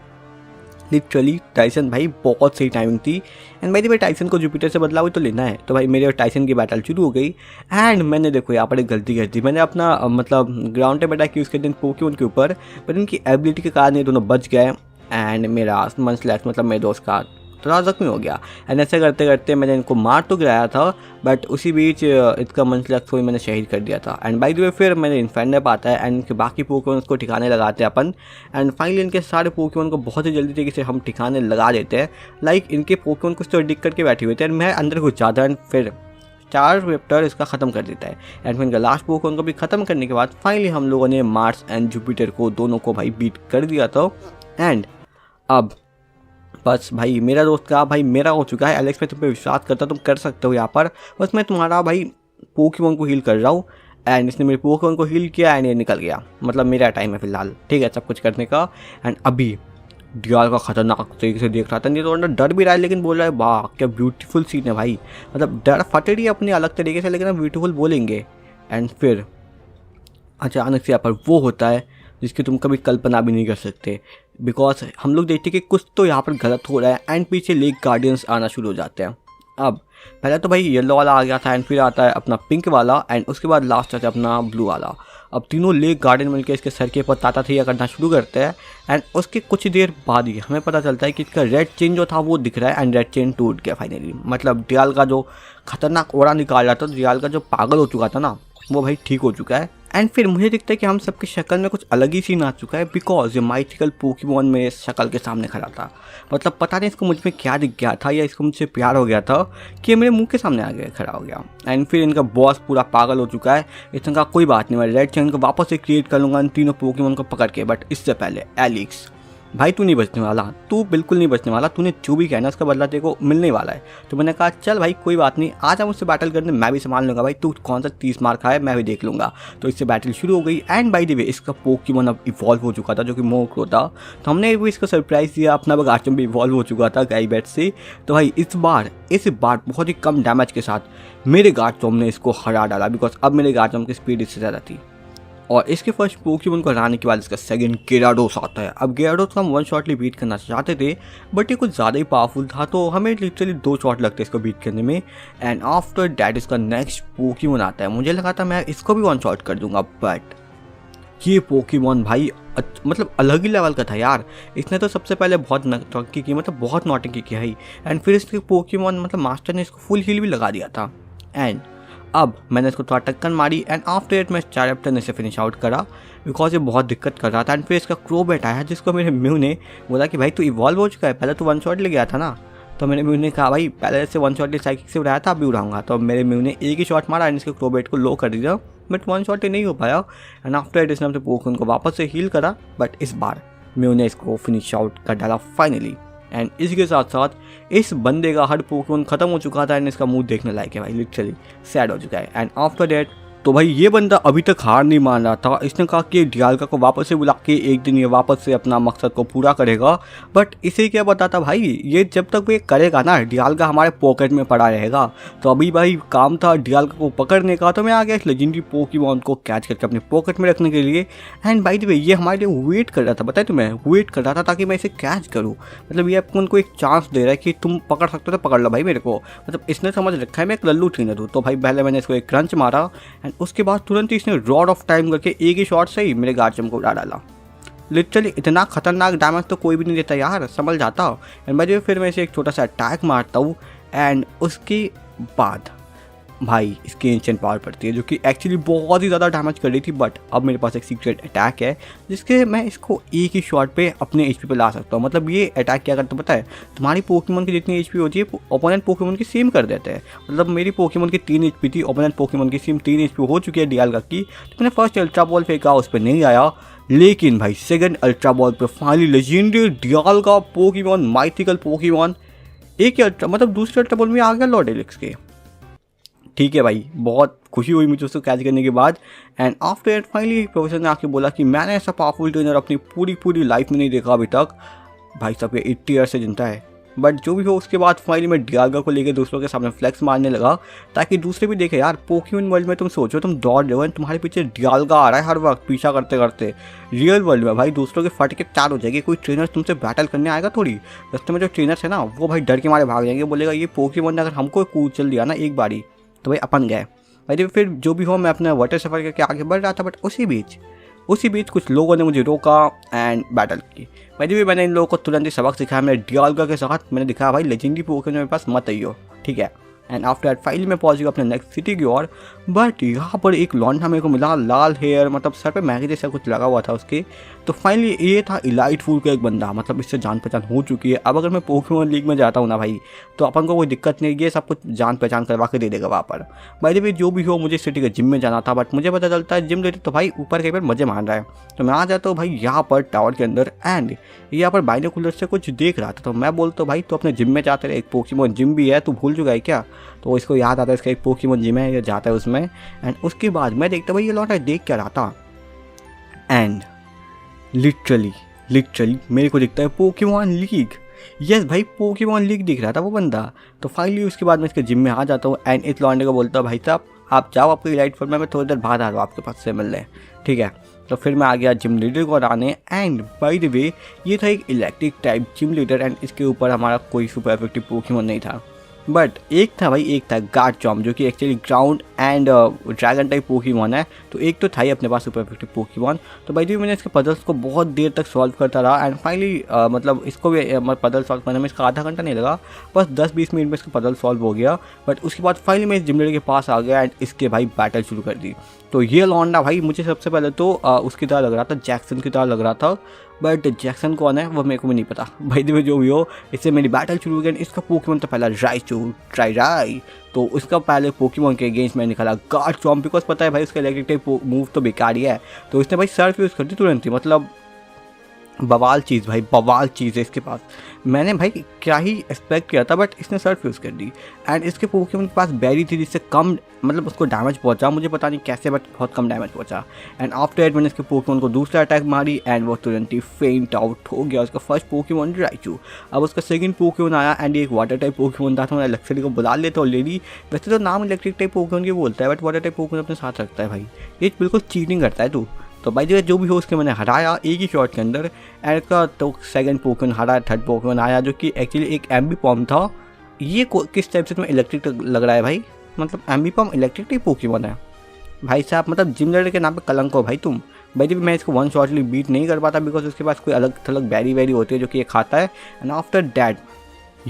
लिटरली टाइसन भाई बहुत सही टाइमिंग थी। And by the way Tyson को जुपिटर से बदलाव तो लेना है, तो भाई मेरे और टाइसन की बैटल शुरू हो गई एंड मैंने देखो यहाँ पर एक गलती कर दी। मैंने अपना मतलब ग्राउंड पे अटैक यूज़ कर दिया पोकेमॉन के ऊपर, पर इनकी एबिलिटी के कारण ये दोनों बच गए एंड मेरा मनस्लैक्स मतलब मेरे दोस्त का थोड़ा जख्मी हो गया। एंड ऐसे करते करते मैंने इनको मार तो गिराया था, बट उसी बीच इसका मनस्लैक्स को ही मैंने शहीद कर दिया था। एंड बाय द वे फिर मैंने इन्फेंडर आता है एंड इनके बाकी पोकेमॉन को ठिकाने लगाते हैं अपन एंड फाइनली इनके सारे पोकेमॉन को बहुत ही जल्दी तरीके से हम ठिकाने लगा देते हैं। लाइक इनके पोकेमॉन कुछ तो डिक करके बैठे हुए थे एंड मैं अंदर घुस जाता एंड फिर चार्जरैप्टर इसका ख़त्म कर देता है। एंड फिर इनका लास्ट पोकेमॉन को भी ख़त्म करने के बाद फाइनली हम लोगों ने मार्स एंड जुपिटर को दोनों को भाई बीट कर दिया था। एंड अब बस भाई मेरा दोस्त का भाई मेरा हो चुका है। एलेक्स पे तुम पे विश्वास करता, तुम कर सकते हो यहाँ पर, बस मैं तुम्हारा भाई पोकेमॉन को हील कर रहा हूँ एंड इसने मेरे पोकेमॉन को हील किया एंड ये निकल गया। मतलब मेरा टाइम है फिलहाल, ठीक है, सब कुछ करने का। एंड अभी डियालगा खतरनाक तरीके से देख रहा था, नहीं तो डर भी रहा है लेकिन बोल रहा है वाह क्या ब्यूटीफुल सीन है भाई, मतलब डर फट रही है अपने अलग तरीके से लेकिन हम ब्यूटीफुल बोलेंगे। एंड फिर अचानक से यहाँ पर वो होता है जिसकी तुम कभी कल्पना भी नहीं कर सकते, बिकॉज हम लोग देखते हैं कि कुछ तो यहाँ पर गलत हो रहा है एंड पीछे लेक गार्डियंस आना शुरू हो जाते हैं। अब पहले तो भाई येलो वाला आ गया था एंड फिर आता है अपना पिंक वाला एंड उसके बाद लास्ट आता है अपना ब्लू वाला। अब तीनों लेक गार्डन मिलकर इसके सर के ऊपर ताताथैया करना शुरू करते हैं एंड उसके कुछ देर बाद ही हमें पता चलता है कि इसका रेड चेन जो था वो दिख रहा है एंड रेड चेन टूट गया फाइनली। मतलब डियालगा जो खतरनाक ओरा निकाल रहा था, डियालगा जो पागल हो चुका था ना, वो भाई ठीक हो चुका है। एंड फिर मुझे दिखता है कि हम सबकी शक्ल में कुछ अलग ही सीन आ चुका है, बिकॉज ये माइथिकल पोकेमॉन मेरे शक्ल के सामने खड़ा था। मतलब पता नहीं इसको मुझ में क्या दिख गया था या इसको मुझसे प्यार हो गया था कि मेरे मुंह के सामने आ गया खड़ा हो गया। एंड फिर इनका बॉस पूरा पागल हो चुका है। इसने कहा कोई बात नहीं, मैं रेड चेन को वापस से क्रिएट कर लूँगा इन तीनों पोकेमॉन को पकड़ के, बट इससे पहले एलेक्स भाई तू नहीं बचने वाला, तू बिल्कुल नहीं बचने वाला, तूने जो भी कहना उसका बदला तेरे को मिलने वाला है। तो मैंने कहा चल भाई कोई बात नहीं, आज हम उससे बैटल करने मैं भी संभाल लूँगा भाई, तू कौन सा 30 मार खाए मैं भी देख लूँगा। तो इससे बैटल शुरू हो गई एंड बाय द वे इसका पोकेमॉन अब इवॉल्व हो चुका था जो कि मोक्रो था। तो हमने भी इसको सरप्राइज़ दिया, अपना गार्चम्प भी इवॉल्व हो चुका था गाइबैट से। तो भाई इस बार बहुत ही कम डैमेज के साथ मेरे गार्चम्प ने इसको हरा डाला, बिकॉज अब मेरे गार्चम्प की स्पीड इससे ज़्यादा थी। और इसके फर्स्ट पोकेमॉन को हराने के बाद इसका सेकंड गेराडोस आता है। अब गेराडोस को हम 1 शॉटली बीट करना चाहते थे, बट ये कुछ ज़्यादा ही पावरफुल था, तो हमें लिटरली 2 शॉट लगते इसको बीट करने में। एंड आफ्टर डैट इसका नेक्स्ट पोकेमॉन आता है। मुझे लगा था मैं इसको भी 1 शॉट कर दूंगा, बट ये पोकेमॉन भाई मतलब अलग ही लेवल का था यार। इसने तो सबसे पहले बहुत नौटंकी की, मतलब बहुत नौटंकी की है। एंड फिर इसके पोकेमॉन मतलब मास्टर ने इसको फुल हील भी लगा दिया था। एंड अब मैंने इसको थोड़ा टक्कर मारी एंड आफ्टर इट मैं चैप्टर ने से फिनिश आउट करा बिकॉज ये बहुत दिक्कत कर रहा था। एंड फिर इसका क्रोबेट आया जिसको मेरे म्यू ने बोला कि भाई तू इवॉल्व हो चुका है, पहले तो वन शॉट ले गया था ना। तो मेरे म्यू ने कहा भाई पहले से वन शॉट ले साइकिक से उड़ाया था, अब भी उड़ाऊंगा। तो मेरे म्यू ने एक ही शॉट मारा एंड इसके क्रोबेट को लो कर दिया, बट वन शॉट ही नहीं हो पाया। एंड आफ्टर इट इसने अपने पोकेमॉन को वापस से हील करा, बट इस बार म्यू ने इसको फिनिश आउट कर डाला फाइनली। एंड इसके साथ साथ इस बंदे का हर पोकेमॉन खत्म हो चुका था एंड इसका मुंह देखने लायक है भाई, लिटरली सैड हो चुका है। एंड आफ्टर दैट तो भाई ये बंदा अभी तक हार नहीं मान रहा था। इसने कहा कि डियाल्गा को वापस से बुला के एक दिन ये वापस से अपना मकसद को पूरा करेगा, बट इसे क्या बताता भाई ये जब तक वो ये करेगा ना डियाल्गा हमारे पॉकेट में पड़ा रहेगा। तो अभी भाई काम था डियाल्गा को पकड़ने का, तो मैं आ गया इस लेजेंडरी पोकेमॉन को कैच करके अपने पॉकेट में रखने के लिए। एंड बाय द वे ये हमारे लिए वेट कर रहा था, बताए तुम्हें वेट कर रहा था ताकि मैं इसे कैच करूँ। मतलब ये अपन को एक चांस दे रहा है कि तुम पकड़ सकते हो तो पकड़ लो भाई मेरे को। मतलब इसने समझ रखा है मैं एक लल्लू ट्रेनर हूँ। तो भाई पहले मैंने इसको एक क्रंच मारा एंड उसके बाद तुरंत ही इसने रॉड ऑफ टाइम करके एक ही शॉट से ही मेरे गार्चम को उड़ा डाला। लिटरली इतना खतरनाक डैमेज तो कोई भी नहीं देता यार, संभल जाता। एंड भाई फिर मैं इसे एक छोटा सा अटैक मारता हूँ एंड उसके बाद भाई इसकी एंशिएंट पावर पड़ती है जो कि एक्चुअली बहुत ही ज़्यादा डैमेज कर रही थी। बट अब मेरे पास एक सीक्रेट अटैक है जिसके मैं इसको एक ही शॉट पे अपने एचपी पे ला सकता हूँ। मतलब ये अटैक क्या करता पता है, तुम्हारी पोकेमॉन की जितनी एचपी होती है ओपोनेंट पोकेमॉन की सेम कर देते हैं। मतलब मेरी पोकेमॉन की 3 एचपी थी, ओपोनेंट पोकेमॉन की सेम 3 एचपी हो चुकी है डियाल्गा की। तो मैंने फर्स्ट अल्ट्रा बॉल फेंका, उस पर नहीं आया, लेकिन भाई सेकंड अल्ट्रा बॉल पे finally legendary Dialga Pokemon mythical Pokemon एक ही अल्ट्रा मतलब दूसरे अल्ट्रा बॉल में आ गया लॉर्ड एलेक्स के। ठीक है भाई बहुत खुशी हुई मुझे उसको कैच करने के बाद। And after it finally professor ने आके बोला कि मैंने ऐसा पावरफुल ट्रेनर अपनी पूरी लाइफ में नहीं देखा अभी तक। भाई साहब ये 80 ईयर से जनता है। बट जो भी हो उसके बाद फाइनली मैं डियाल्गा को लेकर दूसरों के सामने फ्लेक्स मारने लगा ताकि दूसरे भी देखे यार पोकेमॉन वर्ल्ड में तुम सोचो तुम दौड़ रहे हो तुम्हारे पीछे डियाल्गा आ रहा है हर वक्त पीछा करते करते। रियल वर्ल्ड में भाई दूसरों के फट के चार हो जाएगी, कोई ट्रेनर तुमसे बैटल करने आएगा थोड़ी। रास्ते में जो ट्रेनर्स है ना वो भाई डर के मारे भाग जाएंगे, बोलेगा ये पोकेमॉन ने अगर हमको कूद चल दिया ना एक बारी तो भाई अपन गए भाई। फिर जो भी हो मैं अपना वाटर सफ़र करके आगे बढ़ रहा था, बट उसी बीच कुछ लोगों ने मुझे रोका एंड बैटल की। भाई मैंने इन लोगों को तुरंत ही सबक सिखाया मेरे डियाल्गा के साथ। मैंने दिखाया भाई लेजेंडरी पोकेमॉन मेरे पास मत आइयो, ठीक है। एंड आफ्टर दैट फाइनली मैं पहुंच गया अपने नेक्स्ट सिटी की ओर। बट यहाँ पर एक लॉन्डा मेरे को मिला, लाल हेयर, मतलब सर पे मैगी जैसा कुछ लगा हुआ था उसके। तो फाइनली ये था इलाइट फूल का एक बंदा, मतलब इससे जान पहचान हो चुकी है। अब अगर मैं पोकेमॉन लीग में जाता हूँ ना भाई तो अपन को कोई दिक्कत नहीं, ये सब कुछ जान पहचान करवा के दे देगा वहाँ पर। भाई भी जो भी हो मुझे सिटी के जिम में जाना था, बट मुझे पता चलता है जिम लेते तो भाई ऊपर कहीं पर मजे मान रहा है। तो मैं आ जाता हूँ भाई यहाँ पर टावर के अंदर एंड यहाँ पर बाइनोकुलर से कुछ देख रहा था। तो मैं बोलता हूँ भाई तो अपने जिम में जाते रहे, एक पोकेमॉन जिम भी है, तू भूल चुका है क्या। तो इसको याद आता है इसका एक पोकेमॉन जिम है, ये जाता है उसमें। एंड उसके बाद मैं देखता भाई ये लौटा देख क्या रहा था एंड लिटरली मेरे को दिखता है पोकेमॉन लीग। यस भाई पोकेमॉन लीग दिख रहा था वो बंदा। तो फाइनली उसके बाद मैं इसके जिम में आ जाता हूँ एंड इस लौंडे को बोलता हूँ भाई साहब आप जाओ आपको इलाइट फॉर्म में, मैं थोड़ी देर बाद आ रहा हूँ आपके पास से मिलने, ठीक है। तो फिर मैं आ गया जिम लीडर को हराने एंड बाय द वे ये था एक electric type gym leader and इसके ऊपर हमारा कोई सुपर इफेक्टिव पोकेमॉन नहीं था। बट एक था गार्चम्प जो कि actually ground and dragon type Pokemon है। तो एक तो था ही अपने पास सुपर इफेक्टिव पोकेमॉन। तो भाई मैंने इसके पजल्स को बहुत देर तक सॉल्व करता रहा एंड फाइनली मतलब इसको भी पजल सॉल्व करने में इसका आधा घंटा नहीं लगा, बस 10-20 मिनट में इसका पजल सॉल्व हो गया। बट उसके बाद फाइनली मैं इस जिम लीडर के पास आ गया एंड इसके भाई बैटल शुरू कर दी। तो ये लौंडा भाई मुझे सबसे पहले तो उसकी तरह लग रहा था, जैक्सन की तरह लग रहा था, बट जैक्सन कौन है वो मेरे को भी नहीं पता। भाई में जो भी हो इससे मेरी बैटल शुरू हो गई। इसका पोकेमॉन तो पहला राई, तो उसका पहले पोकेमॉन के अगेंस्ट में निकाला गार्चम्प, बिकॉज पता है भाई उसका इलेक्ट्रिक टाइप मूव तो बेकार ही है। तो इसने भाई सर्फ यूज़ कर दी तुरंत ही, मतलब बवाल चीज़ है इसके पास। मैंने भाई क्या ही एक्सपेक्ट किया था, बट इसने सर्फ यूज़ कर दी एंड इसके पोकेमॉन के पास बैरी थी जिससे कम मतलब उसको डैमेज पहुंचा, मुझे पता नहीं कैसे बट बहुत कम डैमेज पहुंचा। एंड आफ्टर दैट मैंने इसके पोकेमॉन को दूसरा अटैक मारी एंड वो तुरंत ही फेंट आउट हो गया। उसका फर्स्ट पोकेमॉन राइचू। अब उसका सेकंड पोकेमॉन आया एंड एक वाटर टाइप पोकेमॉन था। तो मैंने लक्सरी को बुला लेता ऑलरेडी, वैसे तो नाम इलेक्ट्रिक टाइप पोकेमॉन के बोलता है बट वाटर टाइप पोकेमॉन अपने साथ रखता है भाई, ये बिल्कुल चीटिंग करता है तू। तो भाई जो भी हो उसके मैंने हराया एक ही शॉट के अंदर एंड का तो सेकंड पोकेमॉन हराया। थर्ड पोकेमॉन आया जो कि एक्चुअली एक एम्बीपॉम था। ये किस टाइप से तुम्हें इलेक्ट्रिक लग रहा है भाई, मतलब एम्बीपॉम इलेक्ट्रिक टाइप पोकेमॉन है भाई साहब, मतलब जिम लीडर के नाम पे कलंक हो भाई तुम। भाई मैं इसको वन शॉटली बीट नहीं कर पाता बिकॉज उसके पास कोई अलग थलग बैरी होती है जो कि ये खाता है। एंड आफ्टर दैट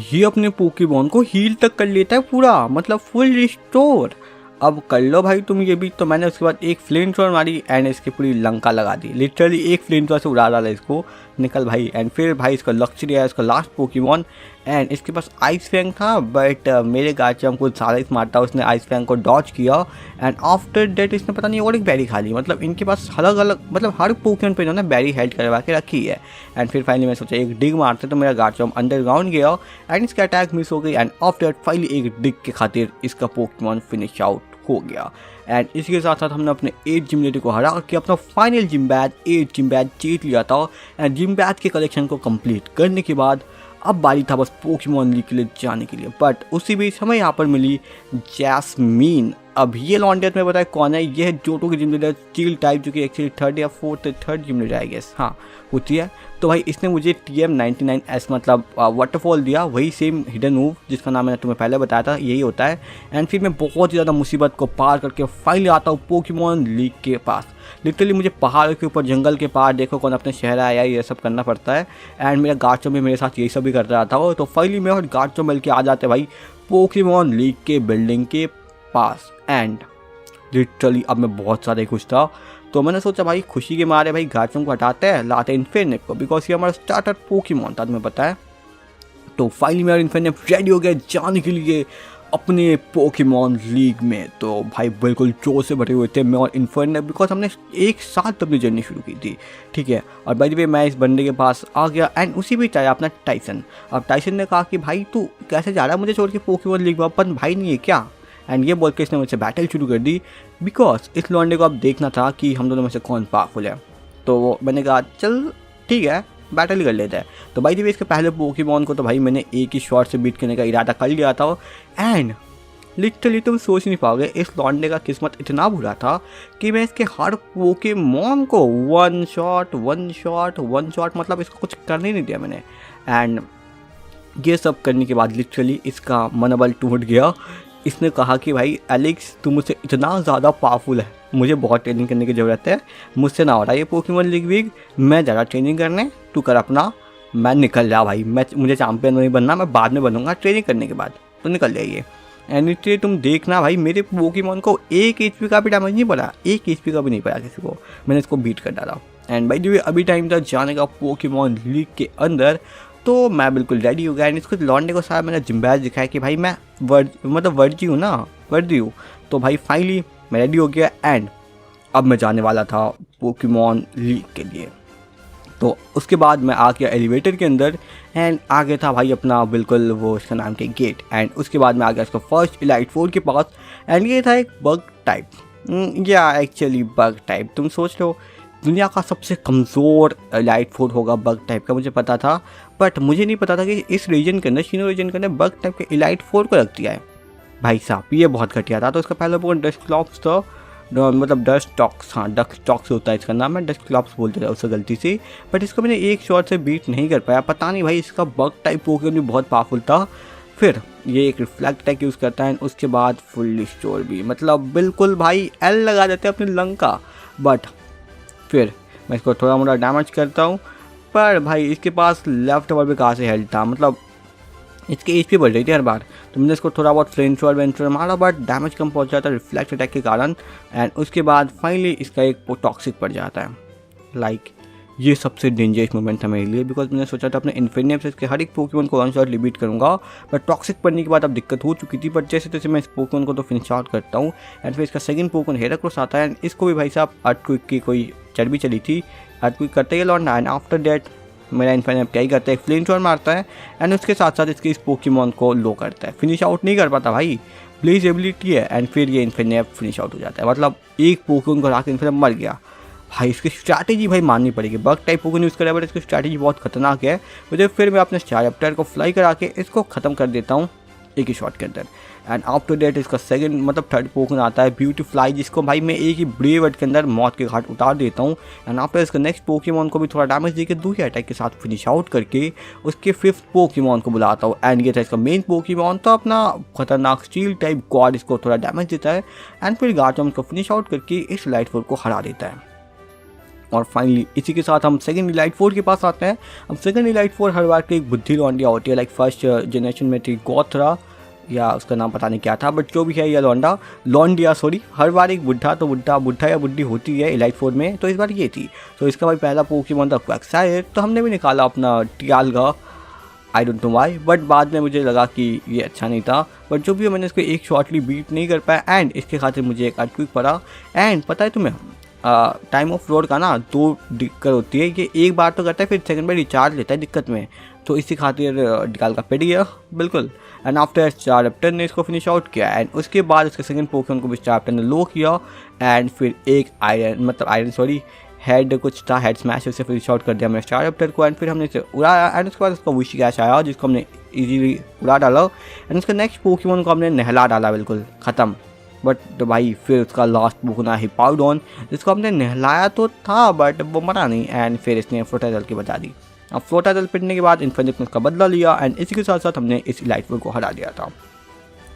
ये अपने पोकेमॉन को हील तक कर लेता है पूरा, मतलब फुल रिस्टोर। अब कर लो भाई तुम ये भी। तो मैंने उसके बाद एक फ्लेम थ्रोअर मारी एंड इसकी पूरी लंका लगा दी, लिटरली एक फ्लेम थ्रोअर से उड़ा डाला इसको, निकल भाई। एंड फिर भाई इसका लक्ष्य आया, इसका लास्ट पोकेमॉन, एंड इसके पास आइस फैंग था, बट मेरे गार्चम्प को ज़्यादा स्मार्ट था, उसने आइस फैंग को डॉज किया एंड आफ्टर डेट इसने पता नहीं और एक बैरी खा ली। मतलब इनके पास अलग अलग, मतलब हर पोकेमॉन पे इन्होंने बैरी हेल्ड करवा के रखी है। एंड फिर फाइनली मैं सोचा एक डिग मारते, तो मेरा गार्चम्प अंडरग्राउंड गया एंड इसका अटैक मिस हो गई एंड आफ्टर डेट फाइनली एक डिग के खातिर इसका पोकेमॉन फिनिश आउट हो गया। एंड इसके साथ साथ हमने अपने 8 जिम लीडर को हरा के अपना final gym badge 8 gym badge जीत लिया था। एंड जिम बैज के कलेक्शन को कंप्लीट करने के बाद अब बारी था बस पोकेमॉन लीग के लिए जाने के लिए। बट उसी बीच हमें यहाँ पर मिली जैस्मीन। अब ये लॉन्डेट में बताया कौन है, ये है जोटो की जिम लीडर स्टील टाइप, जो कि actually third gym leader I guess, हाँ होती है। तो भाई इसने मुझे TM99S मतलब वाटरफॉल दिया, वही सेम हिडन मूव जिसका नाम मैंने तुम्हें पहले बताया था, यही होता है। एंड फिर मैं बहुत ही ज़्यादा मुसीबत को पार करके फाइनली आता हूँ पोकेमॉन लीग के पास। लिटरली मुझे पहाड़ों के ऊपर, जंगल के पार, देखो कौन अपने शहर आया, ये सब करना पड़ता है। एंड मेरा गार्चम्प भी मेरे साथ यही सब भी कर रहा था। तो फाइनली मैं और गार्चम्प मिल के आ जाते भाई पोकेमॉन लीग के बिल्डिंग के पास। एंड लिटरली अब मैं बहुत ज़्यादा खुश था, तो मैंने सोचा भाई खुशी के मारे भाई गार्चम्प को हटाते हैं, लाते हैं इन्फिनिट को, बिकॉज ये हमारा स्टार्टर पोकेमॉन था, तुम्हें पता है। तो फाइनली मेरा इन्फिनिट रेडी हो गया जाने के लिए अपने पोकेमॉन लीग में। तो भाई बिल्कुल जोर से भरे हुए थे मैं और इन्फिनिट, बिकॉज हमने एक साथ अपनी जर्नी शुरू की थी, ठीक है। और बाय द वे मैं इस बंदे के पास आ गया एंड उसी बीच आया अपना टाइसन। अब टाइसन ने कहा कि भाई तू कैसे जा रहा है मुझे छोड़ के पोकेमॉन लीग में, अपन भाई नहीं है क्या? एंड ये बोल के इसने मुझसे बैटल शुरू कर दी, बिकॉज इस लॉन्डे को अब देखना था कि हम दोनों में से कौन पावरफुल है। तो मैंने कहा चल ठीक है बैटल ही कर लेता है। तो भाई देखिए इसके पहले पोकेमॉन को तो भाई मैंने एक ही शॉट से बीट करने का इरादा कर लिया था। एंड लिटरली तुम सोच नहीं पाओगे इस लॉन्डे का किस्मत इतना बुरा था कि मैं इसके हर पोकेमॉन को वन शॉट मतलब इसको कुछ करने ही नहीं दिया मैंने। एंड ये सब करने के बाद लिटरली इसका मनोबल टूट गया। इसने कहा कि भाई एलेक्स तू मुझसे इतना ज़्यादा पावरफुल है, मुझे बहुत ट्रेनिंग करने की ज़रूरत है, मुझसे ना हो रहा ये पोकेमॉन लीग वीग, मैं ज़्यादा ट्रेनिंग करने, तू कर अपना, मैं निकल रहा भाई, मुझे चैंपियन नहीं बनना, मैं बाद में बनूंगा ट्रेनिंग करने के बाद, तो निकल जाइए। एंड इसलिए तुम देखना भाई मेरे पोकेमॉन को 1 HP का भी डैमेज नहीं पड़ा, 1 HP का भी नहीं पड़ा किसी को, मैंने इसको बीट कर डाला। एंड भाई जो अभी टाइम था जाने का पोकेमॉन लीग के अंदर, तो मैं बिल्कुल रेडी हो गया। एंड इसको लौंडे को सारा मैंने जिम्बैज दिखाया कि भाई मैं वर्दी हूँ ना, वर्दी हूँ। तो भाई फाइनली मैं रेडी हो गया एंड अब मैं जाने वाला था पोकेमॉन लीग के लिए। तो उसके बाद मैं आ गया एलिवेटर के अंदर एंड आगे था भाई अपना बिल्कुल वो इसका नाम के गेट। एंड उसके बाद मैं आ गया इसका फर्स्ट इलाइट 4 के पास एंड ये था एक बग टाइप, या एक्चुअली बग टाइप, तुम सोच लो दुनिया का सबसे कमज़ोर लाइट 4 होगा बग टाइप का, मुझे पता था। बट मुझे नहीं पता था कि इस रीजन के अंदर, शीनो रीजन के अंदर बग टाइप के इलाइट 4 को रख दिया है। भाई साहब ये बहुत घटिया था। तो उसका पहला पोकेमॉन डस्टक्लॉप्स था, मतलब डस्टॉक्स, हाँ डस्टॉक्स होता है इसका नाम, मैं डस्टक्लॉप्स बोलते थे उससे गलती से। बट इसको मैंने एक शॉट से बीट नहीं कर पाया, पता नहीं भाई इसका बग टाइप पोकेमॉन भी बहुत पावरफुल था। फिर ये एक रिफ्लेक्ट अटैक यूज़ करता है, उसके बाद फुल रिस्टोर भी, मतलब बिल्कुल भाई एल लगा देते हैं अपनी लंका। बट फिर मैं इसको थोड़ा मोड़ा डैमेज करता हूँ, पर भाई इसके पास लेफ्ट ओवर भी कहाँ से हेल्थ था, मतलब इसकी HP बढ़ रही थी हर बार। तो मैंने इसको थोड़ा बहुत फ्लेंचर वेंचर मारा, बट डैमेज कम पहुँच जाता है रिफ्लेक्ट अटैक के कारण। एंड उसके बाद फाइनली इसका एक टॉक्सिक पड़ जाता है। लाइक ये सबसे डेंजरस मोमेंट था मेरे लिए, बिकॉज मैंने सोचा था अपने इन्फिनिट से इसके हर एक पोकेमॉन को वन शॉट लिमिट करूँगा, बट टॉक्सिक पड़ने के बाद अब दिक्कत हो चुकी थी। बट जैसे तैसे मैं इस पोकेमॉन को तो फिनिश आउट करता हूँ। एंड फिर इसका सेकंड पोकेमॉन हेराक्रोस आता है एंड इसको भी भाई साहब अर्थक्वेक की कोई चर्बी चली थी, अर्थक्वेक करते ही लौंडा। एंड आफ्टर डेट मेरा इन्फिनिट क्या ही करता है, एक फ्लेमथ्रोअर मारता है एंड उसके साथ साथ इसके इस पोकेमॉन को लो करता है। फिनिश आउट नहीं कर पाता भाई, प्लीज एबिलिटी है। एंड फिर ये इन्फिनिट फिनिश आउट हो जाता है, मतलब एक पोकेमॉन को राके इन्फिनिट मर गया। भाई इसकी स्ट्रैटेजी भाई माननी पड़ेगी, बग टाइप पोकेमॉन यूज़ करा बट इसकी स्ट्रैटेजी बहुत खतरनाक है। मुझे फिर मैं अपने स्टारप्टर को फ्लाई करा के इसको ख़त्म कर देता हूँ एक ही शॉट के अंदर। एंड आफ्टर डेट इसका सेकंड मतलब थर्ड पोकेमॉन आता है ब्यूटीफ्लाई, जिसको भाई मैं एक ही ब्रेव वर्ड के अंदर मौत के घाट उतार देता हूँ। एंड आफ्टर इसका नेक्स्ट पोकेमॉन को भी थोड़ा डैमेज देकर दूसरे अटैक के साथ फिनिश आउट करके उसके फिफ्थ पोकेमॉन को बुलाता हूँ। एंड ये था इसका मेन पोकेमॉन, तो अपना खतरनाक स्टील टाइप गॉड इसको थोड़ा डैमेज देता है एंड फिर गार्चम्प को फिनिश आउट करके इस लाइट 4 को हरा देता है। और फाइनली इसी के साथ हम सेकंड इलाइट 4 के पास आते हैं। अब सेकंड इलाइट 4 हर बार की एक बुद्धि लौंडिया होती है, लाइक फर्स्ट जनरेशन में थी गॉथरा, या उसका नाम पता नहीं क्या था, बट जो भी है ये लॉन्डिया सॉरी, हर बार एक बुढ़ा तो बुढ़ा या बुढ़ी होती है इलाइट 4 में, तो इस बार ये थी। तो इसका भाई पहला पोकेमॉन था क्वैक्सायर, तो हमने भी निकाला अपना Dialga, I don't know why, but बाद में मुझे लगा कि ये अच्छा नहीं था, बट जो भी है मैंने इसको एक शॉर्टली बीट नहीं कर पाया एंड इसके खातिर मुझे एक अर्थक्वेक पड़ा। एंड पता है तुम्हें टाइम ऑफ रोड का ना 2 दिक्कत होती है, ये एक बार तो करता है फिर सेकंड बार रिचार्ज लेता है दिक्कत में, तो इसी खातिर डिकाल का पिट गया बिल्कुल। एंड आफ्टर स्टारप्टर ने इसको फिनिश आउट किया एंड उसके बाद उसके सेकंड पोकेमॉन को भी स्टारप्टर ने लो किया एंड फिर एक आयरन सॉरी हेड कुछ था, हेड स्मैश, उसे फिनिश आउट कर दिया हमने स्टारप्टर को एंड फिर हमने इसे उड़ाया एंड उसके बाद उसका विश कैश आया जिसको हमने इजीली उड़ा डाला एंड उसका नेक्स्ट पोकेमॉन को हमने नहला डाला बिल्कुल ख़त्म। बट तो भाई फिर उसका लास्ट पोकेमॉन हिप्पाउडोन, जिसको हमने नहलाया तो था बट वो मरा नहीं एंड फिर इसने फ्लोटाइजल की बचा दी। अब फ्लोटाइजल पिटने के बाद इन्फिनिट ने उसका बदला लिया एंड इसी के साथ साथ हमने इस इलाइट 4 को हरा दिया था।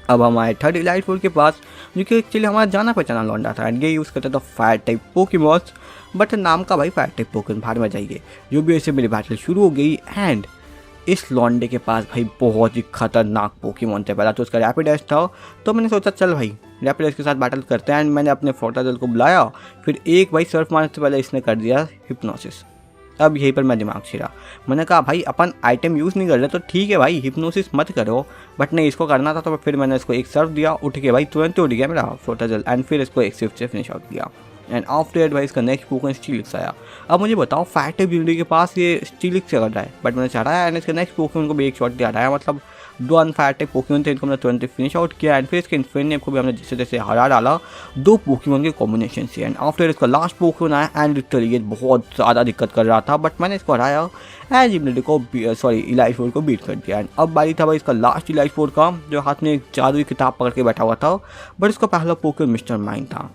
अब हमारे थर्ड इलाइट 4 के पास, जो कि एक्चुअली हमारा जाना पहचाना लौंडा था एंड ये यूज़ करता था फायर टाइप पोकेमॉन्स, बट नाम का भाई फायर टाइप पोकेमॉन बाहर में जाइए। जो भी ऐसे मेरी बैटल शुरू हो गई एंड इस लौंडे के पास भाई बहुत ही खतरनाक पोकेमॉन थे। पहला तो उसका रैपिडेस था, तो मैंने सोचा चल भाई रैपिडेस के साथ बैटल करते हैं एंड मैंने अपने फ्लोटाइजल को बुलाया। फिर एक भाई सर्फ मारने से पहले इसने कर दिया हिप्नोसिस। अब यहीं पर मैं दिमाग छिड़ा, मैंने कहा भाई अपन आइटम यूज़ नहीं कर रहे तो ठीक है भाई हिप्नोसिस मत करो, बट नहीं इसको करना था। तो फिर मैंने इसको एक सर्फ दिया, उठ के भाई तुरंत उठ गया मेरा फ्लोटाइजल एंड फिर इसको एक स्विफ्ट से फिनिश आउट किया एंड आफ्टर दैट भाई इसका नेक्स्ट पोकेमॉन स्टीलिक्स आया। अब मुझे बताओ फायर टाइप यूनिटी के पास ये स्टीलिक्स से कर रहा है, बट मैंने चढ़ाया एंड इसका नेक्स्ट पोकेमॉन को भी एक शॉट दिया हराया। मतलब 2 अनफायर टाइप पोकेमॉन थे, इनको हमने तुरंत फिनिश आउट किया एंड फिर इसके इन्फिनिट को भी हमने जैसे जैसे हरा डाला 2 पोकेमॉन के कॉम्बिनेशन से। एंड आफ्टर इसका लास्ट पोकेमॉन आया एंड लिटरली ये बहुत ज़्यादा दिक्कत कर रहा था, बट मैंने इसको हराया एंड इम्यूनिटी को इलाइट 4 को बीट कर दिया। एंड अब बारी था भाई इसका लास्ट इलाइट 4 का, जो हाथ में एक जादुई किताब पकड़ के बैठा हुआ था, बट इसका पहला पोकेमॉन मिस्टर माइंड था,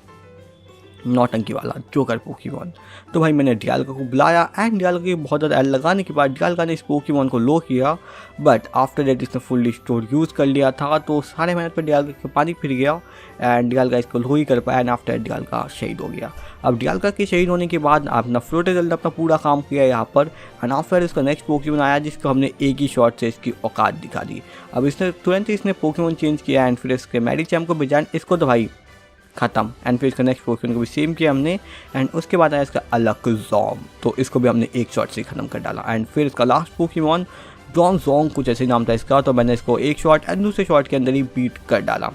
नौटंकी वाला जोकर पोकेमॉन। तो भाई मैंने डियालगा को बुलाया एंड डियालगा की बहुत ज़्यादा एल लगाने के बाद डियालगा ने इस पोकेमॉन को लो किया, बट आफ्टर दैट इसने फुल्ली स्टोर यूज़ कर लिया था, तो सारे मेहनत पर डियालगा के पानी फिर गया एंड डियालगा इसको लो ही कर पाया एंड आफ्टर डियालगा शहीद हो गया। अब डियालगा के शहीद होने के बाद अपना फ्लोटाइजल ने अपना पूरा काम किया यहाँ पर एंड आफ्टर इसका नेक्स्ट पोकेमॉन आया जिसको हमने एक ही शॉट से इसकी औकात दिखा दी। अब इसने तुरंत ही इसने पोकेमॉन चेंज किया एंड फिर इसके मैडिचैम को बजाय इसको तो भाई ख़त्म एंड फिर इसका नेक्स्ट पोकेमॉन को भी सेम किया हमने एंड उसके बाद आया इसका अलकज़ोम, तो इसको भी हमने एक शॉट से ख़त्म कर डाला। एंड फिर इसका लास्ट पोकेमॉन जोंग कुछ ऐसे नाम था इसका, तो मैंने इसको एक शॉट एंड दूसरे शॉट के अंदर ही बीट कर डाला,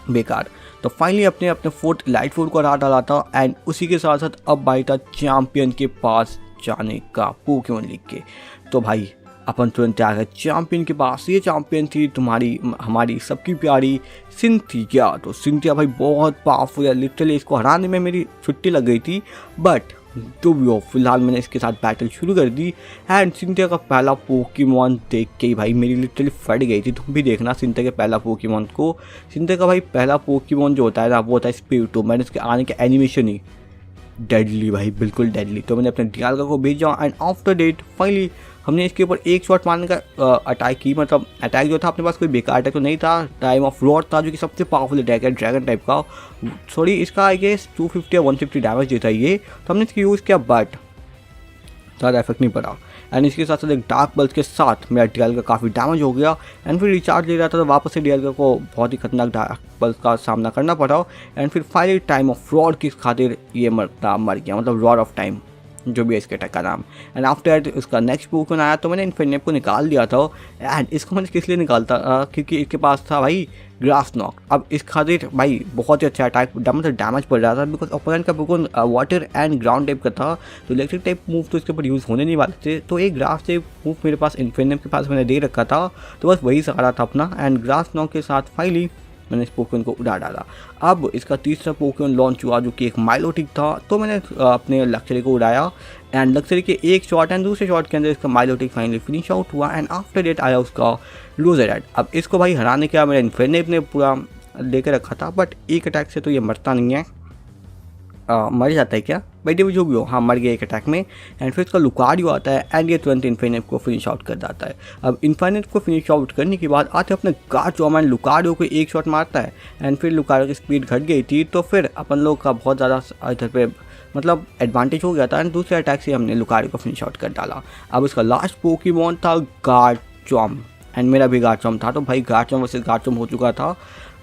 बेकार। तो फाइनली अपने अपने फोर्थ इलाइट 4 को हरा डाला था एंड उसी के साथ साथ अब भाई था चैम्पियन के पास जाने का पोकेमॉन लीग के। तो भाई अपन तुरंत आ गए चैम्पियन के पास। ये चैम्पियन थी हमारी सबकी प्यारी सिंथिया। तो सिंथिया भाई बहुत पावरफुल है, लिटरली इसको हराने में मेरी छुट्टी लग गई थी, बट जो भी हो फिलहाल मैंने इसके साथ बैटल शुरू कर दी एंड सिंथिया का पहला पोकेमॉन देख के ही भाई मेरी लिटरली फट गई थी। तुम भी देखना सिंथिया के पहला पोकेमॉन को। सिंथिया का भाई पहला पोकेमॉन जो होता है ना वो होता है स्पिरिटो। मैंने इसके आने के एनिमेशन ही डेडली भाई, बिल्कुल डेडली। तो मैंने अपने डियालगा को भेजा एंड आफ्टर डेट फाइनली हमने इसके ऊपर एक शॉट मारने का अटैक की। मतलब अटैक जो था अपने पास कोई बेकार अटैक तो नहीं था, टाइम ऑफ रॉड था जो कि सबसे पावरफुल अटैक है ड्रैगन टाइप का। सॉरी इसका आई गेस 250 या 150 डैमेज देता है ये, तो हमने इसकी यूज़ किया बट ज़्यादा इफेक्ट नहीं पड़ा। एंड इसके साथ साथ एक डार्क बल्स के साथ मेरा डियालगा काफ़ी डैमेज हो गया एंड फिर रिचार्ज ले रहा था तो वापस से डियालगा को बहुत ही खतरनाक डार्क बल्स का सामना करना पड़ा एंड फिर फाइनली टाइम ऑफ रॉड की खातिर ये मर गया, मतलब रॉड ऑफ टाइम जो भी है इसके अटैक का नाम। एंड आफ्टर उसका नेक्स्ट पोकेमॉन आया तो मैंने इन्फिनिट को निकाल दिया था एंड इसको मैंने किस लिए निकालता क्योंकि इसके पास था भाई ग्रास नॉक। अब इस खातिर भाई बहुत ही अच्छा अटैक मतलब डैमेज पड़ रहा था बिकॉज ओपोनेंट का Pokemon water and ground type का था, तो इलेक्ट्रिक टाइप मूव तो इसके ऊपर यूज़ होने नहीं वाले थे। तो एक ग्रास टाइप मूव मेरे पास इन्फिनिट के पास मैंने दे रखा था, तो बस वही सहारा था अपना एंड ग्रास नॉक के साथ फाइनली मैंने इस पोकेमॉन को उड़ा डाला। अब इसका तीसरा पोकेमॉन लॉन्च हुआ जो कि एक माइलोटिक था, तो मैंने अपने लक्चरी को उड़ाया एंड लक्चरी के एक शॉट एंड दूसरे शॉट के अंदर इसका माइलोटिक फाइनली फिनिश आउट हुआ एंड आफ्टर डेट आया उसका रोजेराइड। अब इसको भाई हराने के मेरे इन्फिनिट ने पूरा लेकर रखा था, बट एक अटैक से तो ये मरता नहीं है। मर जाता है क्या भाई, जो भी हो, हाँ मर गया एक अटैक में। एंड फिर इसका लुकारियो आता है एंड ये तुरंत इन्फिनिट को फिनिश आउट कर जाता है। अब इन्फिनिट को फिनिश आउट करने के बाद आते अपने गार्चोम एंड लुकारियो को एक शॉट मारता है एंड फिर लुकारियो की स्पीड घट गई थी, तो फिर अपन लोग का बहुत ज़्यादा इधर पे मतलब एडवांटेज हो गया था एंड दूसरे अटैक से हमने लुकारियो को फिनिश आउट कर डाला। अब इसका लास्ट पोकेमॉन था गार्चोम एंड मेरा भी गार्चम्प था। तो भाई गार्चम्प वर्सेस गार्चम्प हो चुका था,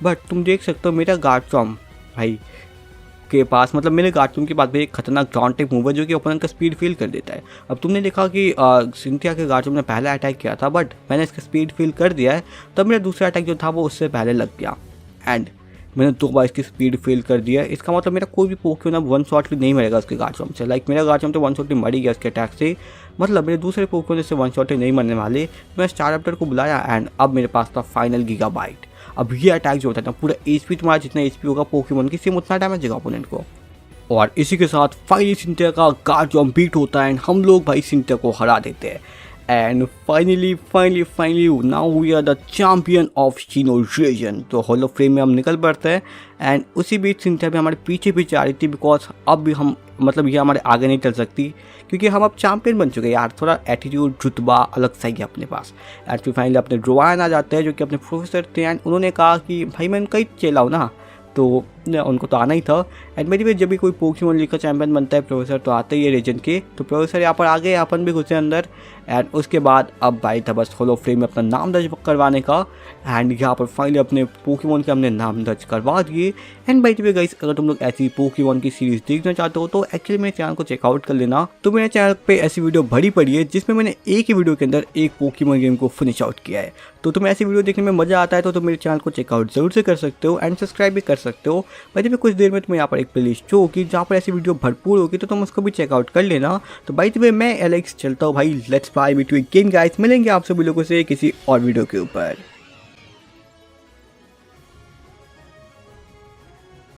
बट तुम देख सकते हो मेरा गार्चम्प भाई के पास, मतलब मेरे गार्चम्प के बाद भी एक खतरनाक ग्राउंड टाइप मूव है जो कि ओपोनेंट का स्पीड फील कर देता है। अब तुमने देखा कि सिंथिया के गार्चम्प ने पहला अटैक किया था, बट मैंने इसका स्पीड फील कर दिया है, तब मेरा दूसरा अटैक जो था वो उससे पहले लग गया एंड मैंने 2 बार इसकी स्पीड फील कर दिया है। इसका मतलब मेरा कोई भी पोकेमॉन अब वन शॉट नहीं मरेगा उसके गार्चम्प से। लाइक मेरा गार्चम्प तो वन शॉट मर ही गया उसके अटैक से, मतलब मेरे दूसरे पोकेमॉन से वन शॉट नहीं मरने वाले। मैं स्टारप्टर को बुलाया एंड अब मेरे पास था फाइनल गीगाबाइट। अब ये अटैक जो होता है ना, पूरा एचपी तुम्हारा जितना एचपी होगा पोकेमॉन की, सेम उतना डैमेज देगा ओपोनेंट को। और इसी के साथ फाइनली सिंथिया का गार्चम्प बीट होता है एंड हम लोग भाई सिंथिया को हरा देते हैं। And finally now we are the champion of Chino region. तो हॉलो फ्रेम में हम निकल पड़ते हैं एंड उसी बीच सिंथिया भी हमारे पीछे आ रही थी, बिकॉज अब भी हम मतलब ये हमारे आगे नहीं चल सकती क्योंकि हम अब चैम्पियन बन चुके हैं यार। थोड़ा एटीट्यूड रुतबा अलग सा ही है अपने पास। एंड फिर फाइनली अपने रोवान आ जाते हैं जो कि अपने प्रोफेसर थे एंड उन्होंने कहा कि भाई मैं उनका ही चेला ना, तो उनको तो आना ही था। एंड मेरी जब भी कोई पोकेमॉन लीग का चैंपियन बनता है प्रोफेसर तो आते ही है रीजन के, तो प्रोफेसर यहाँ पर आ गए, अपन भी घुसे अंदर। एंड उसके बाद अब भाई था बस होलो फ्रेम में अपना नाम दर्ज करवाने का एंड यहाँ पर फाइनली अपने पोकेमॉन के हमने नाम दर्ज करवा दिए। And by the way guys, अगर तुम लोग ऐसी पोकेमॉन की सीरीज देखना चाहते हो तो एक्चुअली मेरे चैनल को चेकआउट कर लेना। तो मेरे चैनल पे ऐसी वीडियो भरी पड़ी है जिसमें मैंने एक ही वीडियो के अंदर एक पोकेमॉन गेम को फिनिश आउट किया है। तो तुम्हें ऐसी वीडियो देखने में मजा आता है तो तुम मेरे चैनल को चेकआउट जरूर से कर सकते हो एंड सब्सक्राइब भी कर सकते हो। बाय द वे कुछ देर में तुम्हें यहाँ पर एक प्लेलिस्ट शो होगी जहाँ पर ऐसी वीडियो भरपूर होगी, तो तुम उसको भी चेकआउट कर लेना। तो बाय द वे मैं एलेक्स चलता हूँ भाई, let's fly between game guys. मिलेंगे आप सभी लोगों से किसी और वीडियो के ऊपर।